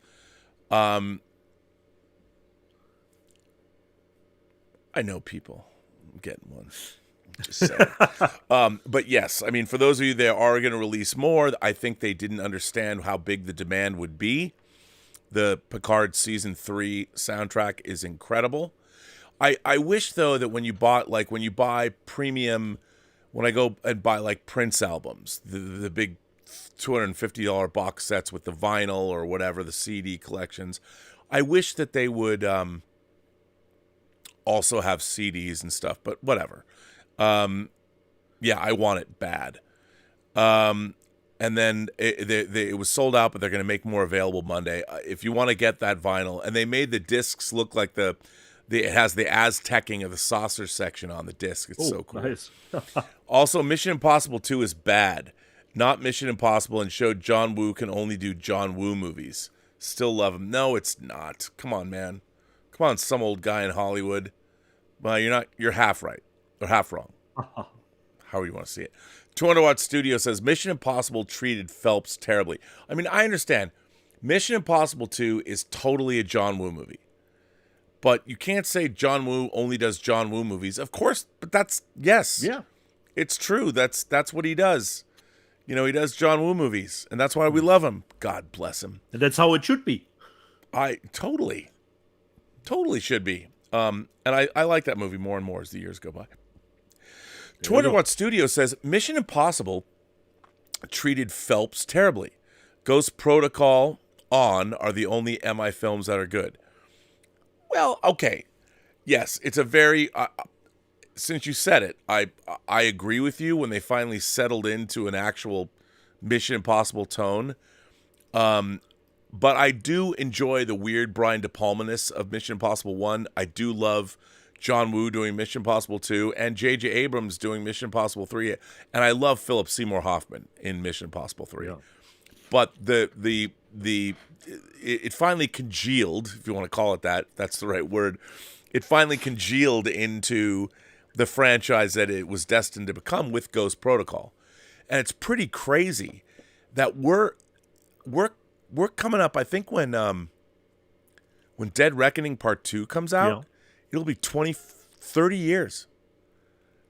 I know people. I'm getting one. Just saying. But yes, I mean, for those of you that are going to release more, I think they didn't understand how big the demand would be. The Picard Season 3 soundtrack is incredible. I wish, though, that when you buy premium, when I go and buy like Prince albums, the big $250 box sets with the vinyl or whatever, the CD collections, I wish that they would also have CDs and stuff, but whatever. Yeah, I want it bad. And then it was sold out, but they're going to make more available Monday. If you want to get that vinyl, and they made the discs look like it has the Aztecing of the saucer section on the disc. It's so cool. Nice. Also, Mission Impossible 2 is bad. Not Mission Impossible, and showed John Woo can only do John Woo movies. Still love him. No, it's not. Come on, man. Come on, some old guy in Hollywood. Well, you're half right or half wrong. However you want to see it. 200 Watt Studio says Mission Impossible treated Phelps terribly. I mean, I understand. Mission Impossible 2 is totally a John Woo movie. But you can't say John Woo only does John Woo movies. Of course, but yes. Yeah. It's true. That's what he does. You know, he does John Woo movies, and that's why we love him. God bless him. And that's how it should be. Totally should be. And I like that movie more and more as the years go by. 200 Watt Studio says Mission Impossible treated Phelps terribly. Ghost Protocol are the only MI films that are good. Well, okay. Yes, it's a very... since you said it, I agree with you when they finally settled into an actual Mission Impossible tone. But I do enjoy the weird Brian De Palma-ness of Mission Impossible 1. I do love John Woo doing Mission Impossible 2 and J.J. Abrams doing Mission Impossible 3. And I love Philip Seymour Hoffman in Mission Impossible 3. Yeah. But it finally congealed, if you want to call it that. That's the right word. It finally congealed into the franchise that it was destined to become with Ghost Protocol. And it's pretty crazy that we're coming up, I think when Dead Reckoning Part 2 comes out, it'll be 30 years.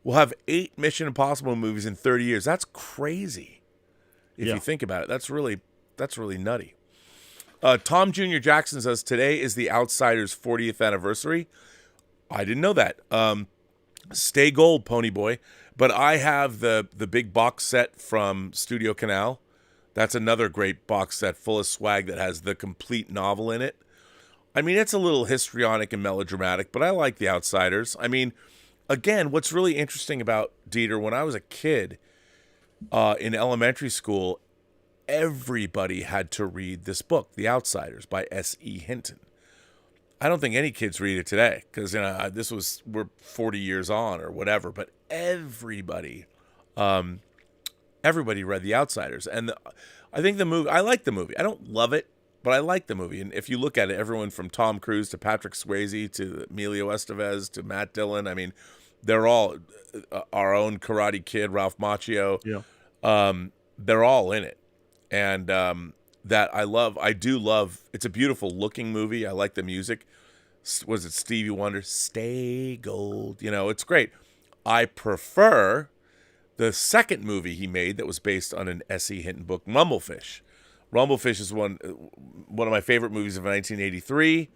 We'll have 8 Mission Impossible movies in 30 years. That's crazy. If you think about it, that's really nutty. Tom Jr. Jackson says, today is The Outsiders' 40th anniversary. I didn't know that. Stay gold, Pony Boy. But I have the big box set from Studio Canal. That's another great box set full of swag that has the complete novel in it. I mean, it's a little histrionic and melodramatic, but I like The Outsiders. I mean, again, what's really interesting about Dieter, when I was a kid in elementary school, everybody had to read this book, The Outsiders by S.E. Hinton. I don't think any kids read it today because we're 40 years on or whatever. But everybody read The Outsiders, and I think the movie. I like the movie. I don't love it, but I like the movie. And if you look at it, everyone from Tom Cruise to Patrick Swayze to Emilio Estevez to Matt Dillon. I mean, they're all our own Karate Kid, Ralph Macchio. Yeah. They're all in it, and that I love. I do love. It's a beautiful looking movie. I like the music. Was it Stevie Wonder? Stay Gold. It's great. I prefer the second movie he made that was based on an S.E. Hinton book, Rumblefish. Rumblefish is one of my favorite movies of 1983.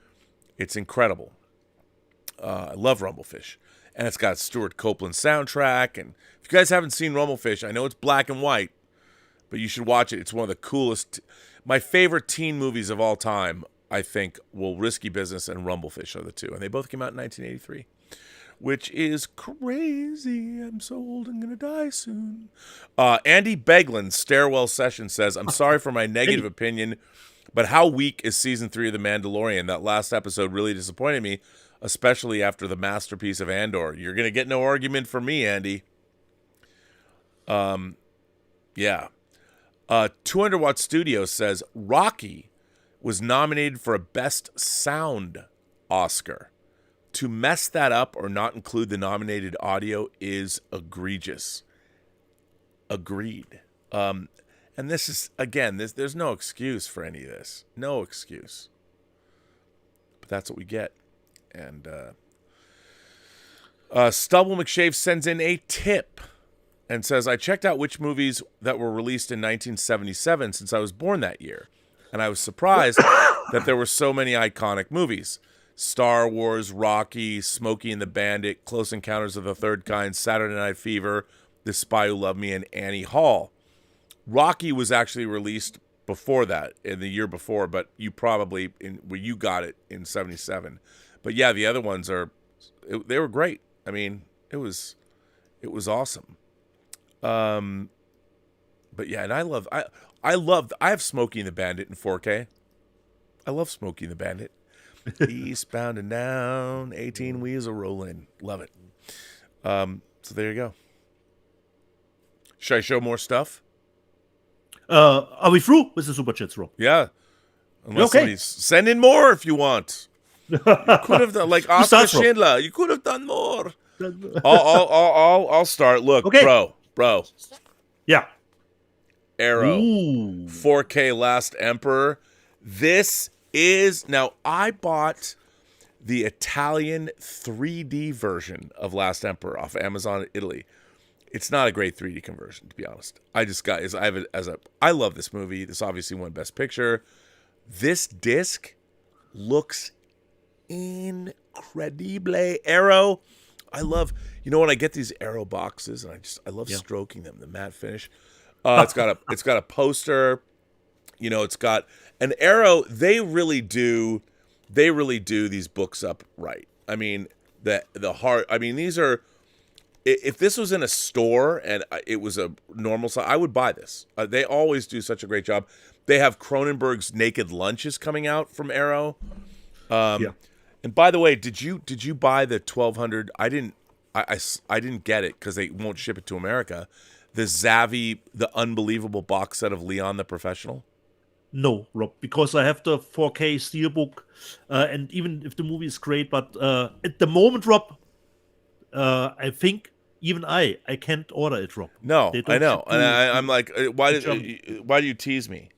It's incredible. I love Rumblefish. And it's got Stuart Copeland's soundtrack. And if you guys haven't seen Rumblefish, I know it's black and white, but you should watch it. It's one of the coolest. My favorite teen movies of all time, I think, Risky Business and Rumblefish are the two. And they both came out in 1983, which is crazy. I'm so old, I'm going to die soon. Andy Beglin's Stairwell Session says, I'm sorry for my negative opinion, but how weak is season 3 of The Mandalorian? That last episode really disappointed me, especially after the masterpiece of Andor. You're going to get no argument from me, Andy. Yeah. 200 Watt Studios says, Rocky was nominated for a Best Sound Oscar. To mess that up or not include the nominated audio is egregious. Agreed. And this is, again, there's no excuse for any of this. No excuse. But that's what we get. And Stubble McShave sends in a tip and says, I checked out which movies that were released in 1977 since I was born that year. And I was surprised that there were so many iconic movies. Star Wars, Rocky, Smokey and the Bandit, Close Encounters of the Third Kind, Saturday Night Fever, The Spy Who Loved Me, and Annie Hall. Rocky was actually released before that, in the year before, but you probably, you got it in 77. But yeah, the other ones they were great. I mean, it was awesome. But yeah, and I have Smokey and the Bandit in 4K. I love Smokey and the Bandit. Eastbound and down, 18 wheels are rolling. Love it. So there you go. Should I show more stuff? Are we through with the super chats, Rob? Yeah. Unless somebody's send in more if you want. You could have done like Oscar Schindler. You could have done more. I'll start. Look, okay. bro. Yeah. Arrow. Ooh. 4K Last Emperor. This is now. I bought the Italian 3D version of Last Emperor off Amazon Italy. It's not a great 3D conversion, to be honest. I love this movie. This obviously won Best Picture. This disc looks incredible. Arrow. I love, when I get these Arrow boxes, and I love stroking them, the matte finish. It's got a poster. It's got an Arrow. They really do these books up right. I mean, the heart. I mean, these are. If this was in a store and it was a normal size, I would buy this. They always do such a great job. They have Cronenberg's Naked Lunches coming out from Arrow. And by the way, did you buy the 1200? I didn't get it because they won't ship it to America. The Zavi, the unbelievable box set of Leon the Professional. No, Rob, because I have the 4K steelbook, and even if the movie is great, but at the moment, Rob, I think even I can't order it, Rob. No, I know, and I'm like, why do you tease me?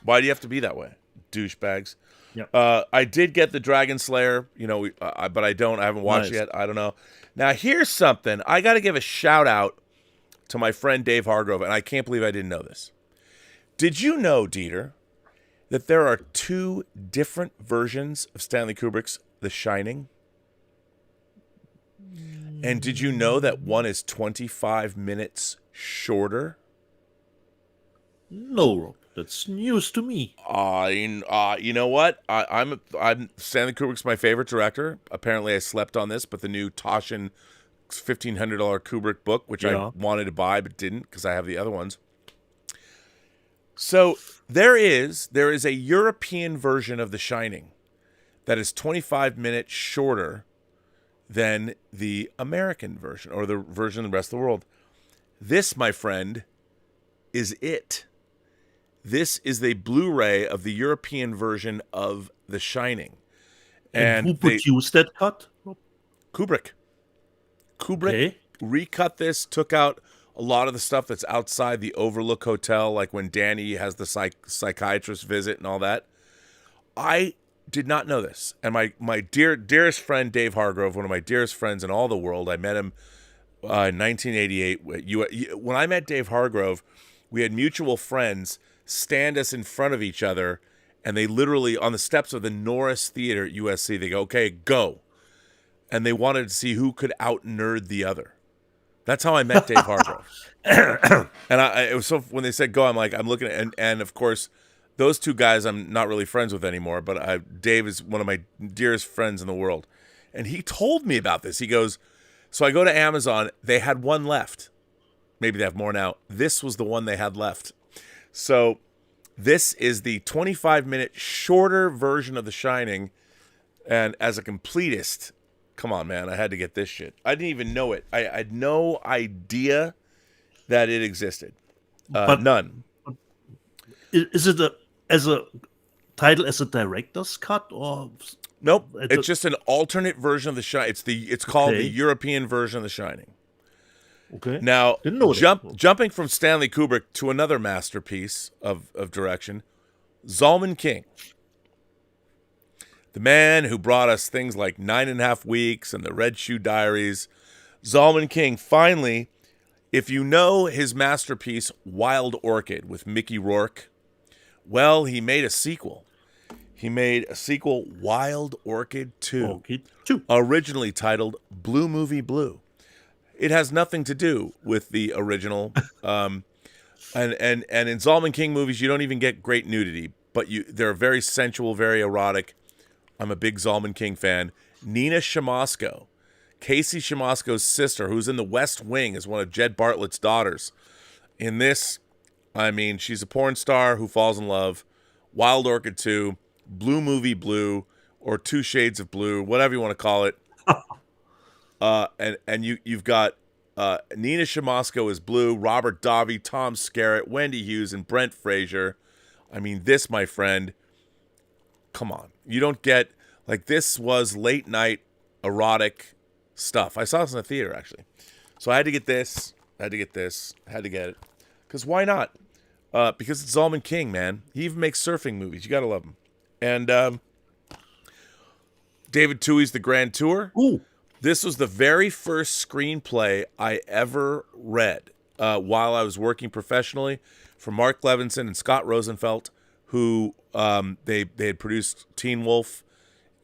Why do you have to be that way, douchebags? Yeah. I did get the Dragon Slayer, but I haven't watched it yet. I don't know. Now here's something I got to give a shout out to my friend Dave Hargrove, and I can't believe I didn't know this. Did you know, Dieter, that there are 2 different versions of Stanley Kubrick's The Shining? And did you know that one is 25 minutes shorter? No, Rob, that's news to me. You know what? I'm Stanley Kubrick's my favorite director. Apparently, I slept on this, but the new Toshin $1,500 Kubrick book, which I wanted to buy but didn't because I have the other ones. So there is a European version of The Shining that is 25 minutes shorter than the American version or the version of the rest of the world. This, my friend, is it. This is the Blu-ray of the European version of The Shining. And who produced that cut? Kubrick. Kubrick recut this, took out a lot of the stuff that's outside the Overlook Hotel, like when Danny has the psychiatrist visit and all that. I did not know this. And my dearest friend, Dave Hargrove, one of my dearest friends in all the world, I met him in 1988. When I met Dave Hargrove, we had mutual friends stand us in front of each other, and they literally, on the steps of the Norris Theater at USC, they go, okay, go. And they wanted to see who could out-nerd the other. That's how I met Dave Hargrove. And it was so, when they said go, I'm looking at, and of course, those two guys I'm not really friends with anymore, but Dave is one of my dearest friends in the world. And he told me about this. He goes, so I go to Amazon, they had one left. Maybe they have more now. This was the one they had left. So this is the 25-minute shorter version of The Shining. And as a completist, come on, man, I had to get this shit. I didn't even know it. I had no idea that it existed. None. Is it as a title as a director's cut or? Nope. It's just an alternate version of The Shining. It's called the European version of The Shining. Okay. Now, jumping from Stanley Kubrick to another masterpiece of direction, Zalman King. The man who brought us things like 9.5 Weeks and the Red Shoe Diaries. Zalman King, finally, if you know his masterpiece, Wild Orchid, with Mickey Rourke, well, he made a sequel. He made a sequel, Wild Orchid 2, originally titled Blue Movie Blue. It has nothing to do with the original. And in Zalman King movies, you don't even get great nudity, but they're very sensual, very erotic. I'm a big Zalman King fan. Nina Shamosko, Casey Shamosko's sister, who's in The West Wing, is one of Jed Bartlett's daughters. In this, I mean, she's a porn star who falls in love. Wild Orchid 2, Blue Movie Blue, or 2 Shades of Blue, whatever you want to call it. And you've got Nina Shamosko as Blue, Robert Davi, Tom Skerritt, Wendy Hughes, and Brent Fraser. I mean, this, my friend, come on. You don't get, like, this was late night erotic stuff. I saw this in the theater, actually. So I had to get this. Had to get it. Because why not? Because it's Zalman King, man. He even makes surfing movies. You got to love him. And David Tui's The Grand Tour. Ooh. This was the very first screenplay I ever read while I was working professionally for Mark Levinson and Scott Rosenfeld, who they had produced Teen Wolf,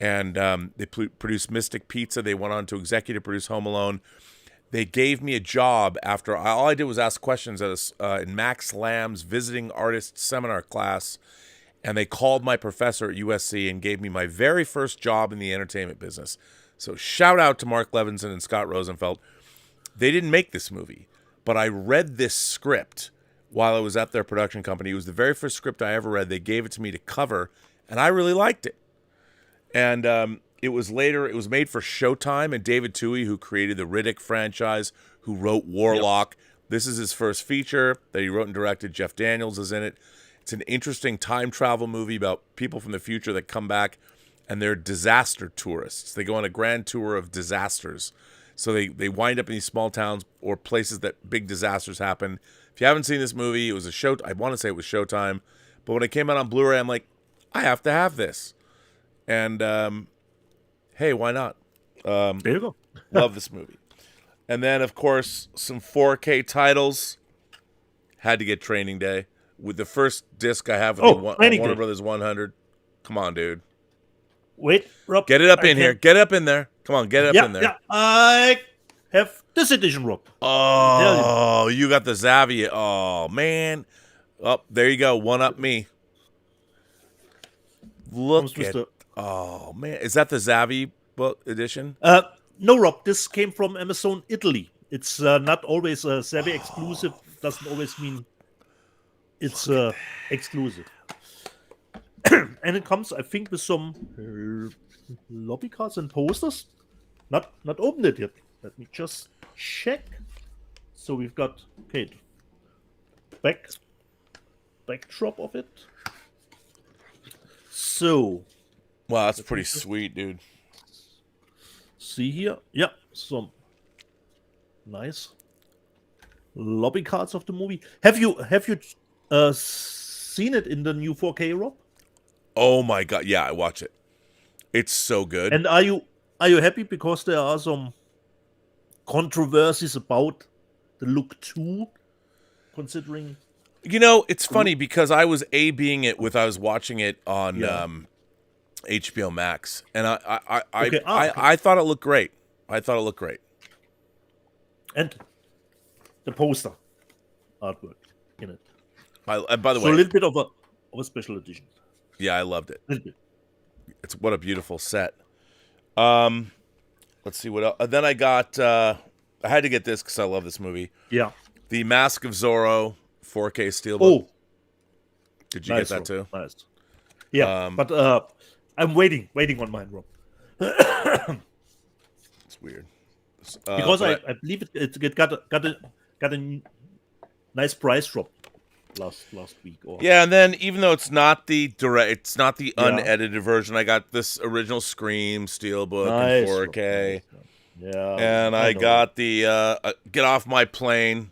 and they produced Mystic Pizza. They went on to executive produce Home Alone. They gave me a job after all I did was ask questions in Max Lamb's visiting artist seminar class, and they called my professor at USC and gave me my very first job in the entertainment business. So shout out to Mark Levinson and Scott Rosenfeld. They didn't make this movie, but I read this script while I was at their production company. It was the very first script I ever read. They gave it to me to cover, and I really liked it. And it was made for Showtime, and David Tui, who created the Riddick franchise, who wrote Warlock. Yep. This is his first feature that he wrote and directed. Jeff Daniels is in it. It's an interesting time travel movie about people from the future that come back, and they're disaster tourists. They go on a grand tour of disasters. So they wind up in these small towns or places that big disasters happen. If you haven't seen this movie, it was I want to say it was Showtime, but when it came out on Blu-ray, I'm like, I have to have this. And hey, why not? There you go. Love this movie. And then, of course, some 4K titles. Had to get Training Day. With the first disc I have with Warner Brothers 100. Come on, dude. Wait, Rob. Get it up in here. Get up in there. Come on, get up in there. Yeah, I have this edition, Rob. Oh, you got the Xavier. Oh, man. Oh, there you go. One up me. Look at it. Oh, man. Is that the Xavi book edition? No, Rob. This came from Amazon Italy. It's not always a Xavi exclusive. Doesn't always mean it's exclusive. And it comes, I think, with some lobby cards and posters. Not opened it yet. Let me just check. So we've got backdrop of it. So Wow, that's pretty sweet, dude. see here, yeah, some nice lobby cards of the movie. Have you seen it in the new 4K, Rob? Oh my god, yeah, I watch it. It's so good. And are you happy because there are some controversies about the look too, considering? You know, it's funny because I was A-Bing it I was watching it on HBO Max, and I thought it looked great. And the poster artwork in it. By the So way, a little bit of a special edition. yeah, I loved it. A little bit. It's what a beautiful set. Let's see what else. Then I got. I had to get this because I love this movie. Yeah. The Mask of Zorro 4K Steelbook. Oh, Did you nice, get that Rob. too? Nice. Yeah, but I'm waiting on mine, Rob, It's weird. because but I believe it got a nice price drop last week. Or yeah, and then even though it's not the Yeah. unedited version, I got this original Scream Steelbook Nice, in 4K. Rob. Yeah. And I know. got the Get Off My Plane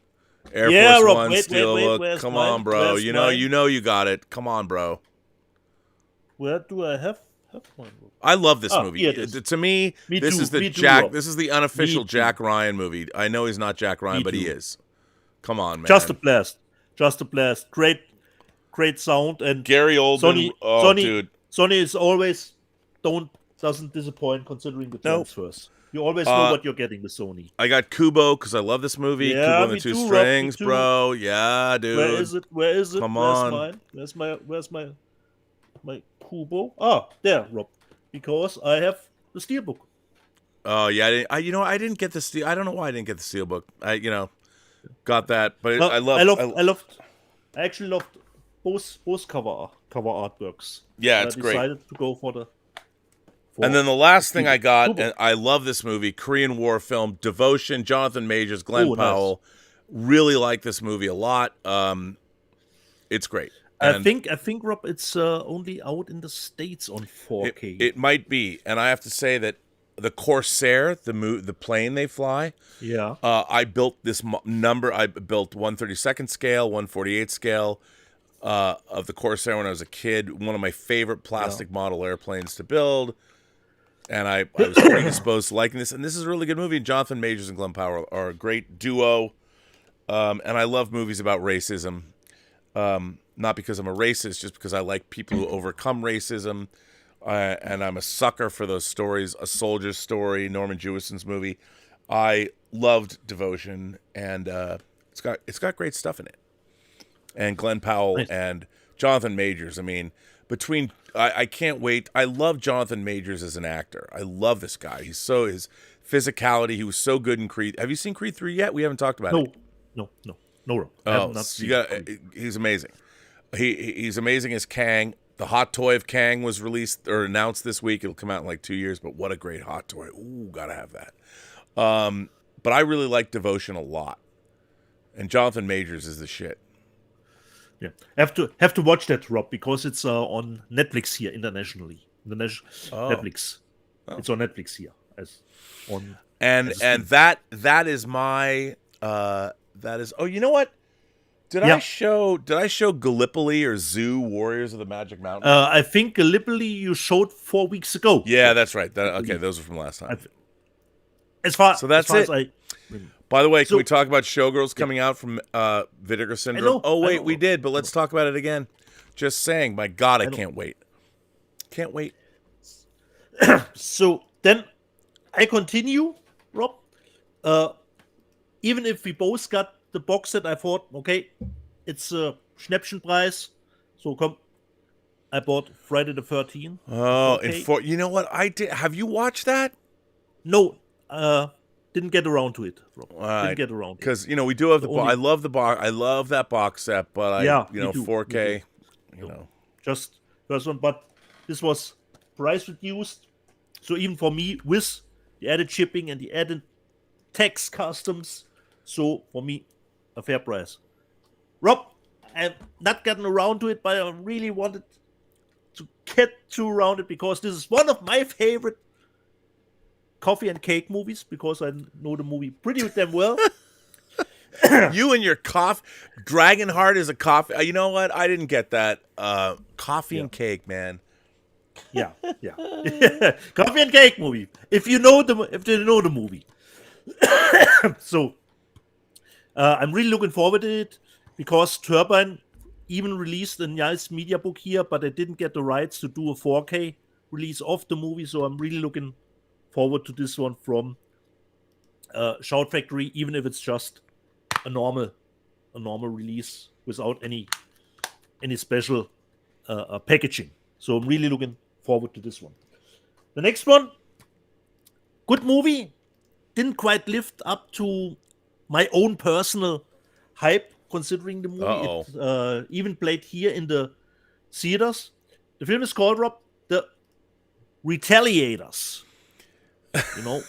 Air Yeah, Force Rob, One wait, Steelbook. where's Come mine? on, bro. Where's You mine? know you got it. Come on, bro. Where do I have mine, Rob? I love this Oh, movie. here it is. To me, Me this too, is the me too, Jack. Rob. This is the unofficial Me too. Jack Ryan movie. I know he's not Jack Ryan, Me but he too. is. Come on, man. Just a blast. Great sound, and Gary Oldman. Sony, Dude. Sony is always doesn't disappoint considering the Nope. transfers. You always know what you're getting with Sony. I got Kubo because I love this movie. Yeah, Kubo and the me Two too, Rob, Strings, me too. bro. Yeah, dude. Where is it? Come Where's on. mine? Where's my Kubo? Ah, there, Rob. Because I have the steelbook. Oh yeah, I didn't get the steel. I don't know why I didn't get the Steelbook. I got that, but No, I I actually loved both cover artworks. Yeah, And it's I great. decided to go for the. And then the last thing I got, Kubo. and I love this movie, Korean War film, Devotion, Jonathan Majors, Glenn Oh, nice. Powell. Really like this movie a lot. It's great. I And think Rob, it's only out in the States on 4K. it might be, and I have to say that the Corsair, the plane they fly. Yeah. I built this number. I built 1/32 scale, 1/48 scale of the Corsair when I was a kid. One of my favorite plastic model airplanes to build. And I was predisposed to liking this. And this is a really good movie. Jonathan Majors and Glenn Powell are a great duo. And I love movies about racism. Not because I'm a racist, just because I like people who overcome racism. And I'm a sucker for those stories. A Soldier's Story, Norman Jewison's movie. I loved Devotion, and it's got great stuff in it. And Glenn Powell Nice. and Jonathan Majors. I mean, I can't wait. I love Jonathan Majors as an actor. I love this guy. His physicality. He was so good in Creed. Have you seen Creed 3 yet? We haven't talked about it. No, Rob. I Oh, have not so seen it. he's amazing. He's amazing as Kang. The hot toy of Kang was released or announced this week. It'll come out in like 2 years, but what a great hot toy. Ooh, gotta have that. But I really like Devotion a lot. And Jonathan Majors is the shit. Yeah, have to watch that, Rob, because it's on Netflix here internationally. Netflix. Oh. It's on Netflix here on. And that is my oh, you know what? Did Yeah. I show Gallipoli or Zoo Warriors of the Magic Mountain? I think Gallipoli you showed 4 weeks ago. Yeah, that's right. Okay, those are from last time. As far So that's as it. I, By the way, can So- we talk about Showgirls coming out from Vinegar Syndrome? know, Oh I wait, know. we did, but let's talk about it again. Just saying, my God, I know. can't wait. Can't wait. So then I continue, Rob. Even if we both got the box set, I thought, okay, it's a Schnäppchenpreis. So come, I bought Friday the 13th. Oh, Okay. and you know what I did? Have you watched that? No, didn't get around to it, Rob. Alright, Didn't get around to it. Because we do have the. Only- I love the box. I love that box set, but Yeah, me too, 4K. Just first one, but this was price reduced. So even for me, with the added shipping and the added tax customs, so for me, a fair price. Rob, I've not gotten around to it, but I really wanted to get around it because this is one of my favorite coffee and cake movies because I know the movie pretty damn well. You and your coffee. Dragonheart is a coffee. You know what? I didn't get that. Coffee and cake, man. Yeah. Coffee and cake movie. If you know the movie. So I'm really looking forward to it because Turbine even released a nice media book here, but they didn't get the rights to do a 4K release of the movie. So I'm really looking forward to this one from Shout Factory, even if it's just a normal release without any special packaging. So I'm really looking forward to this one. The next one, good movie, didn't quite live up to my own personal hype considering the movie. It even played here in the theaters. The film is called, Rob, The Retaliators. You know,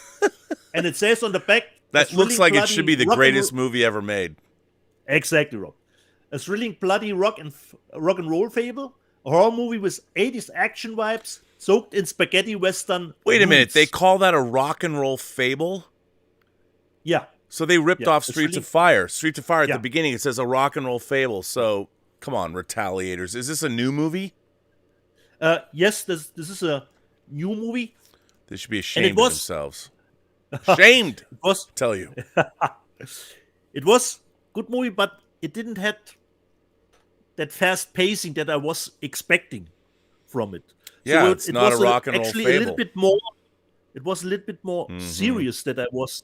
and it says on the back that looks like it should be the greatest movie ever made. Exactly, Rob. A thrilling, bloody rock and roll fable, a horror movie with 80s action vibes, soaked in spaghetti western. Wait a minute, they call that a rock and roll fable? Yeah. So they ripped off Streets of Fire. Streets of Fire at the beginning, it says a rock and roll fable. So come on, Retaliators. Is this a new movie? Yes, this is a new movie. They should be ashamed of themselves. Shamed, tell you. It was good movie, but it didn't have that fast pacing that I was expecting from it. Yeah, so it's not a rock and roll actually fable. A little bit more. It was a little bit more serious that I was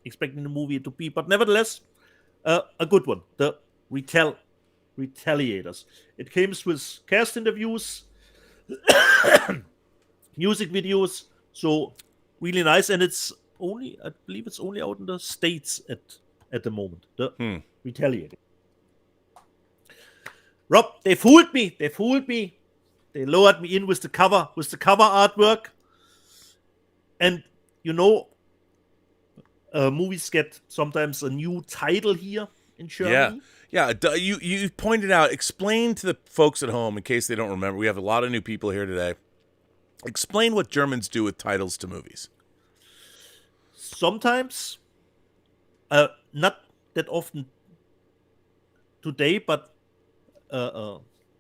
expecting the movie to be, but nevertheless, a good one. The Retaliators. It came with cast interviews, music videos, so really nice, and it's only, I believe it's only out in the States at the moment. The Retaliator. Rob, they fooled me. They lowered me in with the cover artwork. And you know, movies get sometimes a new title here in Germany. Yeah. You pointed out. Explain to the folks at home in case they don't remember. We have a lot of new people here today. Explain what Germans do with titles to movies. Sometimes, not that often today, but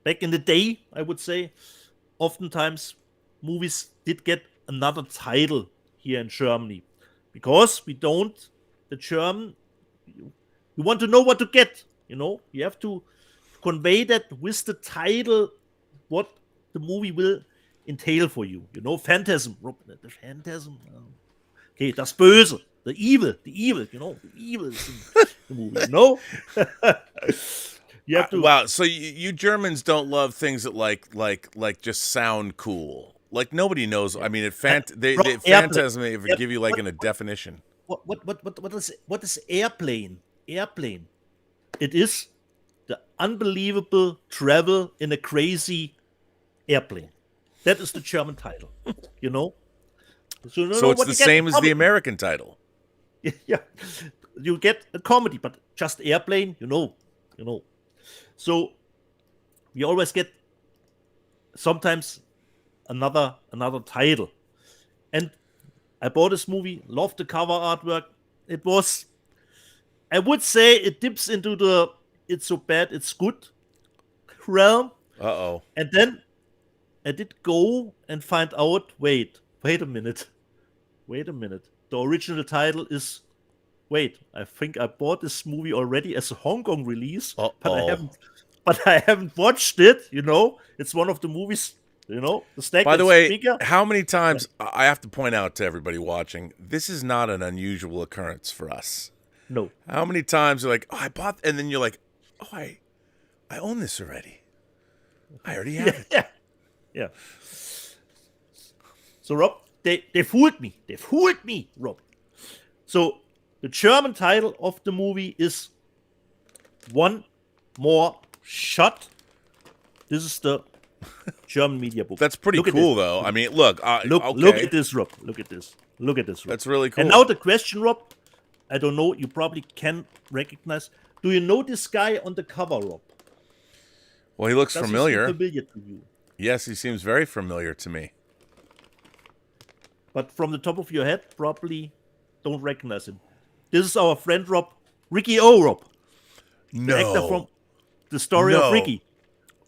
back in the day, I would say, oftentimes movies did get another title here in Germany because we don't. The German, you want to know what to get. You know, you have to convey that with the title, what the movie will entail for you. You know, Phantasm, the Phantasm. Okay, das Böse, the evil. You know, the evil is in the movie. You know. You have to. Wow, so you Germans don't love things that like just sound cool. Like nobody knows. I mean, Phantasm they ever give you like in a definition. What is airplane? Airplane. It is the unbelievable travel in a crazy airplane. That is the German title. You know. So it's the same as the American title. Yeah, you get a comedy, but just airplane. You know. So we always get sometimes another title. And I bought this movie, loved the cover artwork. It was, I would say, it dips into the it's so bad, it's good realm. Uh-oh. And then I did go and find out, wait a minute. The original title is, I think I bought this movie already as a Hong Kong release, but I haven't watched it, you know. It's one of the movies, you know, the stack. By the way, bigger. How many times, I have to point out to everybody watching, this is not an unusual occurrence for us. No. How many times you're like, I bought, and then you're like, I own this already. I already have it. Yeah. So, Rob, they fooled me, Rob. So, the German title of the movie is One More Shot. This is the German media book. That's pretty Look at cool, this. though. I mean, look. Look Okay. at this, Rob. Look at this. Look at this, Rob. That's really cool. And now the question, Rob. I don't know. You probably can recognize. Do you know this guy on the cover, Rob? Well, he looks Does familiar. he seem familiar to you? Yes, he seems very familiar to me. But from the top of your head, probably don't recognize him. This is our friend Rob, Ricky O. Rob. No. The actor from the story of Ricky.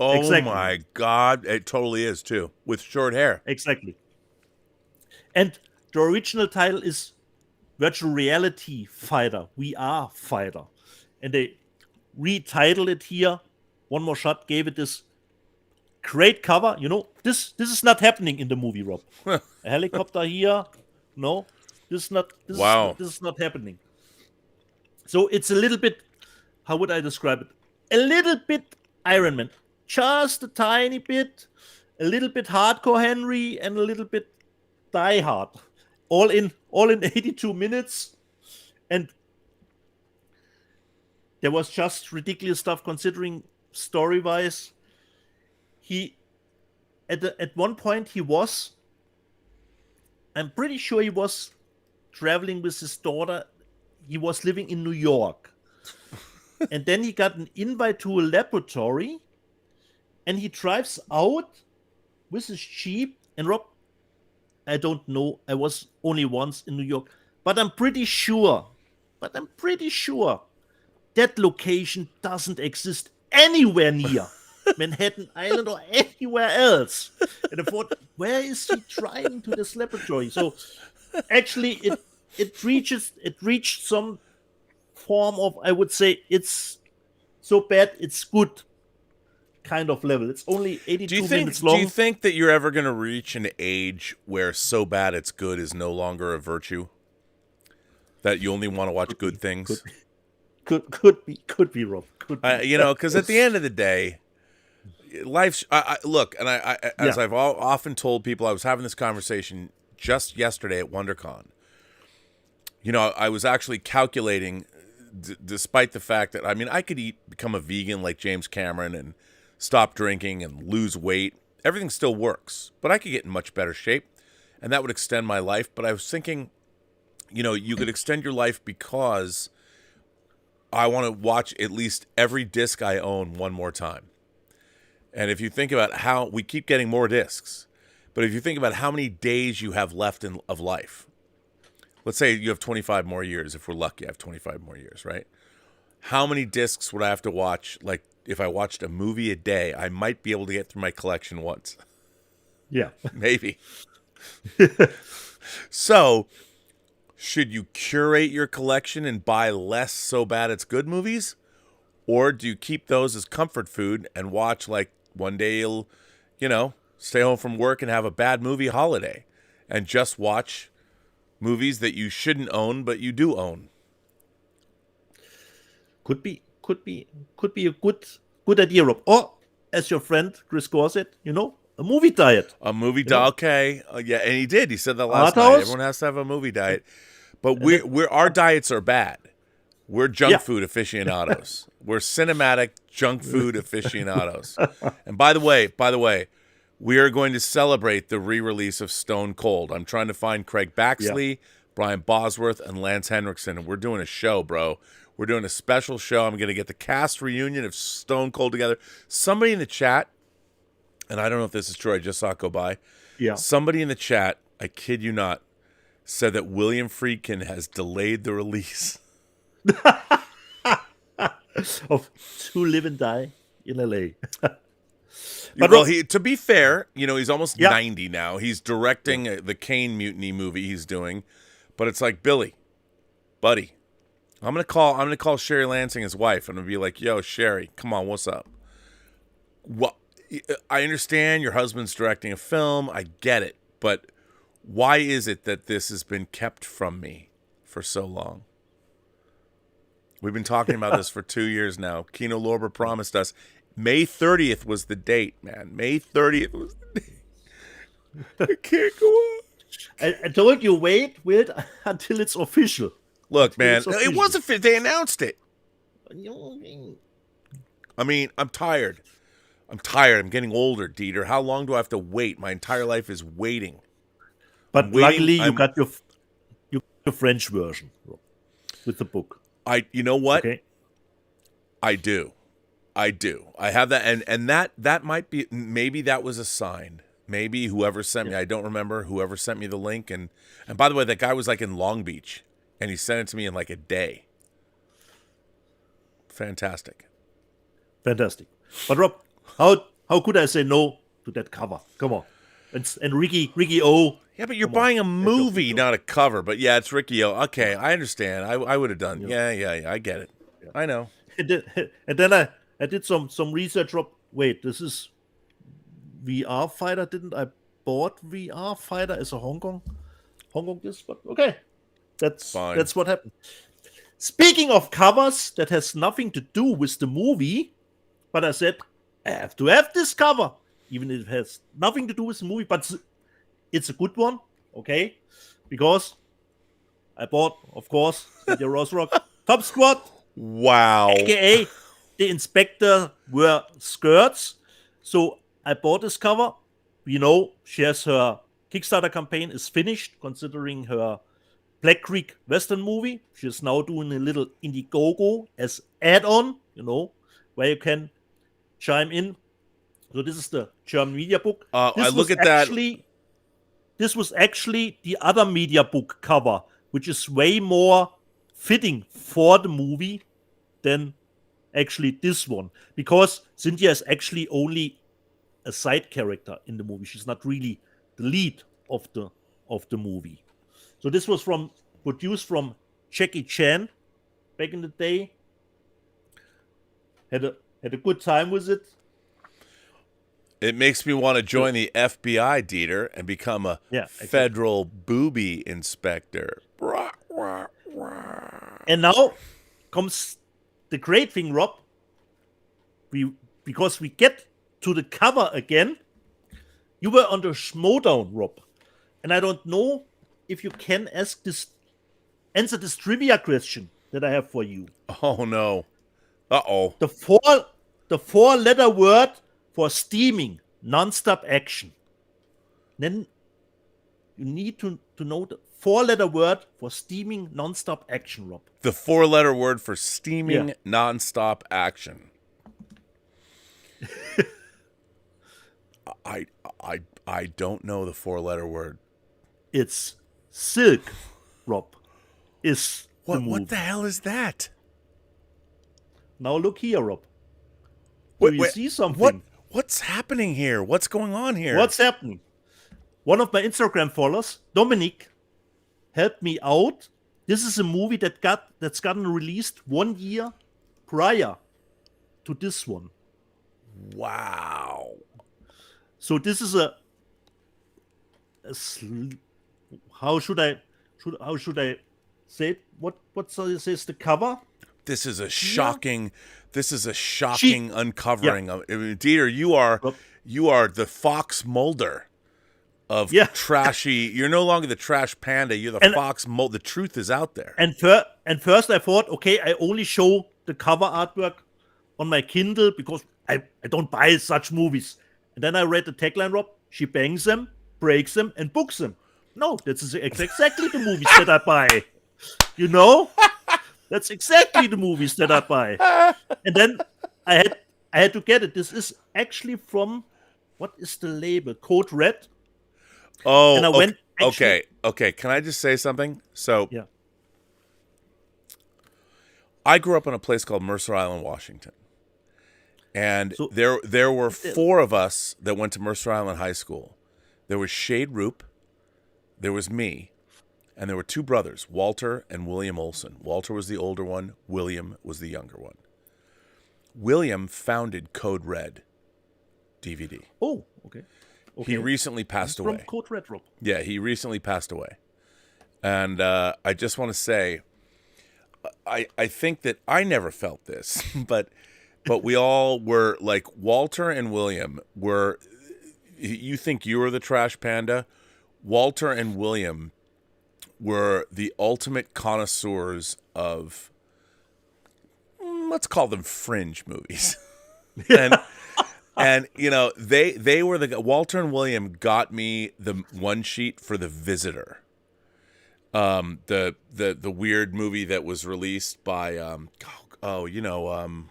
Oh Exactly. my God. It totally is, too. With short hair. Exactly. And the original title is Virtual Reality Fighter, VR Fighter. And they retitled it here. One More Shot gave it this great cover. You know, this is not happening in the movie, Rob. A helicopter here. No, this is not. This is not happening. So it's a little bit. How would I describe it? A little bit Iron Man, just a tiny bit. A little bit Hardcore Henry and a little bit Die Hard. All in 82 minutes, and there was just ridiculous stuff considering story-wise. He at one point I'm pretty sure he was traveling with his daughter. He was living in New York. And then he got an invite to a laboratory, and he drives out with his Jeep. And Rob, I don't know, I was only once in New York, but I'm pretty sure that location doesn't exist anywhere near Manhattan Island or anywhere else. And I thought, where is he driving to this laboratory? So actually it reached some form of, I would say, it's so bad it's good kind of level. It's only 82 minutes long. Do you think that you're ever going to reach an age where so bad it's good is no longer a virtue? That you only want to watch good things? Could be, Rob. Could be. You know, because at the end of the day, life's... look, and as I've often told people, I was having this conversation just yesterday at WonderCon. You know, I was actually calculating, despite the fact that, I mean, I could become a vegan like James Cameron and stop drinking and lose weight. Everything still works, but I could get in much better shape, and that would extend my life. But I was thinking, you know, you could extend your life because I want to watch at least every disc I own one more time. And if you think about how we keep getting more discs, but if you think about how many days you have left of life, let's say you have 25 more years. If we're lucky, I have 25 more years, right? How many discs would I have to watch? Like, if I watched a movie a day, I might be able to get through my collection once. Yeah. Maybe. So, should you curate your collection and buy less so bad it's good movies? Or do you keep those as comfort food and watch, like, one day you'll, you know, stay home from work and have a bad movie holiday and just watch movies that you shouldn't own, but you do own? Could be a good idea, Rob. Or, as your friend Chris Gore said, you know, a movie diet. A movie diet, okay. Yeah, and he did. He said that last Art night. house? Everyone has to have a movie diet. But our diets are bad. We're junk food aficionados. We're cinematic junk food aficionados. And by the way, we are going to celebrate the re-release of Stone Cold. I'm trying to find Craig Baxley, Brian Bosworth, and Lance Henriksen, and we're doing a show, bro. We're doing a special show. I'm going to get the cast reunion of Stone Cold together. Somebody in the chat, and I don't know if this is true, I just saw it go by. Yeah. Somebody in the chat, I kid you not, said that William Friedkin has delayed the release of To Live and Die in LA. But well, to be fair, you know, he's almost 90 now. He's directing the Kane Mutiny movie he's doing. But it's like, Billy, buddy, I'm gonna call Sherry Lansing, his wife, and I'm gonna be like, yo, Sherry, come on, what's up? What? I understand your husband's directing a film. I get it. But why is it that this has been kept from me for so long? We've been talking about this for 2 years now. Kino Lorber promised us. May 30th was the date, man. May 30th was the date. I can't go on. I told you, wait until it's official. Look, man, it wasn't. They announced it. I mean, I'm tired I'm tired. I'm getting older, Dieter. How long do I have to wait? My entire life is waiting. But luckily, you got your French version with the book. You know what? Okay. I do. I have that, and that might be, maybe that was a sign. Maybe whoever sent me, I don't remember, whoever sent me the link. And by the way, that guy was like in Long Beach, and he sent it to me in like a day. Fantastic. But Rob, how could I say no to that cover? Come on. And Ricky O. Yeah, but you're buying a movie, not a cover. But yeah, it's Ricky O. Okay, I understand. I would have done. Yeah, I get it. Yeah. I know. And then I did some research, Rob. Wait, this is VR Fighter, didn't I bought VR Fighter as a Hong Kong disc? But okay, that's fine. That's what happened. Speaking of covers, that has nothing to do with the movie, but I said I have to have this cover, even if it has nothing to do with the movie, but it's a good one, okay? Because I bought, of course, the Rosrock Top Squad. Wow. AKA the Inspector wear skirts. So I bought this cover. You know, she has her Kickstarter campaign is finished, considering her Black Creek Western movie. She's now doing a little Indiegogo as add-on, you know, where you can chime in. So this is the German media book. I look at that. This was actually the other media book cover, which is way more fitting for the movie than actually this one, because Cynthia is actually only a side character in the movie. She's not really the lead of the movie. So this was produced from Jackie Chan back in the day. Had a good time with it. It makes me want to join the FBI, Dieter, and become a federal booby inspector. And now comes the great thing, Rob. Because we get to the cover again. You were on the Schmodown, Rob. And I don't know if you can answer this trivia question that I have for you. Oh, no. Uh-oh. The four-letter word for steaming non-stop action. Then you need to know the four-letter word for steaming non-stop action, Rob. The four-letter word for steaming non-stop action. I don't know the four-letter word. It's silk, Rob. What the hell is that? Now look here, Rob. Do you see something? What's happening here? What's going on here? What's happening? One of my Instagram followers, Dominic, helped me out. This is a movie that's gotten released 1 year prior to this one. Wow. So this is how should I say it? What says the cover? This is a shocking uncovering of Dieter, you are the Fox Mulder of trashy. You're no longer the trash panda, you're the Fox Mulder. The truth is out there. And first I thought, okay, I only show the cover artwork on my Kindle because I don't buy such movies. And then I read the tagline, Rob. She bangs them, breaks them, and books them. No, that's exactly the movies that I buy. You know? That's exactly the movies that I buy. And then I had to get it. This is actually from, what is the label? Code Red. Oh, and I went okay. Can I just say something? So, I grew up in a place called Mercer Island, Washington. And there were four of us that went to Mercer Island High School. There was Shade Roop, there was me, and there were two brothers, Walter and William Olson. Walter was the older one, William was the younger one. William founded Code Red DVD. Oh, okay. He recently passed away. From Code Red, Rob. Yeah, he recently passed away. And I just want to say, I think that I never felt this, but we all were like Walter and William were. You think you were the trash panda? Walter and William were the ultimate connoisseurs of, let's call them fringe movies. And And they were Walter and William got me the one sheet for The Visitor, the weird movie that was released by God,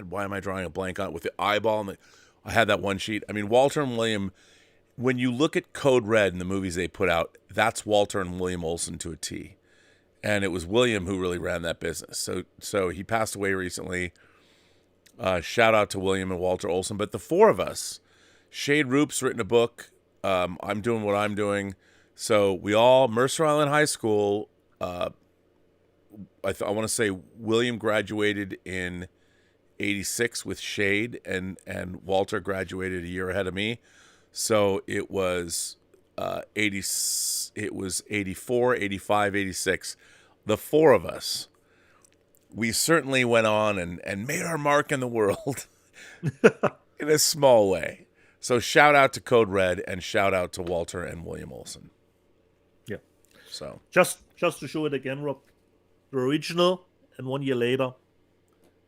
why am I drawing a blank on it with the eyeball? And I had that one sheet. I mean, Walter and William. When you look at Code Red and the movies they put out, that's Walter and William Olson to a T. And it was William who really ran that business. So he passed away recently. Shout out to William and Walter Olson. But the four of us, Shade Roop's written a book. I'm doing what I'm doing. So we all, Mercer Island High School, I want to say William graduated in 86 with Shade, and Walter graduated a year ahead of me. So it was 84, 85, 86. The four of us, we certainly went on and made our mark in the world in a small way. So shout out to Code Red and shout out to Walter and William Olson. Yeah. So just to show it again, Rob, the original, and 1 year later,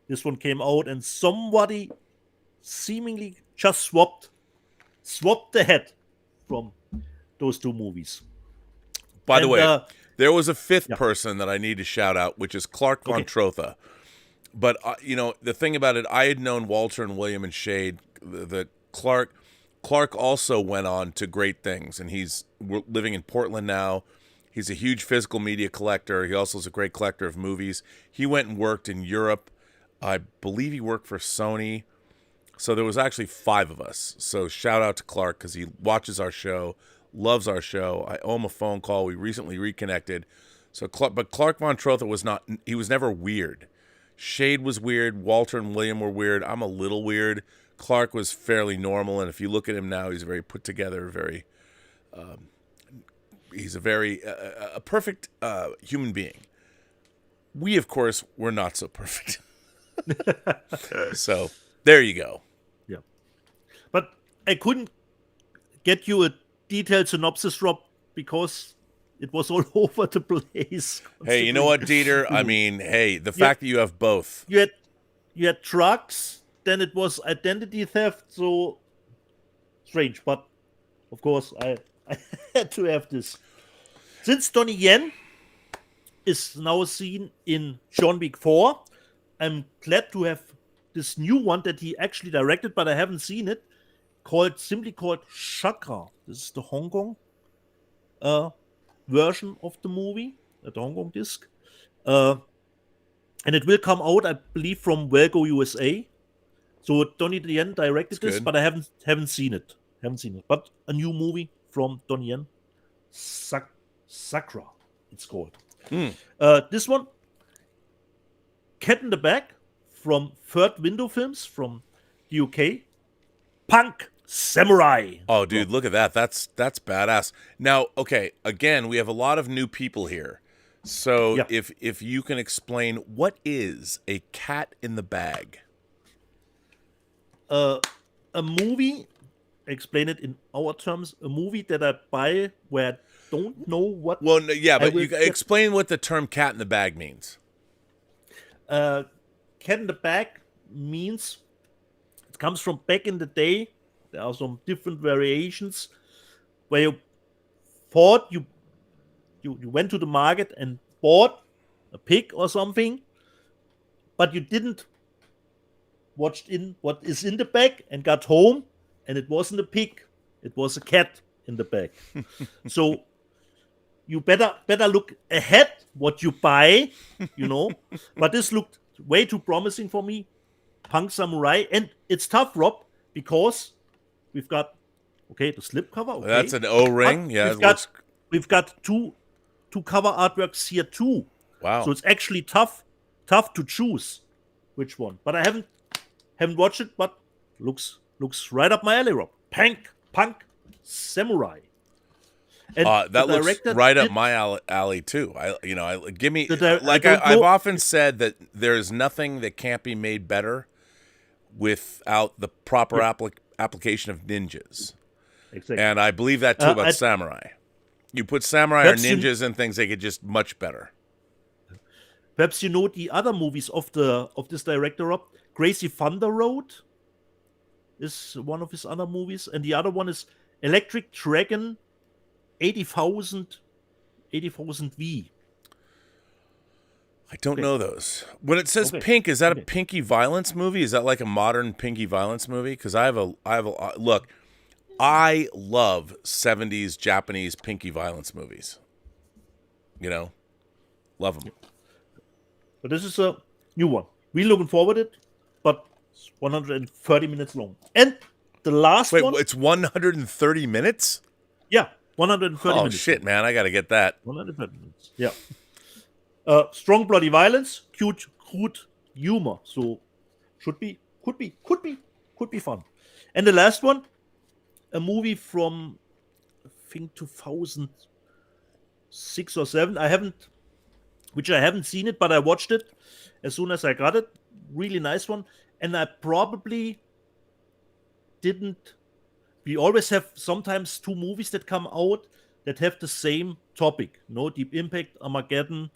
this one came out, and somebody seemingly just swapped the head from those two movies. By the way, there was a fifth person that I need to shout out, which is Clark von Trotha. But the thing about it, I had known Walter and William and Shade. The Clark also went on to great things, and he's living in Portland now. He's a huge physical media collector. He also is a great collector of movies. He went and worked in Europe. I believe he worked for Sony. So there was actually 5 of us. So shout out to Clark because he watches our show, loves our show. I owe him a phone call. We recently reconnected. But Clark von Trotha was never weird. Shade was weird. Walter and William were weird. I'm a little weird. Clark was fairly normal. And if you look at him now, he's very put together, he's a very a perfect human being. We, of course, were not so perfect. So there you go. Yeah. But I couldn't get you a detailed synopsis, Rob, because it was all over the place. Hey, you know what, Dieter? I mean, the fact that you have both. You had drugs, then it was identity theft, so strange. But, of course, I had to have this. Since Donnie Yen is now seen in John Wick 4, I'm glad to have this new one that he actually directed, but I haven't seen it, simply called Chakra. This is the Hong Kong version of the movie, the Hong Kong disc. And it will come out, I believe, from Welgo USA. So Donnie Yen directed this, but I haven't seen it. But a new movie from Donnie Yen, Sakra, it's called. This one, Cat in the Bag, from Third Window Films from the UK. Punk Samurai. Oh, dude, look at that. That's badass. Now, okay, again, we have a lot of new people here. So if you can explain, what is a cat in the bag? A movie, explain it in our terms, a movie that I buy where I don't know what... Well, no, yeah, but you explain what the term cat in the bag means. Cat in the bag means, it comes from back in the day. There are some different variations where you thought you went to the market and bought a pig or something, but you didn't watch in what is in the bag and got home, and it wasn't a pig, it was a cat in the bag. So you better look ahead what you buy, But this looked way too promising for me. Punk Samurai, and it's tough, Rob, because we've got the slipcover. Okay. That's an O-ring. Yeah, we've got two cover artworks here too. Wow. So it's actually tough to choose which one. But I haven't watched it, but looks right up my alley, Rob. Punk Samurai. And that looks right up my alley too. I've often said that there's nothing that can't be made better without the proper application of ninjas. Exactly. And I believe that too about samurai. You put samurai or ninjas in things, they get just much better. Perhaps the other movies of this director, Rob, Crazy Thunder Road. is one of his other movies, and the other one is Electric Dragon 80,000 V. I don't know those. When it says Okay. Pink, is that a Okay. Pinky Violence movie? Is that like a modern Pinky Violence movie? Because I have a look. I love 70s Japanese Pinky Violence movies. You know, love them. But this is a new one. We're looking forward to it, but it's 130 minutes long. And the last Wait, one, it's 130 minutes? yeah, 130 Oh minutes. shit, man! I gotta get that. 130 minutes. Yeah. Strong bloody violence, cute, crude humor. So could be fun. And the last one, a movie from I think 2006 or 7. I haven't seen it, but I watched it as soon as I got it. Really nice one. And I probably didn't. We always have sometimes 2 movies that come out that have the same topic. No, Deep Impact, Armageddon.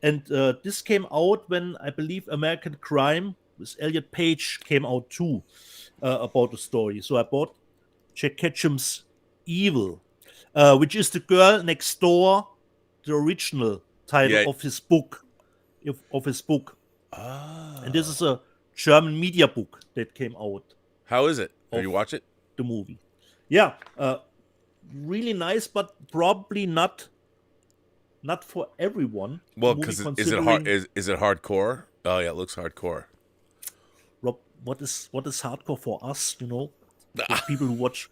And this came out when I believe American Crime with Elliot Page came out too, about the story. So I bought Jack Ketchum's Evil, which is the girl next door, the original title of his book. And this is a German media book that came out. How is it? Have you watched it? The movie. Yeah, really nice, but probably not for everyone. Well, Movie because is it considering- hard? Is it hardcore? Oh yeah, it looks hardcore. Rob, what is hardcore for us? You know, the people who watch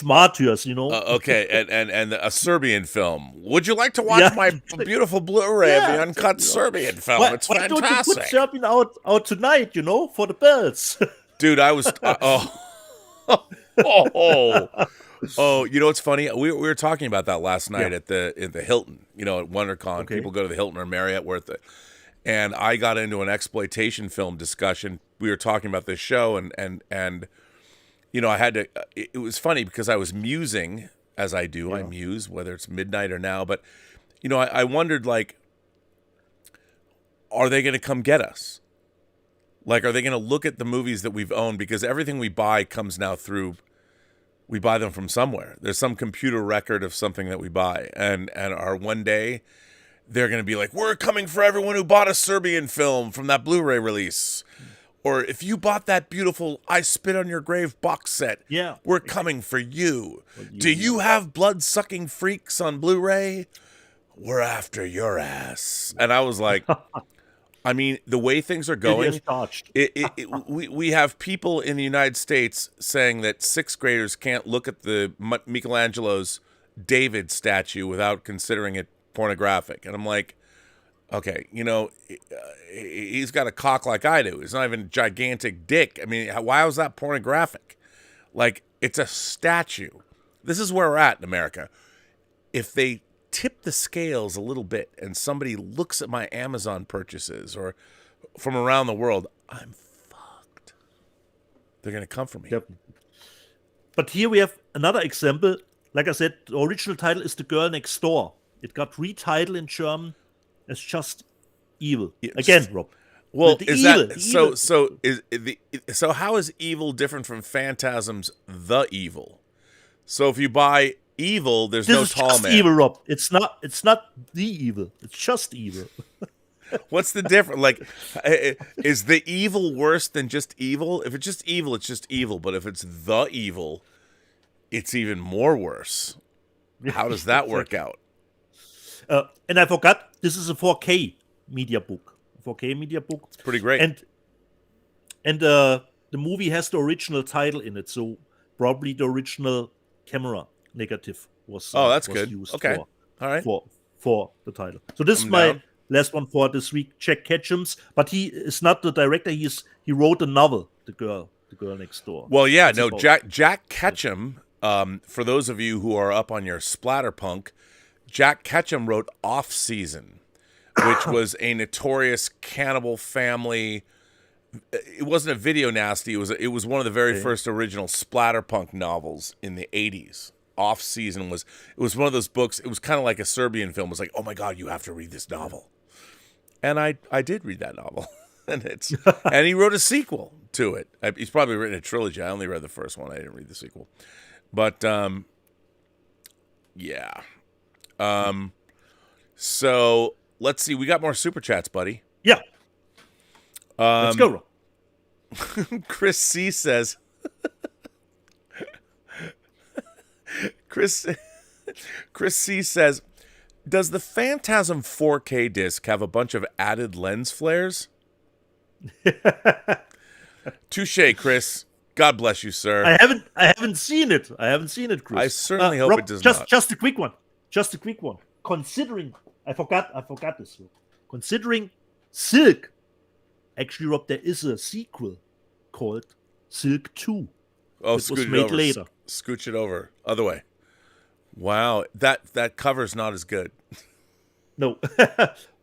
Martyrs. You know. Okay, and a Serbian film. Would you like to watch my beautiful Blu-ray of the Yeah, uncut you know. Serbian film? Why It's don't you put fantastic, Serbian out tonight? You know, for the bells. dude. I was oh. You know what's funny? We were talking about that last night at the Hilton. You know, at WonderCon, Okay. people go to the Hilton or Marriott, and I got into an exploitation film discussion. We were talking about this show, and you know, I had to. It was funny because I was musing, as I do. I muse, whether it's midnight or now. But you know, I wondered, like, are they going to come get us? Like, are they going to look at the movies that we've owned? Because everything we buy comes now through. We buy them from somewhere. There's some computer record of something that we buy, and our one day they're going to be like, we're coming for everyone who bought a Serbian film from that Blu-ray release. Or if you bought that beautiful I Spit on Your Grave box set, we're coming for you. Do you have Blood-Sucking Freaks on Blu-ray? We're after your ass. And I was like, I mean, the way things are going, we have people in the United States saying that 6th graders can't look at the Michelangelo's David statue without considering it pornographic. And I'm like, okay, you know, he's got a cock like I do. It's not even a gigantic dick. I mean, why was that pornographic? Like, it's a statue. This is where we're at in America. If they tip the scales a little bit and somebody looks at my Amazon purchases or from around the world, I'm fucked. They're going to come for me. Yep. But here we have another example. Like I said, the original title is The Girl Next Door. It got retitled in German as just Evil. Again, Rob. Well, the is evil, that the so how is Evil different from Phantasm's The Evil? So if you buy Evil, there's This no is tall just man. evil, Rob. It's not the evil. It's just evil. What's the difference? Like, is the evil worse than just evil? If it's just evil, it's just evil. But if it's the evil, it's even more worse. How does that work out? And I forgot, this is a 4K media book. It's pretty great. And the movie has the original title in it, so probably the original camera negative was that's was good. used Okay. for, All right. for the title. So this is I'm my down. last one for this week, Jack Ketchum's, but he is not the director. He wrote a novel, The Girl Next Door. Well, yeah, It's no, about- Jack Ketchum, for those of you who are up on your splatterpunk, Jack Ketchum wrote Off Season, which was a notorious cannibal family. It wasn't a video nasty. It was one of the very first original splatterpunk novels in the 80s. Off Season was one of those books. It was kind of like a Serbian film. It was like, oh my God, you have to read this novel. And I did read that novel. And he wrote a sequel, to it. He's probably written a trilogy. I only read the first one. I didn't read the sequel. But yeah. So let's see. We got more super chats, buddy. Yeah. Let's go. Chris C says. Chris C says, does the Phantasm 4K disc have a bunch of added lens flares? Touche, Chris. God bless you, sir. I haven't seen it. I haven't seen it, Chris. I certainly hope Rob, it does not. Just a quick one. Considering I forgot this. Considering Silk, actually, Rob, there is a sequel called Silk 2. Oh, it was made later. Scooch it over. Other way. Wow, that cover's not as good. No.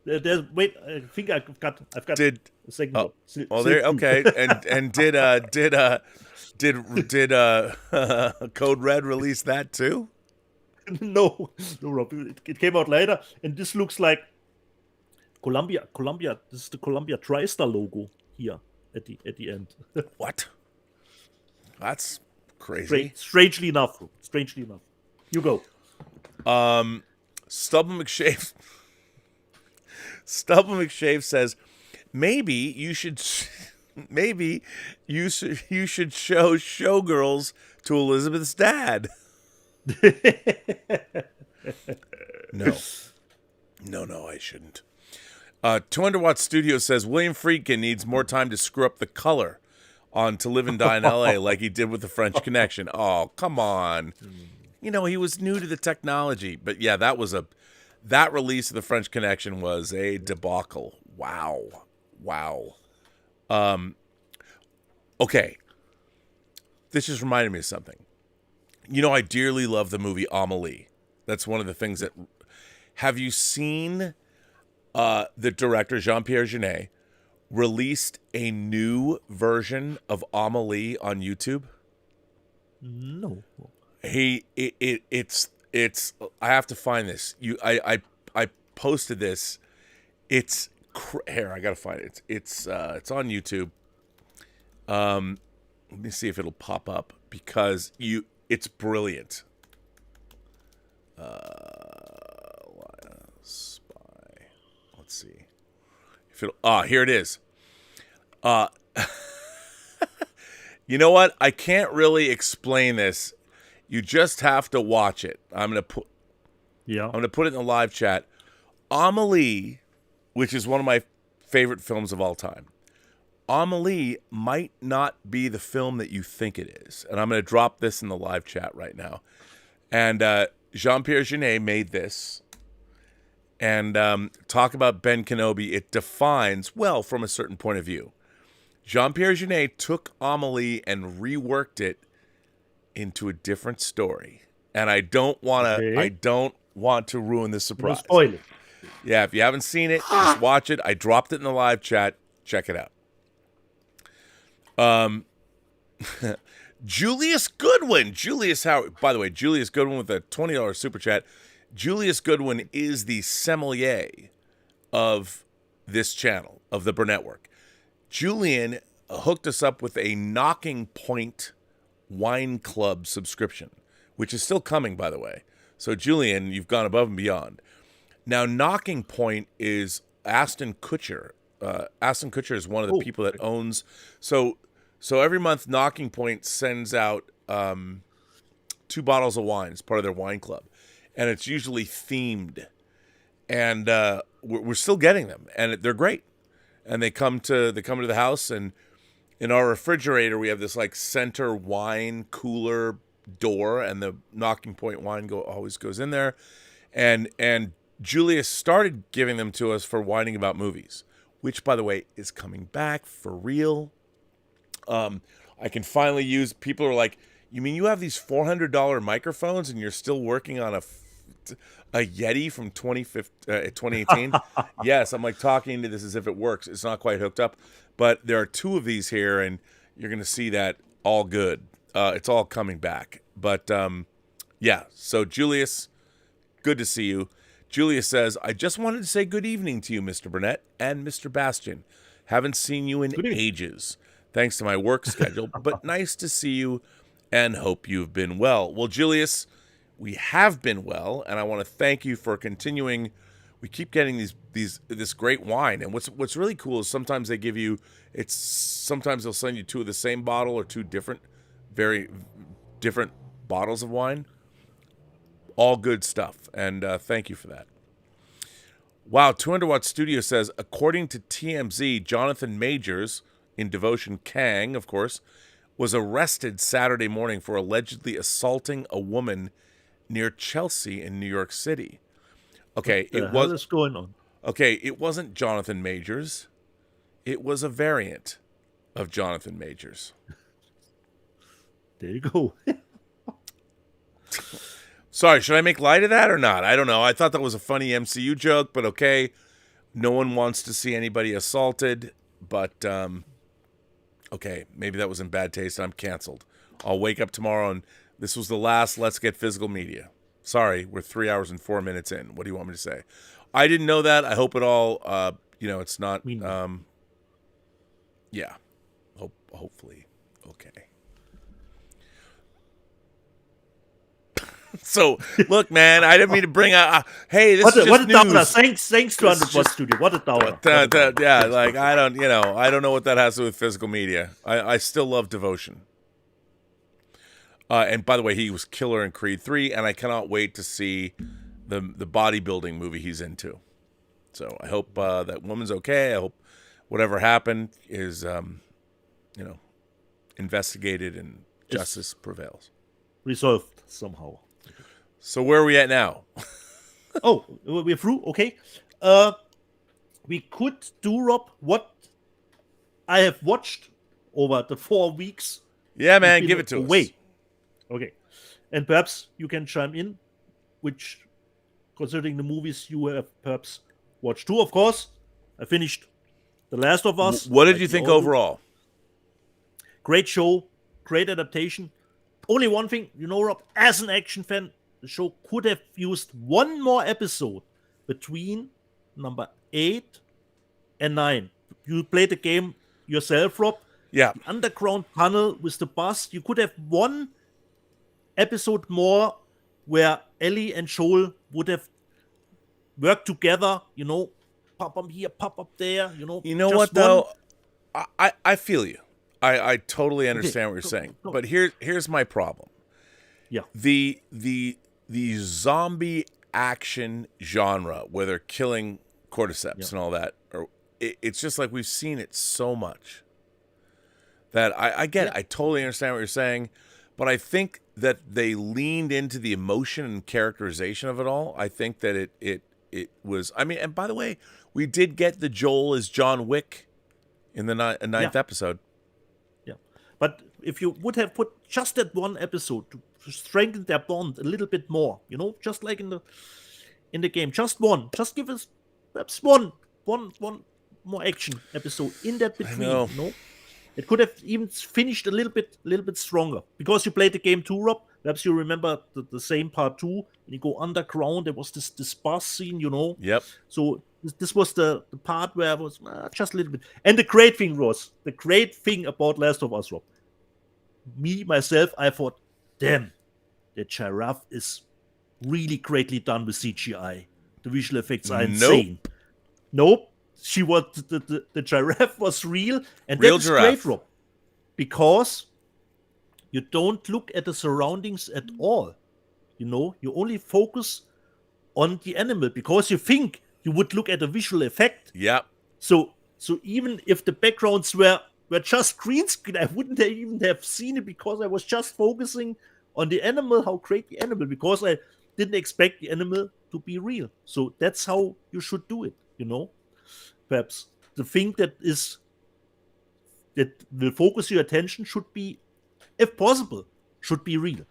Wait, I think I've got a second. Oh, there. Okay, and did Code Red release that too? No, Rob. It came out later, and this looks like Columbia. This is the Columbia TriStar logo here at the end. What? That's crazy. Strangely enough. You go. Stubble McShave says, maybe you should show Showgirls to Elizabeth's dad. No, I shouldn't. 200 Watt Studio says William Friedkin needs more time to screw up the color on To Live and Die in L.A. like he did with The French Connection. Oh, come on. You know, he was new to the technology. But yeah, that release of The French Connection was a debacle. Wow. Okay. This just reminded me of something. You know, I dearly love the movie Amélie. That's one of the things that... Have you seen the director, Jean-Pierre Jeunet, released a new version of Amélie on YouTube? No. It's I have to find this. I posted this. It's here. I gotta find it. It's on YouTube. Let me see if it'll pop up because it's brilliant. Spy. Let's see if it'll. Here it is. You know what? I can't really explain this. You just have to watch it. I'm gonna put it in the live chat. Amélie, which is one of my favorite films of all time. Amélie might not be the film that you think it is, and I'm gonna drop this in the live chat right now. And Jean-Pierre Jeunet made this, and talk about Ben Kenobi. It defines well from a certain point of view. Jean-Pierre Jeunet took Amélie and reworked it into a different story, and I don't want to ruin the surprise. No spoiler. Yeah, if you haven't seen it, just watch it. I dropped it in the live chat. Check it out. Julius Goodwin. By the way, Julius Goodwin with a $20 super chat. Julius Goodwin is the sommelier of this channel, of the Burnettwork. Julian hooked us up with a Knocking Point Wine Club subscription, which is still coming, by the way. So, Julian, you've gone above and beyond. Now, Knocking Point is Ashton Kutcher. Ashton Kutcher is one of the people that owns. So every month, Knocking Point sends out 2 bottles of wine as part of their wine club, and it's usually themed. And we're still getting them, and they're great. And they come to the house, and in our refrigerator we have this like center wine cooler door, and the Knocking Point wine always goes in there. And Julius started giving them to us for whining about movies, which, by the way, is coming back for real. I can finally use. People are like, "You mean you have these $400 microphones and you're still working on a Yeti from 2018?" Yes, I'm like talking into this as if it works. It's not quite hooked up, but there are 2 of these here, and you're going to see that all good. It's all coming back. But yeah, so Julius, good to see you. Julius says, I just wanted to say good evening to you, Mr. Burnett and Mr. Bastian. Haven't seen you in ages. thanks to my work schedule, but nice to see you and hope you've been well. Well, Julius, we have been well, and I want to thank you for continuing. We keep getting this great wine, and what's really cool is sometimes they give you sometimes they'll send you two of the same bottle or two very different bottles of wine. All good stuff, and thank you for that. Wow, 200 Watt Studio says, according to TMZ, Jonathan Majors, in Devotion Kang, of course, was arrested Saturday morning for allegedly assaulting a woman near Chelsea in New York City. Okay, what is going on? Okay, it wasn't Jonathan Majors. It was a variant of Jonathan Majors. There you go. Sorry, should I make light of that or not? I don't know. I thought that was a funny MCU joke, but okay. No one wants to see anybody assaulted, but okay, maybe that was in bad taste. I'm canceled. I'll wake up tomorrow and this was the last Let's Get Physical Media. Sorry, we're 3 hours and 4 minutes in. What do you want me to say? I didn't know that. I hope it all, it's not, yeah. Hopefully, okay. So, look, man, I didn't mean to bring out. Hey, this is just what a news. dollar! Thanks to 200 Watt Studio. What a dollar! Yeah, like I don't know what that has to do with physical media. I still love Devotion. And by the way, he was killer in Creed 3, and I cannot wait to see the bodybuilding movie he's into. So I hope that woman's okay. I hope whatever happened is, investigated and justice prevails. Resolved somehow. So where are we at now? Oh, we're through? Okay. We could do, Rob, what I have watched over the 4 weeks. Yeah, man, give it to us. Okay. And perhaps you can chime in, which, considering the movies you have perhaps watched too, of course. I finished The Last of Us. What did you think overall? Great show, great adaptation. Only one thing, Rob, as an action fan, the show could have used one more episode between number 8 and 9. You played the game yourself, Rob. Yeah. The underground tunnel with the bus. You could have one episode more where Ellie and Joel would have worked together, pop up here, pop up there, You know what, though? I feel you. I totally understand what you're saying. But here's my problem. Yeah. The zombie action genre where they're killing cordyceps and all that, it's just like we've seen it so much that I get it. I totally understand what you're saying, but I think that they leaned into the emotion and characterization of it all. I think that it was, and by the way, we did get the Joel as John Wick in the ninth episode. Yeah. But if you would have put just that one episode to strengthen their bond a little bit more, just like in the game, just give us perhaps one more action episode in that between. It could have even finished a little bit stronger because you played the game too, Rob. Perhaps you remember the same part 2, and you go underground. There was this bus scene, Yep. So this was the part where it was just a little bit. And the great thing about Last of Us, Rob. Myself, I thought, damn, the giraffe is really greatly done with CGI. The visual effects are insane. Nope. She was the giraffe was real, and real that's giraffe. Great, Rob, because you don't look at the surroundings at all. You only focus on the animal because you think you would look at the visual effect. Yeah. So even if the backgrounds were just green screen, I wouldn't even have seen it because I was just focusing on the animal, how great the animal, because I didn't expect the animal to be real. So that's how you should do it, Perhaps the thing that will focus your attention should be, if possible, should be real,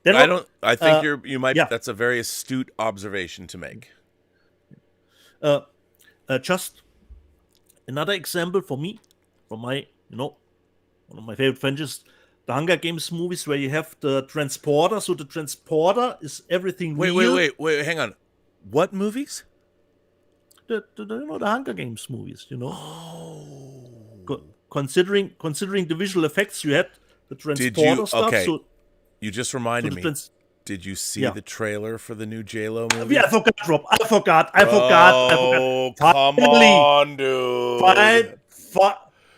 Then I think you might. Yeah. That's a very astute observation to make. Just another example for me, from my, one of my favorite franchises, the Hunger Games movies, where you have the transporter. So the transporter is everything real. Wait, hang on. What movies? The Hunger Games movies, Oh. considering the visual effects, you had the transporter stuff. Okay. So you just reminded me. Did you see the trailer for the new J-Lo movie? Yeah, I forgot, Rob. I forgot. Oh, come on, dude.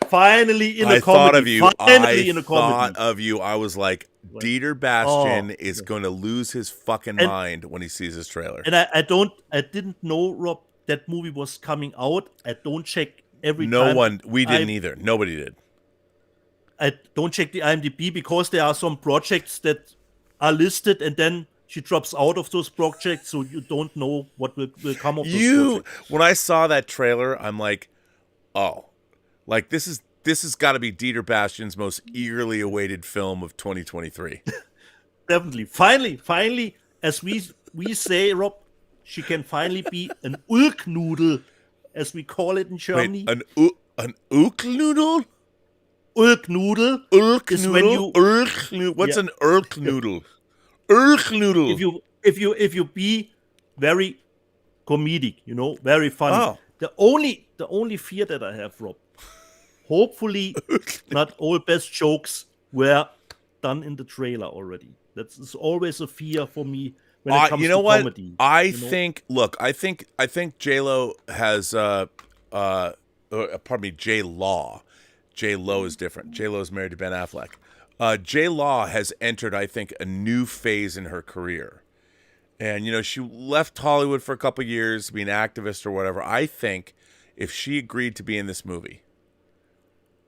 Finally in a comedy. I thought of you. Finally in a comedy. I was like, Dieter Bastian is going to lose his fucking mind when he sees this trailer. And I didn't know, Rob, that movie was coming out. I don't check every time. We didn't either. Nobody did. I don't check the IMDb because there are some projects that are listed and then she drops out of those projects, so you don't know what will come of those projects. When I saw that trailer, I'm like, oh, like this has got to be Dieter Bastian's most eagerly awaited film of 2023. Definitely. Finally, as we say, Rob, she can finally be an Ulknudel, as we call it in Germany. Wait, an Ulknudel? Ulknudel is when you What's an Ulknudel? Ulknudel. If you be very comedic, very funny. Oh. The only fear that I have, Rob, hopefully not all best jokes were done in the trailer already. That's always a fear for me when it comes to comedy. I think J-Lo has pardon me, J-Law. J-Lo is different. J-Lo is married to Ben Affleck. J-Law has entered, I think, a new phase in her career. And, she left Hollywood for a couple years to be an activist or whatever. I think if she agreed to be in this movie,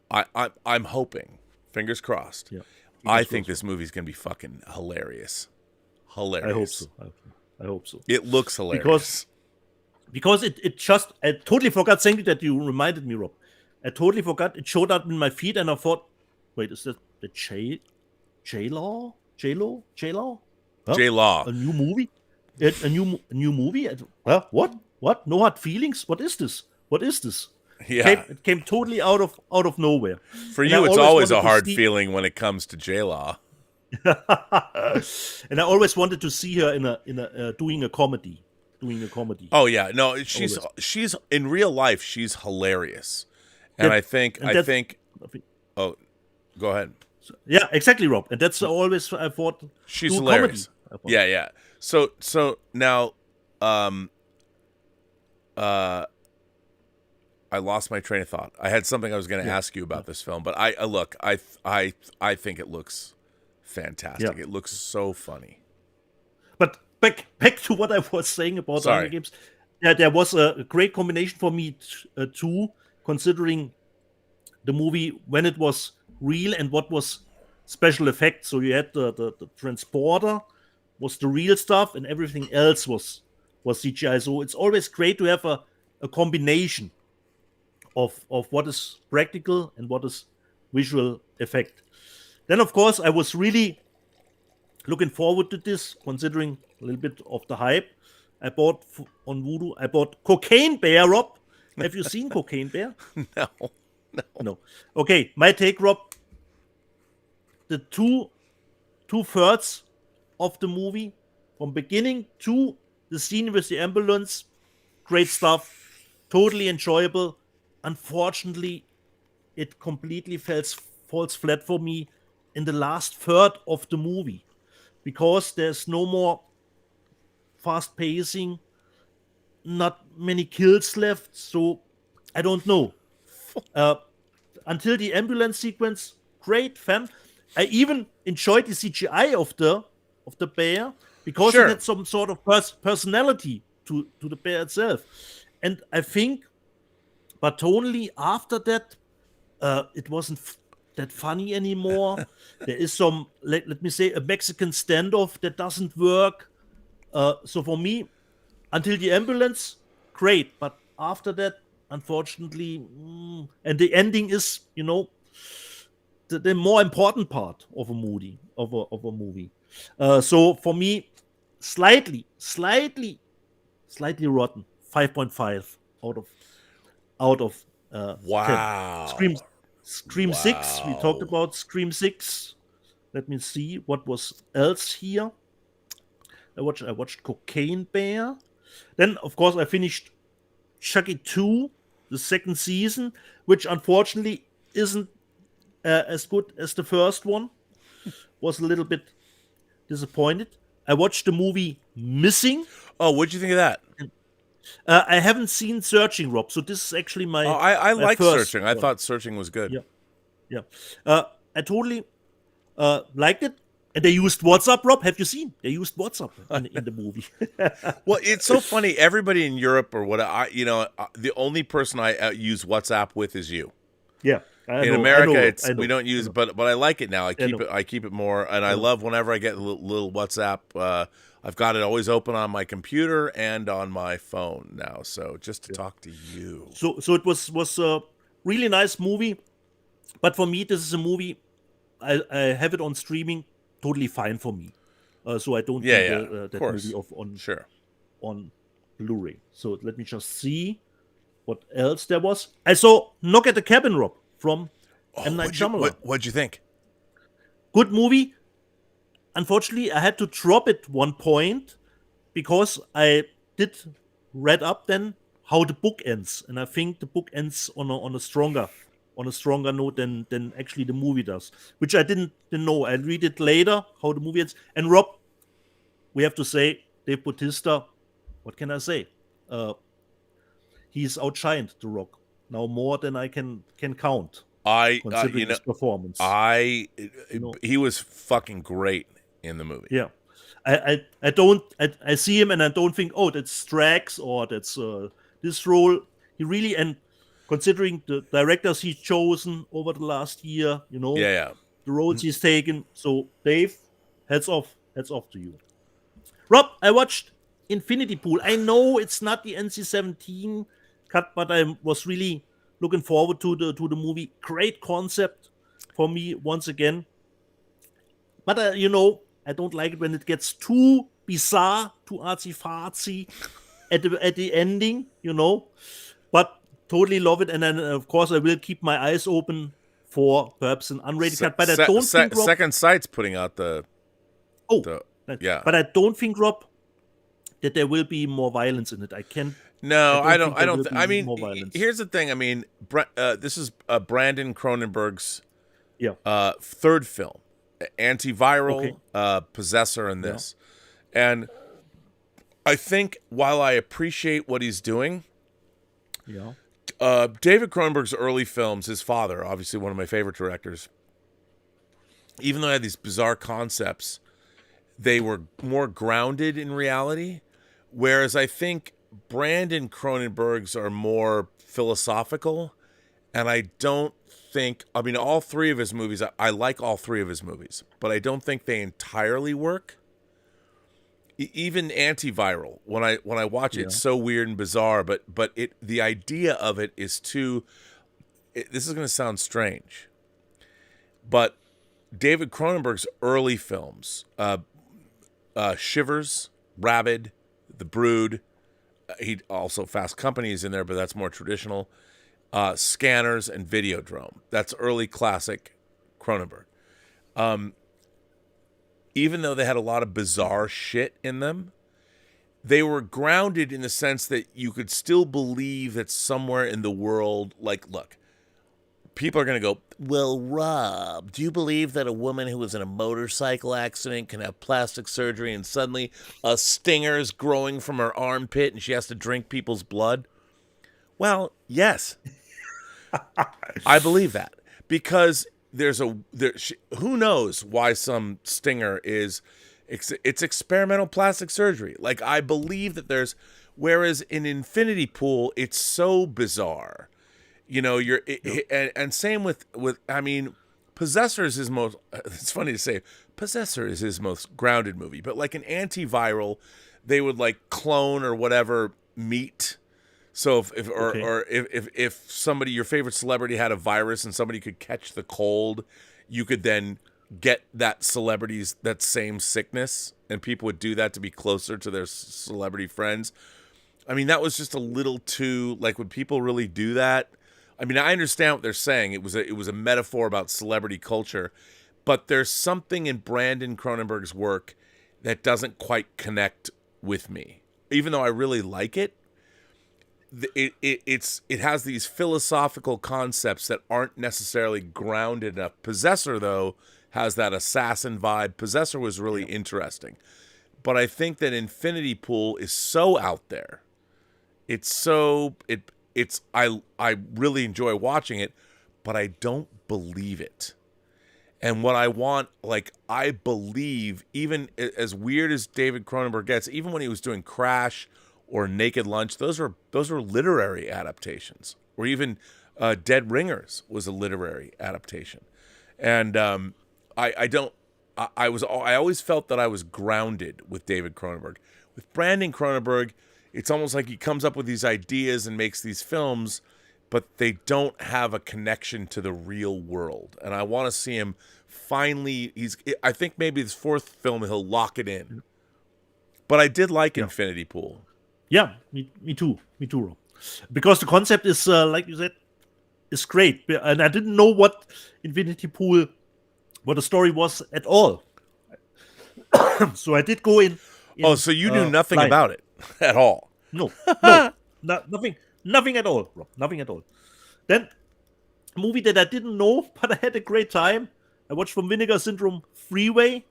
I'm hoping, fingers crossed, I think this movie's going to be fucking hilarious. Hilarious. I hope so. It looks hilarious. Because it just, I totally forgot, thank you that you reminded me, Rob. I totally forgot. It showed up in my feed, and I thought, wait, is that the J-Law? Huh? J-Law. A new movie? A new movie? What? No hard feelings? What is this? Yeah. It came totally out of nowhere. For you, it's always a hard feeling when it comes to J-Law. And I always wanted to see her in a doing a comedy. Oh yeah, no, she's in real life. She's hilarious, and I think. Oh, go ahead. Yeah, exactly, Rob. And that's always I thought she's hilarious. Yeah. So now, I lost my train of thought. I had something I was going to ask you about this film, but I think it looks fantastic. Yeah. It looks so funny. But back to what I was saying about Hunger Games. Yeah, there was a great combination for me too, considering the movie when it was real and what was special effects. So you had the transporter was the real stuff and everything else was CGI. So it's always great to have a combination of what is practical and what is visual effect. Then, of course, I was really looking forward to this, considering a little bit of the hype. I bought on Voodoo, Cocaine Bear, Rob. Have you seen Cocaine Bear? No. Okay, my take, Rob. The two-thirds of the movie, from beginning to the scene with the ambulance, great stuff, totally enjoyable. Unfortunately, it completely falls flat for me in the last third of the movie, because there's no more fast pacing, not many kills left, so I don't know. Until the ambulance sequence, great, fun. I even enjoyed the CGI of the bear, because it had some sort of personality to the bear itself. And I think, but only after that, it wasn't that funny anymore. There is some, let me say, a Mexican standoff that doesn't work. So for me, until the ambulance, great. But after that, unfortunately, and the ending is, the more important part of a movie. So for me, slightly rotten. 5.5 out of wow. 10. Scream 6. We talked about Scream 6. Let me see what was else here. I watched Cocaine Bear. Then, of course, I finished Chucky 2, the second season, which unfortunately isn't as good as the first one. Was a little bit disappointed. I watched the movie Missing. Oh, what'd you think of that? I haven't seen Searching, Rob, so this is actually my. I my like first Searching. I one. thought Searching was good. Yeah. I totally liked it. And they used WhatsApp, Rob. Have you seen? They used WhatsApp in the movie. Well, it's so funny. Everybody in Europe or what the only person I use WhatsApp with is you. Yeah. In America, we don't use it, but I like it now. I keep it more, and I love whenever I get a little WhatsApp. I've got it always open on my computer and on my phone now. So just to talk to you. So it was a really nice movie, but for me, this is a movie. I have it on streaming, totally fine for me. So I don't need that movie on Blu-ray. So let me just see what else there was. I saw Knock at the Cabin, Rob, from M. Night Shyamalan. What'd you think? Good movie. Unfortunately, I had to drop it one point because I did read up then how the book ends, and I think the book ends on a stronger note than actually the movie does, which I didn't know. I read it later how the movie ends. And Rob, we have to say, Dave Bautista, what can I say? He's outshined The Rock now more than I can count. Considering his performance. He was fucking great in the movie. Yeah. I see him and I don't think, oh, that's Strax or that's this role. He really, and considering the directors he's chosen over the last year, the roles he's taken. So Dave, heads off to you. Rob, I watched Infinity Pool. I know it's not the NC-17 cut, but I was really looking forward to the movie. Great concept for me once again. But I don't like it when it gets too bizarre, too artsy-fartsy at the ending, But totally love it. And then, of course, I will keep my eyes open for perhaps an unrated cut. But I don't think, Rob, Second Sight's putting out the. But I don't think, Rob, that there will be more violence in it. No, I don't. I mean, here's the thing. I mean, this is Brandon Cronenberg's third film, Antiviral, Possessor, and this. And I think while I appreciate what he's doing, David Cronenberg's early films, his father, obviously one of my favorite directors, even though I had these bizarre concepts, they were more grounded in reality. Whereas I think Brandon Cronenberg's are more philosophical, and I don't think, I mean, all three of his movies, I like all three of his movies, but I don't think they entirely work. Even Antiviral, when I watch it, it's so weird and bizarre, but the idea of it is this is going to sound strange, but David Cronenberg's early films, Shivers, Rabid, The Brood, he also Fast Company is in there, but that's more traditional. Scanners and Videodrome. That's early classic Cronenberg. Even though they had a lot of bizarre shit in them, they were grounded in the sense that you could still believe that somewhere in the world, like, look, people are going to go, well, Rob, do you believe that a woman who was in a motorcycle accident can have plastic surgery and suddenly a stinger is growing from her armpit and she has to drink people's blood? Well, yes. I believe that because who knows why some stinger is, it's experimental plastic surgery. Like, I believe that whereas in Infinity Pool, it's so bizarre. And same with I mean, Possessor is his most, it's funny to say, Possessor is his most grounded movie, but like an Antiviral, they would like clone or whatever meat. So if somebody, your favorite celebrity had a virus and somebody could catch the cold, you could then get that celebrity's, that same sickness, and people would do that to be closer to their celebrity friends. I mean, that was just a little too, like, would people really do that? I mean, I understand what they're saying. It was a metaphor about celebrity culture, but there's something in Brandon Cronenberg's work that doesn't quite connect with me. Even though I really like it, it has these philosophical concepts that aren't necessarily grounded enough. Possessor, though, has that assassin vibe. Possessor was really interesting. But I think that Infinity Pool is so out there. I really enjoy watching it, but I don't believe it. And what I want, like, I believe, even as weird as David Cronenberg gets, even when he was doing Crash or Naked Lunch, those were literary adaptations. Or even Dead Ringers was a literary adaptation. And I always felt that I was grounded with David Cronenberg. With Brandon Cronenberg, it's almost like he comes up with these ideas and makes these films, but they don't have a connection to the real world. And I want to see him finally. I think maybe this fourth film he'll lock it in. But I did like Infinity Pool. Yeah, me too, Rob. Because the concept is, like you said, is great, and I didn't know what Infinity Pool, what the story was at all. So I did go in. So you knew nothing about it at all? No, nothing at all, Rob. Nothing at all. Then, a movie that I didn't know, but I had a great time. I watched From Vinegar Syndrome Freeway,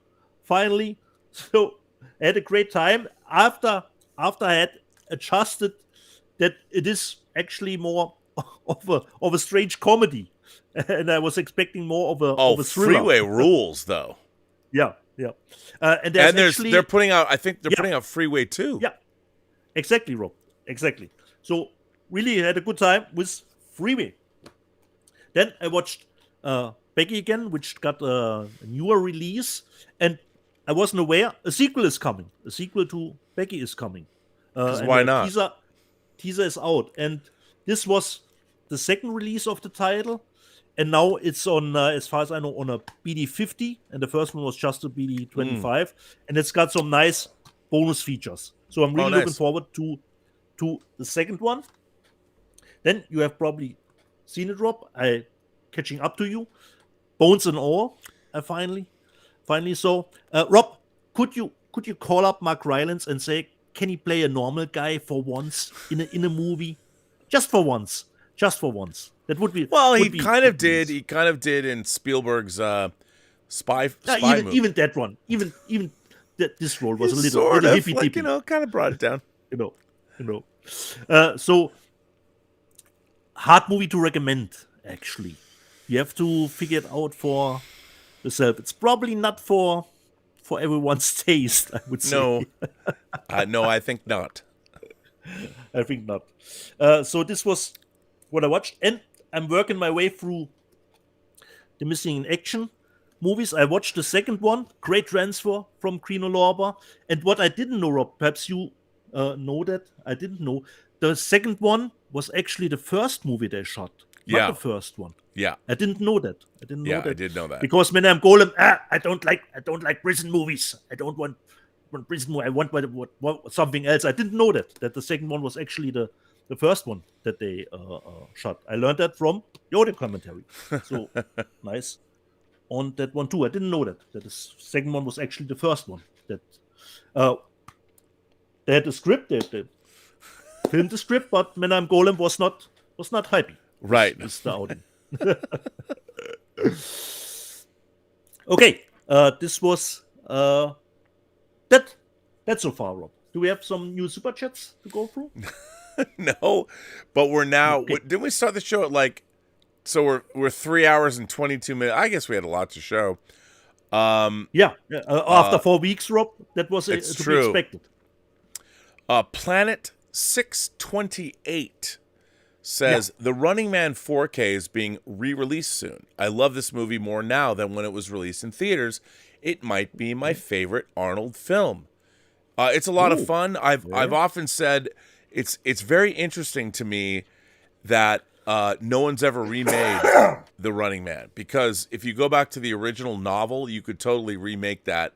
finally. So I had a great time after I had adjusted that it is actually more of a strange comedy, and I was expecting more of a thriller. Freeway rules, though. Yeah. And they're putting out. I think they're putting out Freeway 2. Yeah, exactly, Rob. Exactly. So really had a good time with Freeway. Then I watched Becky again, which got a newer release, and I wasn't aware a sequel is coming. A sequel to Becky is coming. Why not? Teaser is out, and this was the second release of the title, and now it's on, as far as I know, on a BD50, and the first one was just a BD25, and it's got some nice bonus features. So I'm really looking forward to the second one. Then you have probably seen it, Rob. I catching up to you. Bones and All. I finally saw. Rob, could you call up Mark Rylance and say, can he play a normal guy for once in a movie, just for once? That would be. Well, he kind of did. He kind of did in Spielberg's spy movie. Even that one. Even this role was a little sort of hippy like, dippy. kind of brought it down. So hard movie to recommend. Actually, you have to figure it out for yourself. It's probably not for everyone's taste, I would say. No, I think not. I think not. So this was what I watched, and I'm working my way through the Missing in Action movies. I watched the second one, Great Transfer from Kino Lorber, and what I didn't know, Rob, perhaps you know that, I didn't know, the second one was actually the first movie they shot, not the first one. Yeah, I didn't know that. I did know that. Because when I'm Golem, I don't like prison movies. I don't want prison movie. I want something else. I didn't know that the second one was actually the first one that they shot. I learned that from your commentary. So nice on that one too. I didn't know that the second one was actually the first one. That they had the script. They filmed the script, but when I'm Golem was not happy. Right. With the outing. Okay, this was that's so far, Rob. Do we have some new super chats to go through? No, but we're now. Okay. Didn't we start the show at like? So we're 3 hours and 22 minutes. I guess we had a lot to show. After 4 weeks, Rob, that was to be expected. Planet 628 says The Running Man 4K is being re-released soon. I love this movie more now than when it was released in theaters. It might be my favorite Arnold film. It's a lot of fun. I've often said it's very interesting to me that no one's ever remade The Running Man, because if you go back to the original novel, you could totally remake that.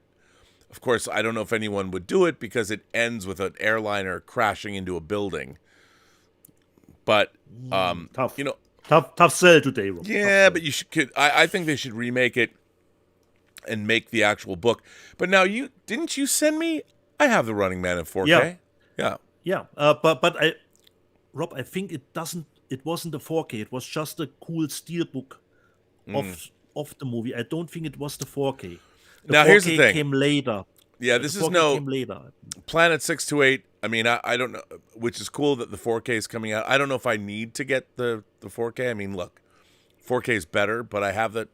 Of course, I don't know if anyone would do it because it ends with an airliner crashing into a building. But tough. You know, tough sell today, Rob. Yeah, but you should. I think they should remake it and make the actual book. But now didn't you send me? I have The Running Man in 4K. Yeah. But Rob, I think it wasn't a 4K. It was just a cool steelbook of the movie. I don't think it was the 4K. The Now, 4K here's the thing. came later. Yeah, The this is 4K no came later. Planet 628. I mean, I don't know, which is cool that the 4K is coming out. I don't know if I need to get the 4K. I mean, look, 4K is better, but I have that.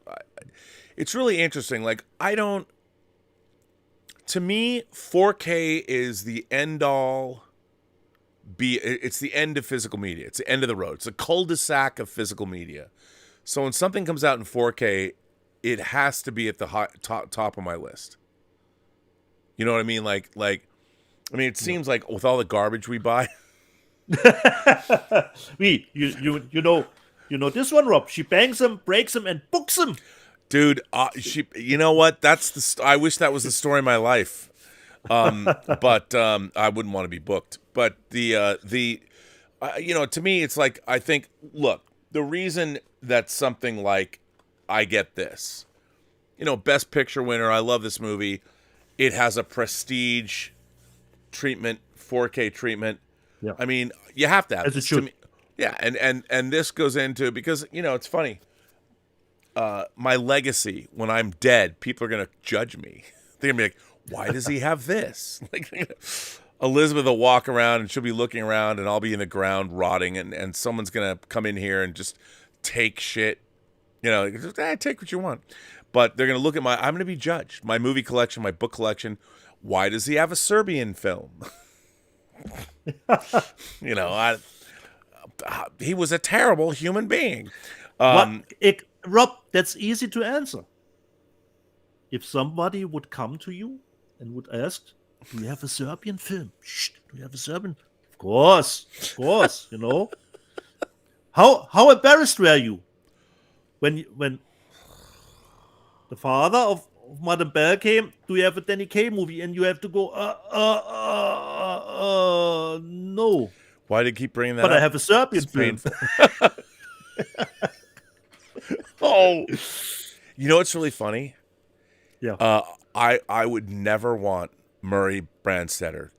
It's really interesting. Like, to me, 4K is the end all. It's the end of physical media. It's the end of the road. It's a cul-de-sac of physical media. So when something comes out in 4K, it has to be at the top of my list. You know what I mean? Like, it seems like with all the garbage we buy. You know this one, Rob. She bangs him, breaks him, and books him. Dude, you know what? I wish that was the story of my life. But I wouldn't want to be booked. But to me, it's like, I think, look, the reason that something like I get this, Best Picture winner, I love this movie. It has a prestige treatment, 4K treatment. Yeah. I mean, you have to have As it this should. to me. Yeah, and this goes into, because, it's funny. My legacy, when I'm dead, people are going to judge me. They're going to be like, why does he have this? Like, Elizabeth will walk around and she'll be looking around and I'll be in the ground rotting and someone's going to come in here and just take shit. Just, take what you want. But they're going to look at I'm going to be judged. My movie collection, my book collection. Why does he have a Serbian film? He was a terrible human being. Rob, that's easy to answer. If somebody would come to you and would ask, do you have a Serbian film? Shh, do you have a Serbian? Of course. How embarrassed were you when the father of Madame Bell came? Do you have a Danny Kaye movie? And you have to go, no. Why did you keep bringing that But up? I have a Serbian It's film. painful. Oh, what's really funny? Yeah. I would never want Murray Brandstetter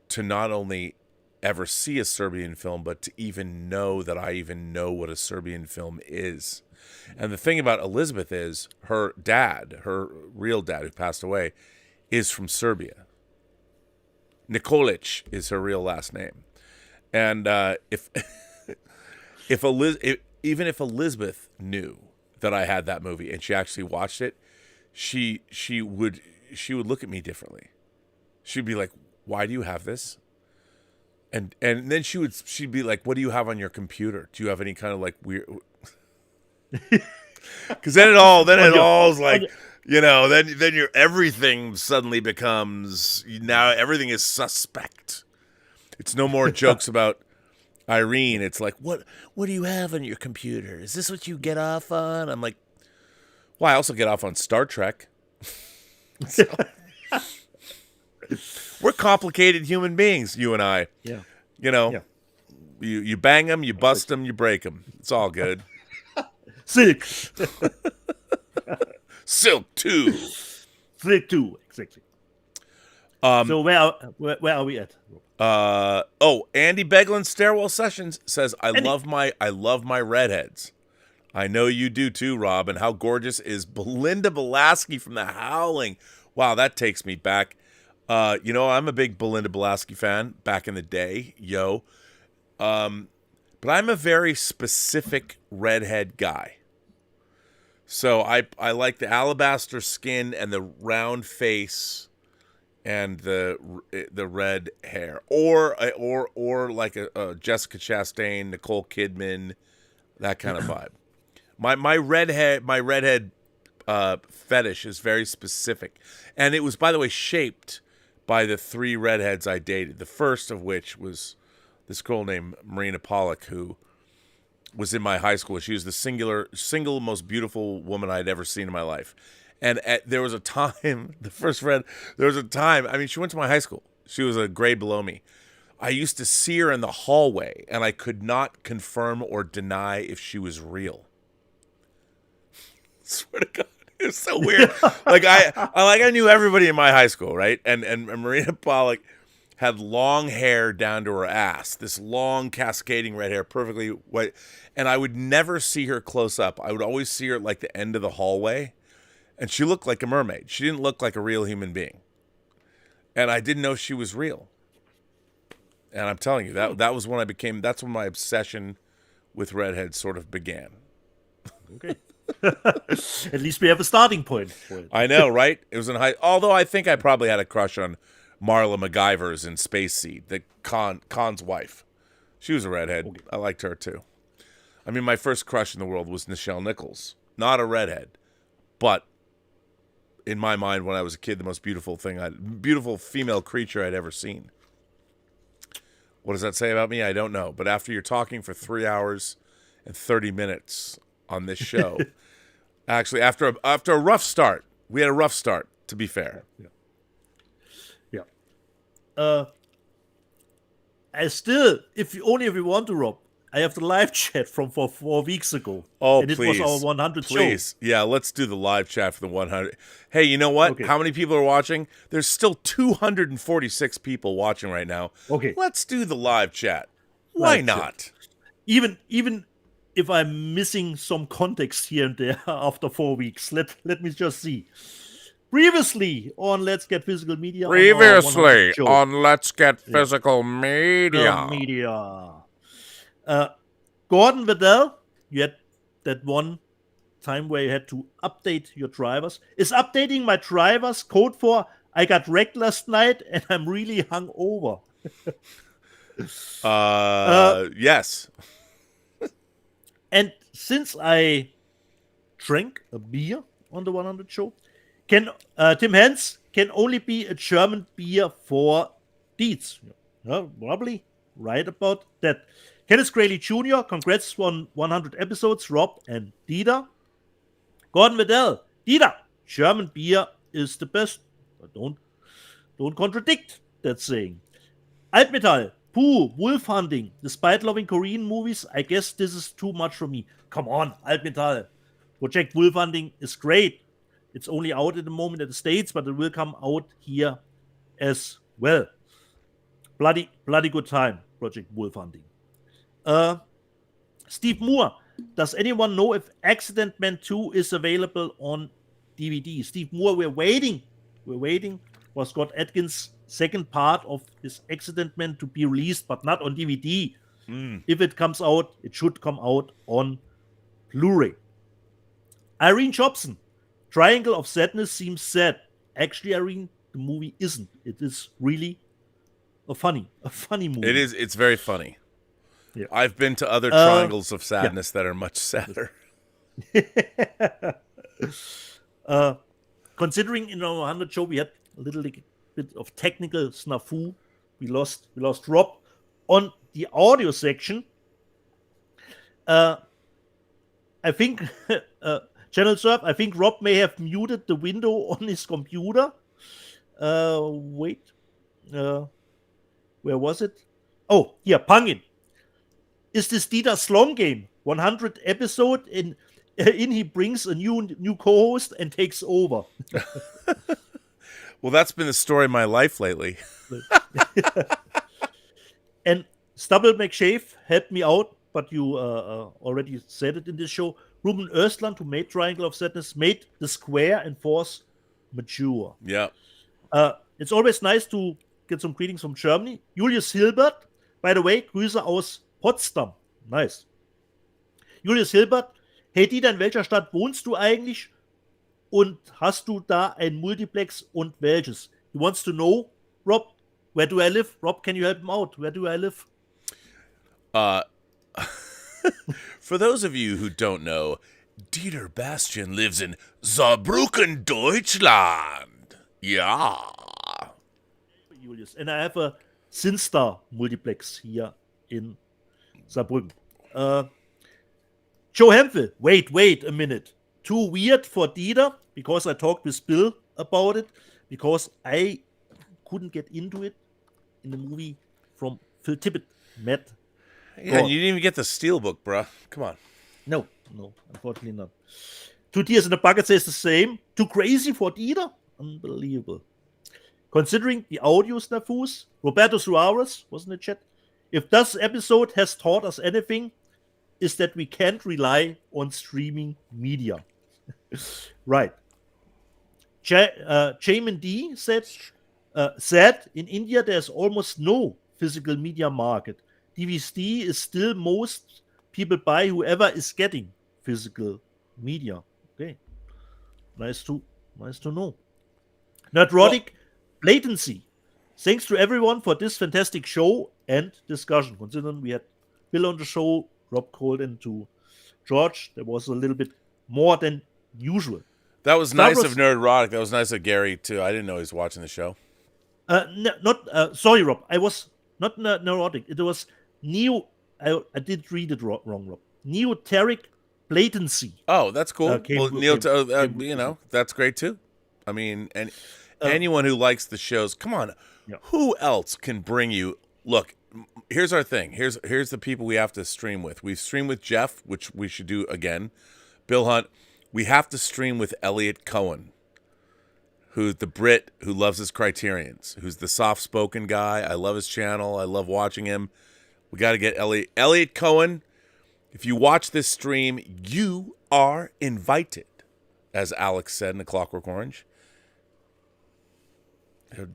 to not only ever see a Serbian film, but to even know that I even know what a Serbian film is. And the thing about Elizabeth is her dad, her real dad who passed away, is from Serbia. Nikolic is her real last name. And even if Elizabeth knew that I had that movie and she actually watched it, she would look at me differently. She'd be like, "Why do you have this?" And then she'd be like, "What do you have on your computer? Do you have any kind of like weird?" Because then it all's like, then your everything suddenly becomes, now everything is suspect. It's no more jokes about Irene. It's like, what do you have on your computer? Is this what you get off on? I'm like, well, I also get off on Star Trek. So, we're complicated human beings, you and I. Yeah. Yeah. You bang them, you bust them, you break them. It's all good. Silk. Silk 2. Silk 2, exactly. So where are we at? Andy Beglin Stairwell Sessions says, I love my redheads. I know you do too, Rob. And how gorgeous is Belinda Belaski from The Howling? Wow, that takes me back. I'm a big Belinda Belaski fan back in the day, but I'm a very specific redhead guy. So I like the alabaster skin and the round face and the red hair, or like a Jessica Chastain, Nicole Kidman, that kind of vibe. My redhead fetish is very specific, and it was, by the way, shaped by the 3 redheads I dated. The first of which was this girl named Marina Pollock, who was in my high school. She was the single most beautiful woman I'd ever seen in my life. And there was a time, I mean, she went to my high school. She was a grade below me. I used to see her in the hallway, and I could not confirm or deny if she was real. Swear to God. It was so weird. Like I knew everybody in my high school, right? And Marina Pollock, had long hair down to her ass, this long cascading red hair, perfectly white. And I would never see her close up. I would always see her at like the end of the hallway. And she looked like a mermaid. She didn't look like a real human being. And I didn't know she was real. And I'm telling you, that was when that's when my obsession with redheads sort of began. Okay. At least we have a starting point for it. I know, right? It was in high. Although I think I probably had a crush on Marla MacGyver's in Space Seed, the Khan's wife. She was a redhead. Okay. I liked her too. I mean, my first crush in the world was Nichelle Nichols. Not a redhead, but in my mind, when I was a kid, the most beautiful female creature I'd ever seen. What does that say about me? I don't know. But after you're talking for 3 hours and 30 minutes on this show, actually, after a rough start, we had a rough start, to be fair. Yeah. I still, if we want to, Rob, I have the live chat from 4 weeks ago. Oh, and please. It was our 100th please. show. Yeah, let's do the live chat for the 100. Hey, you know what? Okay. How many people are watching? There's still 246 people watching right now. Okay. Let's do the live chat. Why not? Even if I'm missing some context here and there after 4 weeks, let me just see. Previously on Let's Get Physical Media. Previously on Let's Get Physical Media. Gordon Waddell, you had that one time where you had to update your drivers. Is updating my drivers code for I got wrecked last night and I'm really hungover? Yes. And since I drank a beer on the 100 show, Tim Hens can only be a German beer for Dietz. Probably right about that. Kenneth Crayley Jr., congrats on 100 episodes, Rob and Dieter. Gordon Waddell, Dieter, German beer is the best. But don't contradict that saying. Altmetall, Pooh, wolf hunting. Despite loving Korean movies, I guess this is too much for me. Come on, Altmetall. Project Wolf Hunting is great. It's only out at the moment in the States, but it will come out here as well. Bloody good time, Project Wolf Hunting. Steve Moore, does anyone know if Accident Man 2 is available on DVD? Steve Moore, we're waiting for Scott Adkins' second part of his Accident Man to be released, but not on DVD. If it comes out, it should come out on Blu-ray. Irene Jobson, Triangle of Sadness seems sad. Actually, Irene, the movie isn't. It is really a funny movie. It is. It's very funny. Yeah. I've been to other triangles of sadness that are much sadder. Considering in our 100 show we had a little bit of technical snafu, we lost Rob on the audio section. I think Channel Surf. I think Rob may have muted the window on his computer. Wait, where was it? Oh, here, Pangin. Is this Dieter Slom game? 100 episode in he brings a new co-host and takes over. Well, that's been the story of my life lately. And Stubble McShave helped me out, but you already said it in this show. Ruben Östland, who made Triangle of Sadness, made the Square and Force mature. Yeah. It's always nice to get some greetings from Germany. Julius Hilbert, by the way, Grüße aus Potsdam. Nice. Julius Hilbert, hey Dieter, in welcher Stadt wohnst du eigentlich? Und hast du da ein Multiplex und welches? He wants to know, Rob, where do I live? Rob, can you help him out? Where do I live? For those of you who don't know, Dieter Bastian lives in Saarbrücken, Deutschland. Yeah. Julius. And I have a Sinstar multiplex here in Saarbrücken. Joe Hemphill, wait a minute. Too weird for Dieter, because I talked with Bill about it, because I couldn't get into it in the movie from Phil Tippett, Matt. Yeah, and you didn't even get the Steelbook, bruh. Come on. No, unfortunately not. 2 Tears in the Bucket says the same. Too crazy for Dieter? Unbelievable. Considering the audio snafus, Roberto Suarez was in the chat. If this episode has taught us anything, is that we can't rely on streaming media. Right. Jamin D said in India there's almost no physical media market. DVD is still most people buy whoever is getting physical media. Okay. Nice to know. Nerdrotic latency. Thanks to everyone for this fantastic show and discussion. Considering we had Bill on the show, Rob called into George, there was a little bit more than usual. That was nice of Nerdrotic. That was nice of Gary too. I didn't know he was watching the show. Sorry, Rob. I was not Neurotic. It was I did read it wrong, Rob. Neoteric latency. Oh, that's cool. That's great too. I mean, and anyone who likes the shows, come on. Yeah. Who else can bring you? Look, here's our thing. Here's the people we have to stream with. We stream with Jeff, which we should do again. Bill Hunt. We have to stream with Elliot Cohen, who's the Brit who loves his Criterions, who's the soft-spoken guy. I love his channel. I love watching him. We got to get Elliot Cohen. If you watch this stream, you are invited, as Alex said in The Clockwork Orange.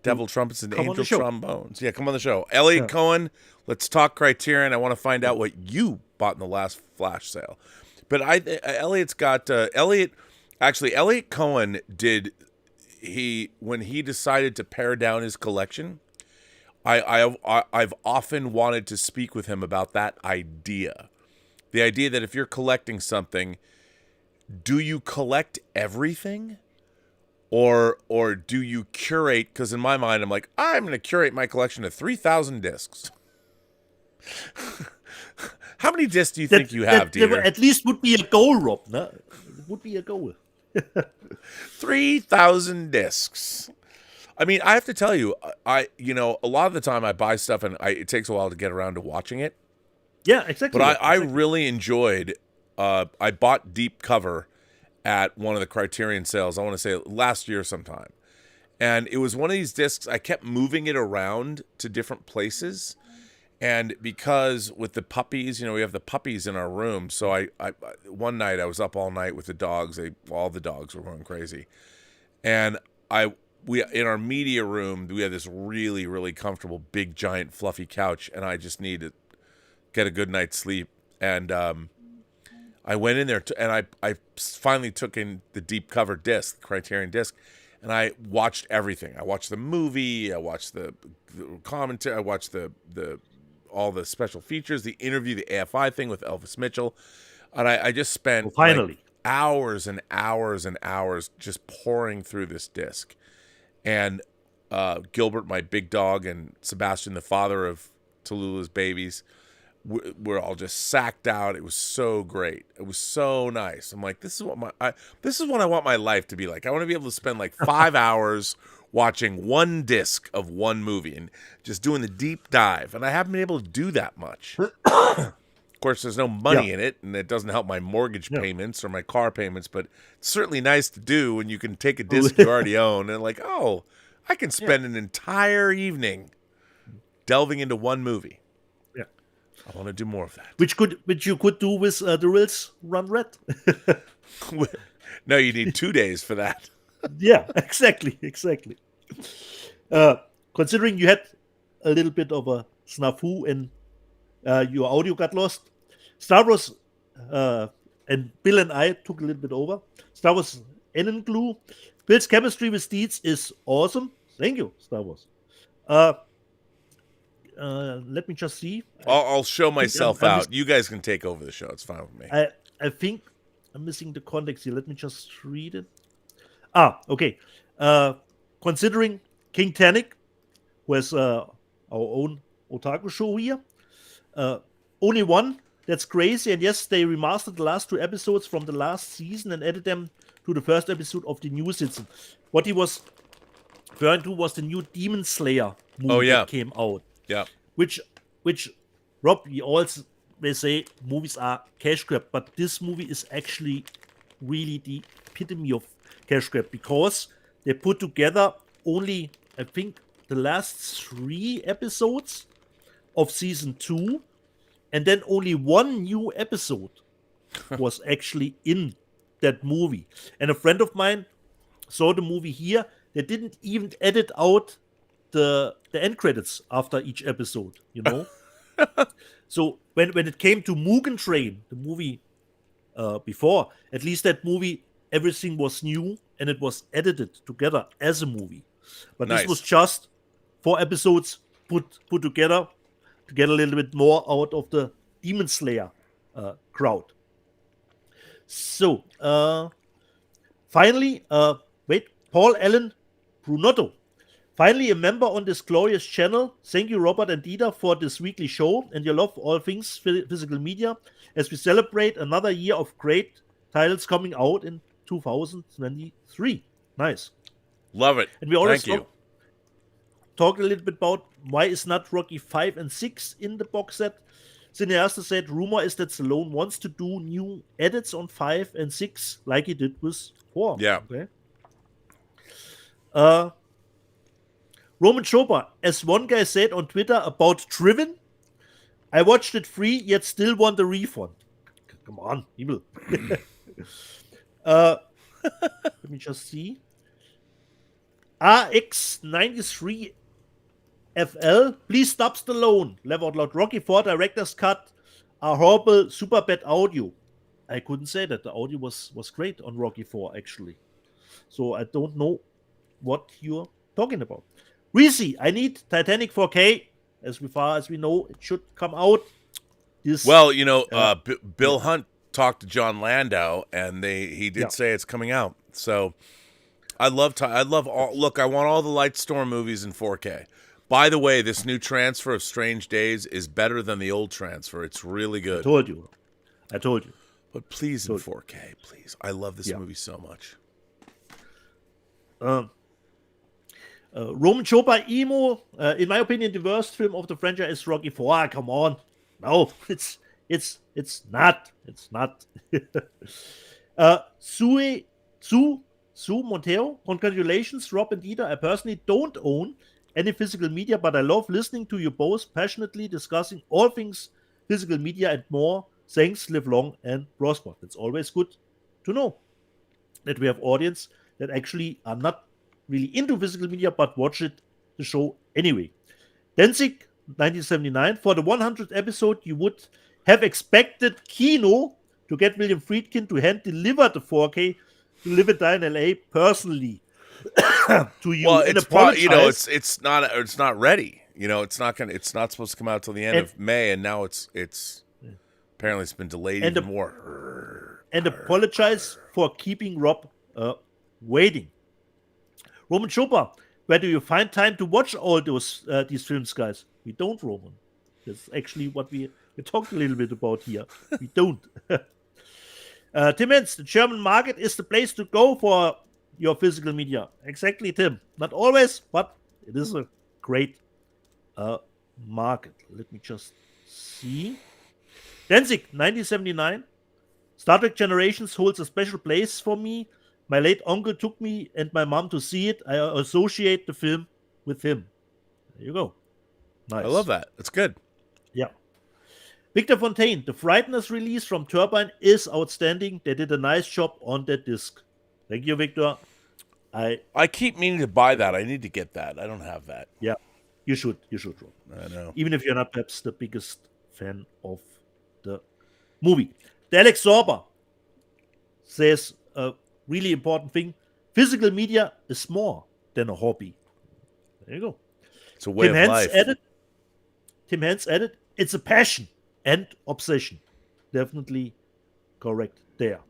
Devil trumpets and angel trombones. Yeah, come on the show. Elliot Cohen, let's talk Criterion. I want to find out what you bought in the last flash sale. But Elliot Cohen when he decided to pare down his collection, I've often wanted to speak with him about that idea. The idea that if you're collecting something, do you collect everything? Or do you curate? Because in my mind, I'm like, I'm going to curate my collection of 3,000 discs. How many discs do you think you have, Dieter? At least would be a goal, Rob. No? It would be a goal. 3,000 discs. I mean, I have to tell you, a lot of the time I buy stuff and it takes a while to get around to watching it. Yeah, exactly. But I really enjoyed. I bought Deep Cover at one of the Criterion sales. I want to say last year sometime, and it was one of these discs. I kept moving it around to different places. And because with the puppies, we have the puppies in our room. So I one night I was up all night with the dogs. All the dogs were going crazy. And we in our media room, we had this really, really comfortable, big, giant, fluffy couch. And I just needed to get a good night's sleep. And I went in there and I finally took in the Deep Cover disc, the Criterion disc. And I watched everything. I watched the movie. I watched the commentary. I watched all the special features, the interview, the AFI thing with Elvis Mitchell. And I just spent hours and hours and hours just pouring through this disc. And Gilbert, my big dog, and Sebastian, the father of Tallulah's babies, we're all just sacked out. It was so great. It was so nice. I'm like, this is what I want my life to be like. I want to be able to spend like 5 hours watching one disc of one movie and just doing the deep dive. And I haven't been able to do that much. Of course, there's no money in it, and it doesn't help my mortgage payments or my car payments, but it's certainly nice to do when you can take a disc you already own and like, oh, I can spend an entire evening delving into one movie. Yeah. I want to do more of that. Which you could do with the Rills Run Red. No, you need 2 days for that. Yeah, exactly. Considering you had a little bit of a snafu and your audio got lost, Star Wars and Bill and I took a little bit over. Star Wars N Glue. Bill's chemistry with Deeds is awesome. Thank you, Star Wars. Let me just see. I'll show myself out. You guys can take over the show. It's fine with me. I think I'm missing the context here. Let me just read it. Okay. Considering King Tannic, who has our own otaku show here, only one. That's crazy. And yes, they remastered the last 2 episodes from the last season and added them to the first episode of the new season. What he was referring to was the new Demon Slayer movie that came out. Yeah. Which Rob, we always say movies are cash grab, but this movie is actually really the epitome of cash grab because they put together only I think, the last 3 episodes of season 2, and then only 1 new episode was actually in that movie. And a friend of mine saw the movie here. They didn't even edit out the end credits after each episode, So when it came to Mugen Train, the movie before, at least that movie, everything was new and it was edited together as a movie. But Nice. This was just 4 episodes put together to get a little bit more out of the Demon Slayer crowd. So, finally, Paul Allen Brunotto. Finally, a member on this glorious channel. Thank you, Robert and Dieter, for this weekly show and your love for all things physical media as we celebrate another year of great titles coming out in 2023. Nice. Love it. And we already Thank you. talked a little bit about why is not Rocky 5 and 6 in the box set. Cineasta said, rumor is that Stallone wants to do new edits on 5 and 6 like he did with 4. Yeah. Okay. Roman Chopra, as one guy said on Twitter about Driven, I watched it free, yet still want a refund. Come on, evil. Let me just see. RX93 FL, please stop Stallone. Laugh out loud. Rocky 4 director's cut are horrible, super bad audio. I couldn't say that. The audio was great on Rocky 4, actually. So I don't know what you're talking about. Reese, I need Titanic 4K. As far as we know, it should come out. Well, Bill Hunt talked to John Landau, and he did say it's coming out. So I love all. Look, I want all the Lightstorm movies in 4K. By the way, this new transfer of Strange Days is better than the old transfer. It's really good. I told you. But please in 4K, please. I love this movie so much. Roman Chopra Emo, in my opinion, the worst film of the franchise is Rocky 4. Come on. No, it's not. It's not. Sue Montero, congratulations, Rob and Dieter. I personally don't own any physical media, but I love listening to you both passionately discussing all things physical media and more. Thanks, live long and prosper. It's always good to know that we have audience that actually are not really into physical media, but watch the show anyway. Danzig, 1979. For the 100th episode, you would have expected Kino to get William Friedkin to hand deliver the 4K to Live and Die in LA personally to you. Well, and it's apologize. it's not ready. It's not supposed to come out till the end of May, and now it's apparently it's been delayed even more. And apologize for keeping Rob waiting. Roman Chopra, where do you find time to watch all these films, guys? We don't, Roman. That's actually what we talked a little bit about here. We don't. Tim Hens, the German market is the place to go for your physical media. Exactly, Tim. Not always, but it is a great market. Let me just see. Danzig, 1979. Star Trek Generations holds a special place for me. My late uncle took me and my mom to see it. I associate the film with him. There you go. Nice. I love that. It's good. Yeah. Victor Fontaine, the Frighteners release from Turbine is outstanding. They did a nice job on that disc. Thank you, Victor. I keep meaning to buy that. I need to get that. I don't have that. Yeah, you should, Rob. I know. Even if you're not perhaps the biggest fan of the movie. The Alex Sorber says a really important thing. Physical media is more than a hobby. There you go. It's a way of life. Tim Hens added, it's a passion and obsession. Definitely correct there.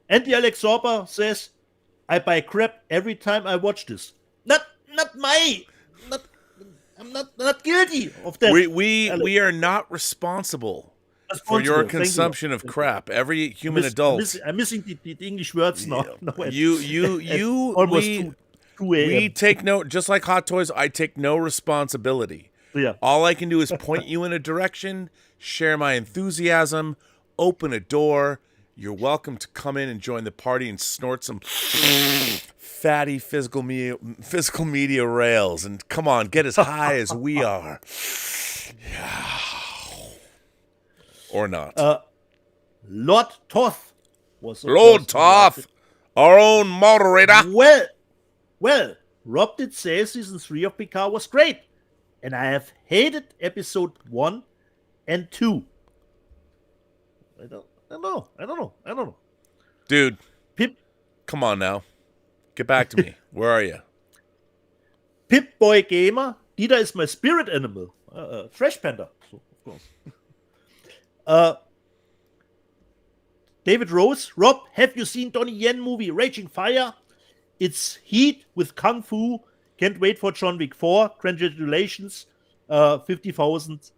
And the Alex Sorber says, I buy crap every time I watch this. I'm not guilty of that. We are not responsible for your consumption of crap. Every human adult. I'm missing the English words now. We take no, just like Hot Toys, I take no responsibility. Yeah. All I can do is point you in a direction, share my enthusiasm, open a door, you're welcome to come in and join the party and snort some fatty physical media rails. And come on, get as high as we are. Yeah. Or not. Lord Toth was Lord Toth, our own moderator. Well, Rob did say season 3 of Picard was great, and I have hated episode 1 and 2. I don't know. Dude, Pip, come on now. Get back to me. Where are you? Pip Boy Gamer, Dita is my spirit animal. Fresh Panda, so, of course. David Rose, Rob, have you seen Donnie Yen movie Raging Fire? It's heat with kung fu. Can't wait for John Wick 4. Congratulations, 50,000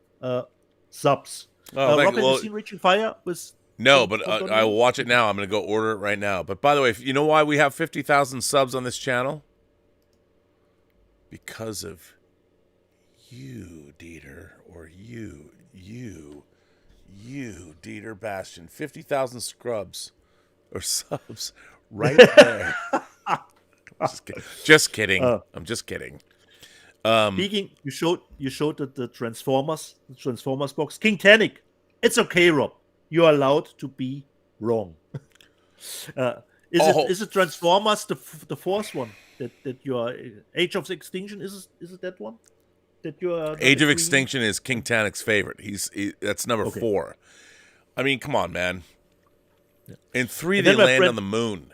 subs. Oh, Rob, have you seen Raging Fire? No, but I will watch it now. I'm going to go order it right now. But by the way, you know why we have 50,000 subs on this channel? Because of you, Dieter, or you, Dieter Bastian. 50,000 scrubs or subs right there. Just kidding. I'm just kidding. Speaking, you showed the Transformers box. King Tannic, it's okay, Rob. You're allowed to be wrong. Is it Transformers the fourth one that you are Age of Extinction? Is it that one that you are? Age of Extinction is King Tanic's favorite. That's number 4. I mean, come on, man. In 3, they land on the moon.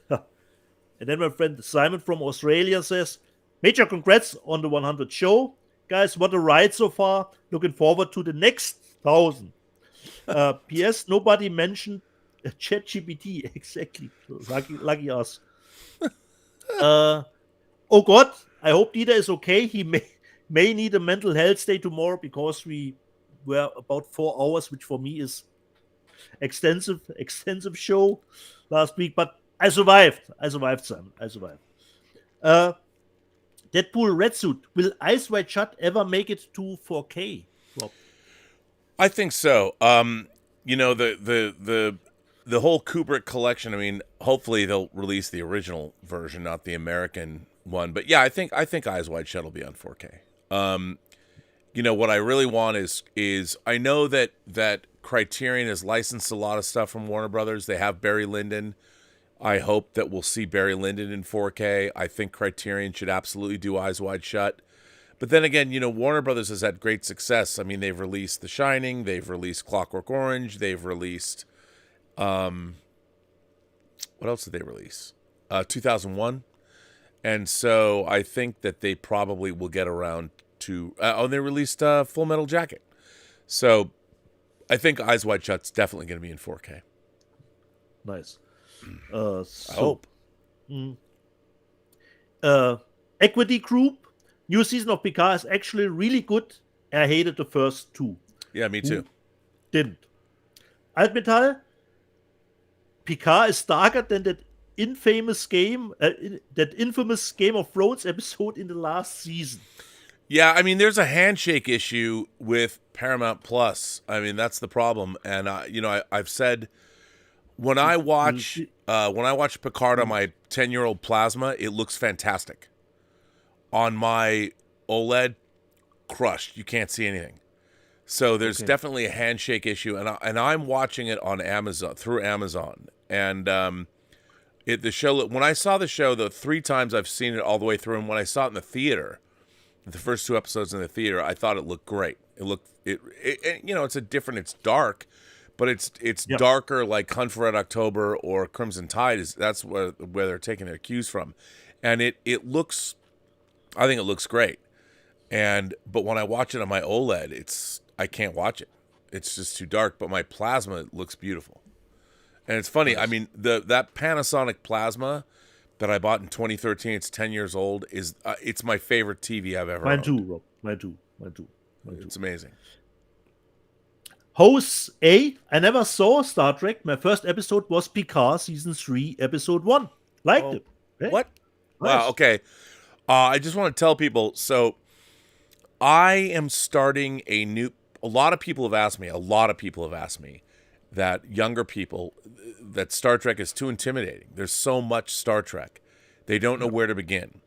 And then my friend Simon from Australia says, "Major congrats on the 100 show, guys. What a ride so far. Looking forward to the next 1,000." P.S. Nobody mentioned ChatGPT. Exactly. Lucky us. Oh God, I hope Dieter is okay. He may need a mental health day tomorrow because we were about 4 hours, which for me is extensive show last week. But I survived, Simon. I survived. Deadpool Red Suit. Will Eyes Wide Shut ever make it to 4K, Rob? I think so. You know, the whole Kubrick collection. I mean, hopefully they'll release the original version, not the American one. But yeah, I think Eyes Wide Shut will be on 4K. You know, what I really want is I know that Criterion has licensed a lot of stuff from Warner Brothers. They have Barry Lyndon. I hope that we'll see Barry Lyndon in 4K. I think Criterion should absolutely do Eyes Wide Shut. But then again, you know, Warner Brothers has had great success. I mean, they've released The Shining, they've released Clockwork Orange, they've released, what else did they release? 2001. And so I think that they probably will get around to, they released Full Metal Jacket. So I think Eyes Wide Shut's definitely going to be in 4K. Nice. I hope. Equity Group. New season of Picard is actually really good. I hated the first 2. Yeah, me too. Didn't. Altmetall. Picard is darker than that infamous Game of Thrones episode in the last season. Yeah, I mean, there's a handshake issue with Paramount Plus. I mean, that's the problem. And you know, I've said when I watch Picard on my 10-year-old plasma, it looks fantastic. On my OLED, crushed. You can't see anything. So there's definitely a handshake issue, and I'm watching it on Amazon through Amazon. And the show, when I saw the show, the 3 times I've seen it all the way through, and when I saw it in the theater, the first 2 episodes in the theater, I thought it looked great. It you know, it's it's dark, but it's darker like Hunt for Red October or Crimson Tide. That's where they're taking their cues from, and it looks. I think it looks great, but when I watch it on my OLED, I can't watch it. It's just too dark. But my plasma looks beautiful, and it's funny. I mean, that Panasonic plasma that I bought in 2013. It's 10 years old. It's my favorite TV I've ever. Mine owned. too, Rob. Mine too. It's amazing. Host A. I never saw Star Trek. My first episode was Picard season 3, episode 1. Liked it. Hey, What? nice. Wow. Okay. I just want to tell people, so I am starting a lot of people have asked me that younger people, that Star Trek is too intimidating. There's so much Star Trek. They don't know where to begin.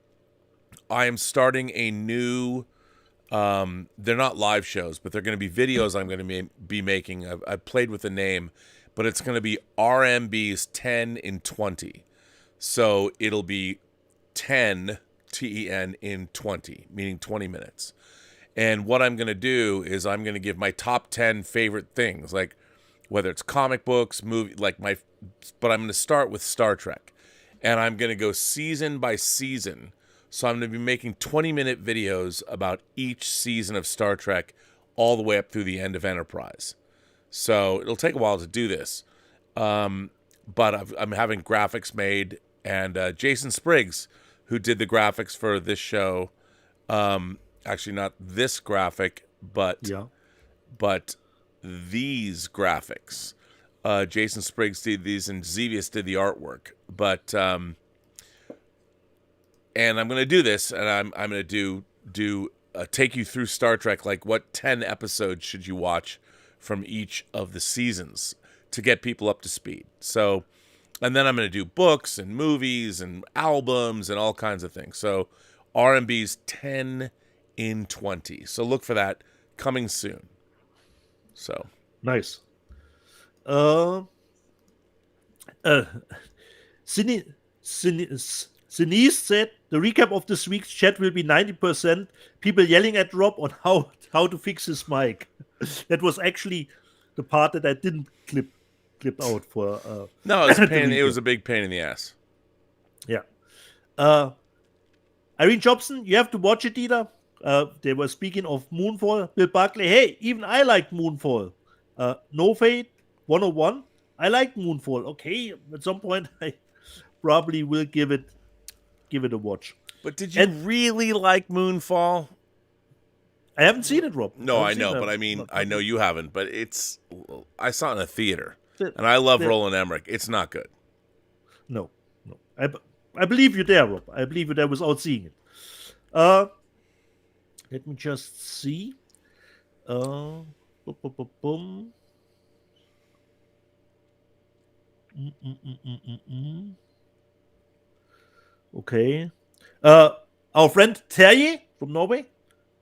I am starting a new, they're not live shows, but they're going to be videos I'm going to be making. I've played with the name, but it's going to be RMB's 10 in 20. So it'll be 10, TEN, in 20, meaning 20 minutes. And what I'm going to do is I'm going to give my top 10 favorite things, like whether it's comic books, movie, but I'm going to start with Star Trek. And I'm going to go season by season. So I'm going to be making 20-minute videos about each season of Star Trek all the way up through the end of Enterprise. So it'll take a while to do this. But I'm having graphics made. And Jason Spriggs, who did the graphics for this show, actually not this graphic, but these graphics. Jason Spriggs did these, and Xevious did the artwork. But and I'm going to do this, and I'm going to do take you through Star Trek, like what 10 episodes should you watch from each of the seasons to get people up to speed. So, and then I'm going to do books and movies and albums and all kinds of things. So R&B's 10 in 20. So look for that coming soon. So Nice. Sinise said the recap of this week's chat will be 90% people yelling at Rob on how to fix his mic. That was actually the part that I didn't clip out for. No, it was a pain. It was a big pain in the ass. Yeah. Irene Jobson, you have to watch it, Dieter. They were speaking of Moonfall. Bill Buckley, hey, even I like Moonfall. No Fate 101. I like Moonfall. Okay, at some point I probably will give it a watch. But did you really like Moonfall? I haven't seen it, Rob. No, I know, but I mean, I know you haven't, but I saw it in a theater, and I love Roland Emmerich. It's not good. No. I believe you there, Rob. I believe you there without seeing it. Let me just see. Okay. Our friend Terje from Norway.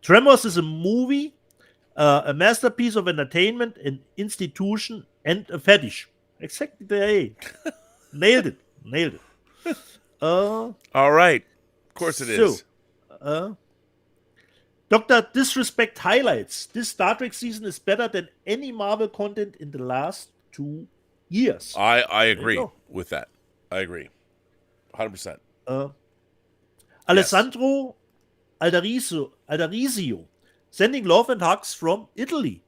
Tremors is a movie, a masterpiece of entertainment, an institution, and a fetish. Exactly there. Nailed it. All right. Of course it is. Dr. Disrespect highlights this Star Trek season is better than any Marvel content in the last 2 years. I agree with that. I agree. 100%. Alessandro Aldarizio sending love and hugs from Italy.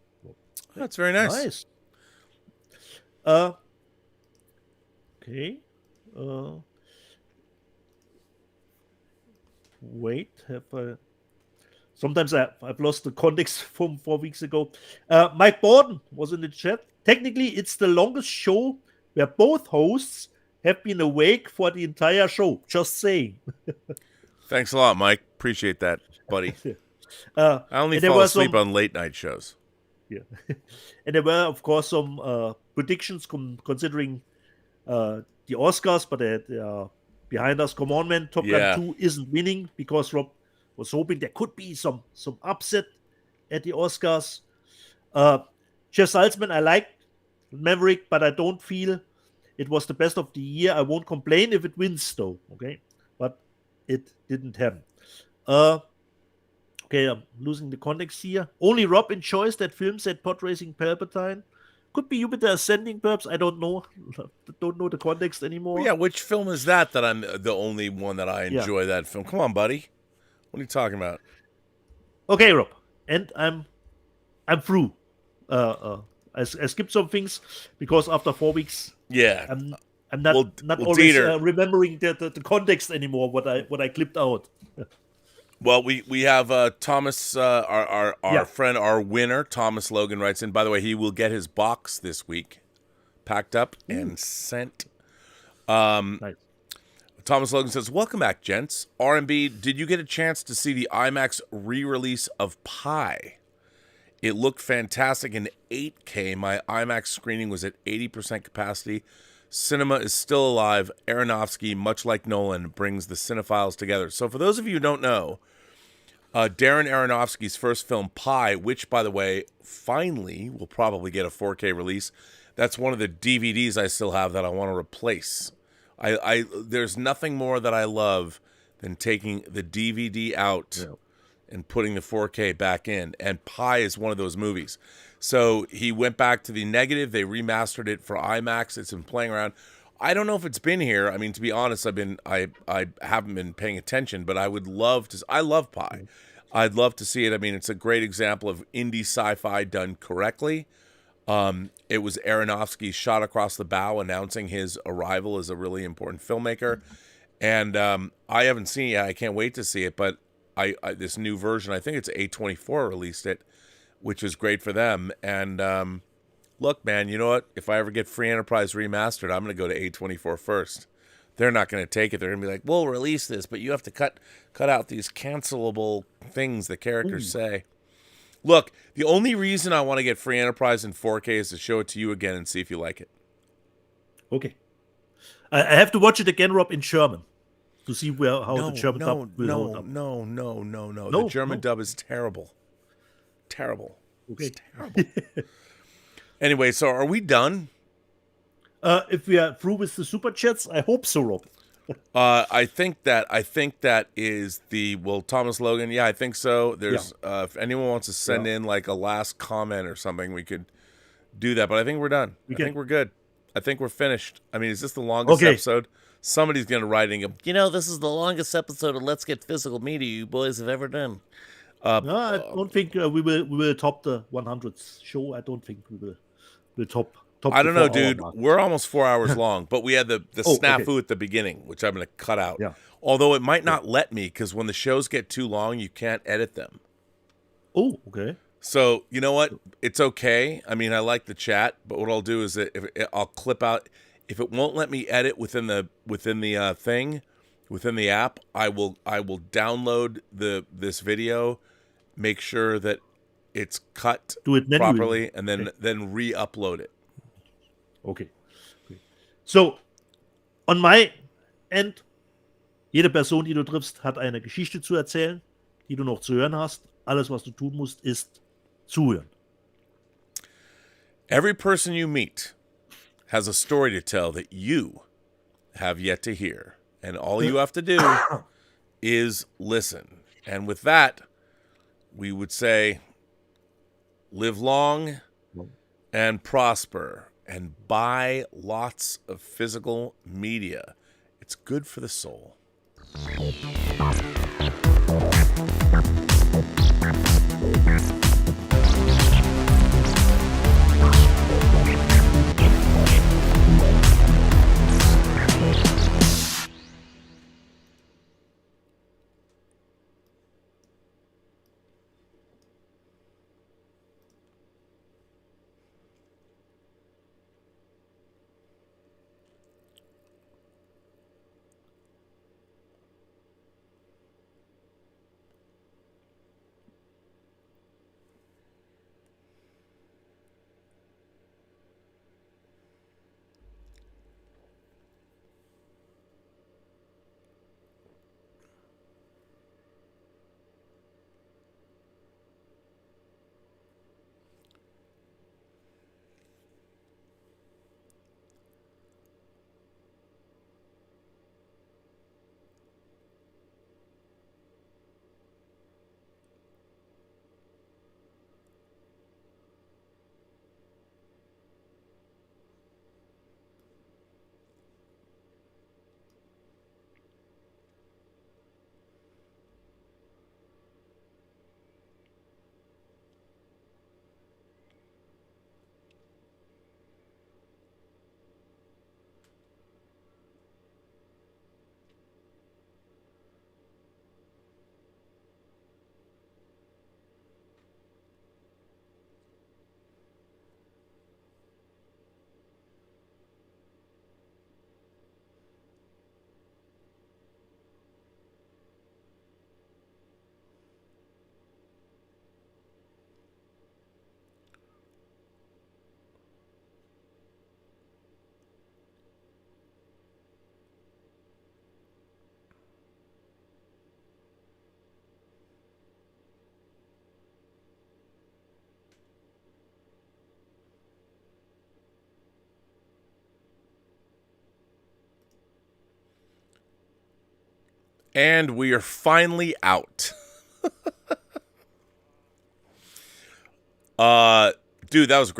That's very nice. Okay. Wait, sometimes I've lost the context from 4 weeks ago. Mike Borden was in the chat. Technically, it's the longest show where both hosts have been awake for the entire show. Just saying. Thanks a lot, Mike. Appreciate that, buddy. I only fall asleep on late night shows. Yeah. And there were, of course, some predictions considering the Oscars, but they are behind us. Come on, man. Top Gun 2 isn't winning because Rob was hoping there could be some upset at the Oscars. Jeff Salzman, I liked Maverick, but I don't feel it was the best of the year. I won't complain if it wins, though. Okay, but it didn't happen. Okay, I'm losing the context here. Only Rob enjoys that film set pod racing Palpatine. Could be Jupiter Ascending, perhaps. I don't know. Don't know the context anymore. Yeah, which film is that I'm the only one that I enjoy that film? Come on, buddy. What are you talking about? Okay, Rob. And I'm through. I skipped some things because after 4 weeks, I'm not always remembering the context anymore. What I clipped out. Well, we have Thomas, our friend, our winner, Thomas Logan writes in. By the way, he will get his box this week, packed up and sent. Nice. Thomas Logan says, "Welcome back, gents. R&B, did you get a chance to see the IMAX re-release of Pi? It looked fantastic in 8K. My IMAX screening was at 80% capacity. Cinema is still alive. Aronofsky, much like Nolan, brings the cinephiles together. So for those of you who don't know, Darren Aronofsky's first film, Pi, which, by the way, finally will probably get a 4K release. That's one of the DVDs I still have that I want to replace. There's nothing more that I love than taking the DVD out and putting the 4K back in. And Pi is one of those movies. So he went back to the negative. They remastered it for IMAX. It's been playing around. I don't know if it's been here. I mean, to be honest, I haven't been paying attention, but I would love to. I love Pi. I'd love to see it. I mean, it's a great example of indie sci-fi done correctly. It was Aronofsky's shot across the bow announcing his arrival as a really important filmmaker. And I haven't seen it yet. I can't wait to see it. But I this new version, I think it's A24 released it, which was great for them. And look, man, you know what? If I ever get Free Enterprise remastered, I'm going to go to A24 first. They're not going to take it. They're going to be like, we'll release this, but you have to cut out these cancelable things the characters say. Look, the only reason I want to get Free Enterprise in 4K is to show it to you again and see if you like it. Okay. I have to watch it again, Rob, in German to see how the German dub will hold up. No. The German dub is terrible. Terrible. Okay. It's terrible. Anyway, so are we done? If we are through with the super chats, I hope so, Rob. I think that is Thomas Logan. Yeah, I think so. There's if anyone wants to send in like a last comment or something, we could do that. But I think we're done. I think we're good. I think we're finised. I mean, is this the longest episode? Somebody's gonna write in. This is the longest episode of Let's Get Physical Media you boys have ever done. No, I don't think we will top the 100th show. I don't think we will top. I don't know, dude. We're almost 4 hours long, but we had the snafu at the beginning, which I'm going to cut out. Yeah. Although it might not let me, because when the shows get too long, you can't edit them. Oh, okay. So you know what? It's okay. I mean, I like the chat, but what I'll do is I'll clip out. If it won't let me edit within the app, I will download this video, make sure that it's cut properly, and then re-upload it. Okay. So, on my end, jede Person, die du triffst, hat eine Geschichte zu erzählen, die du noch zu hören hast. Alles, was du tun musst, ist zuhören. Every person you meet has a story to tell that you have yet to hear. And all you have to do is listen. And with that, we would say, live long and prosper. And buy lots of physical media. It's good for the soul. And we are finally out. Dude, that was great.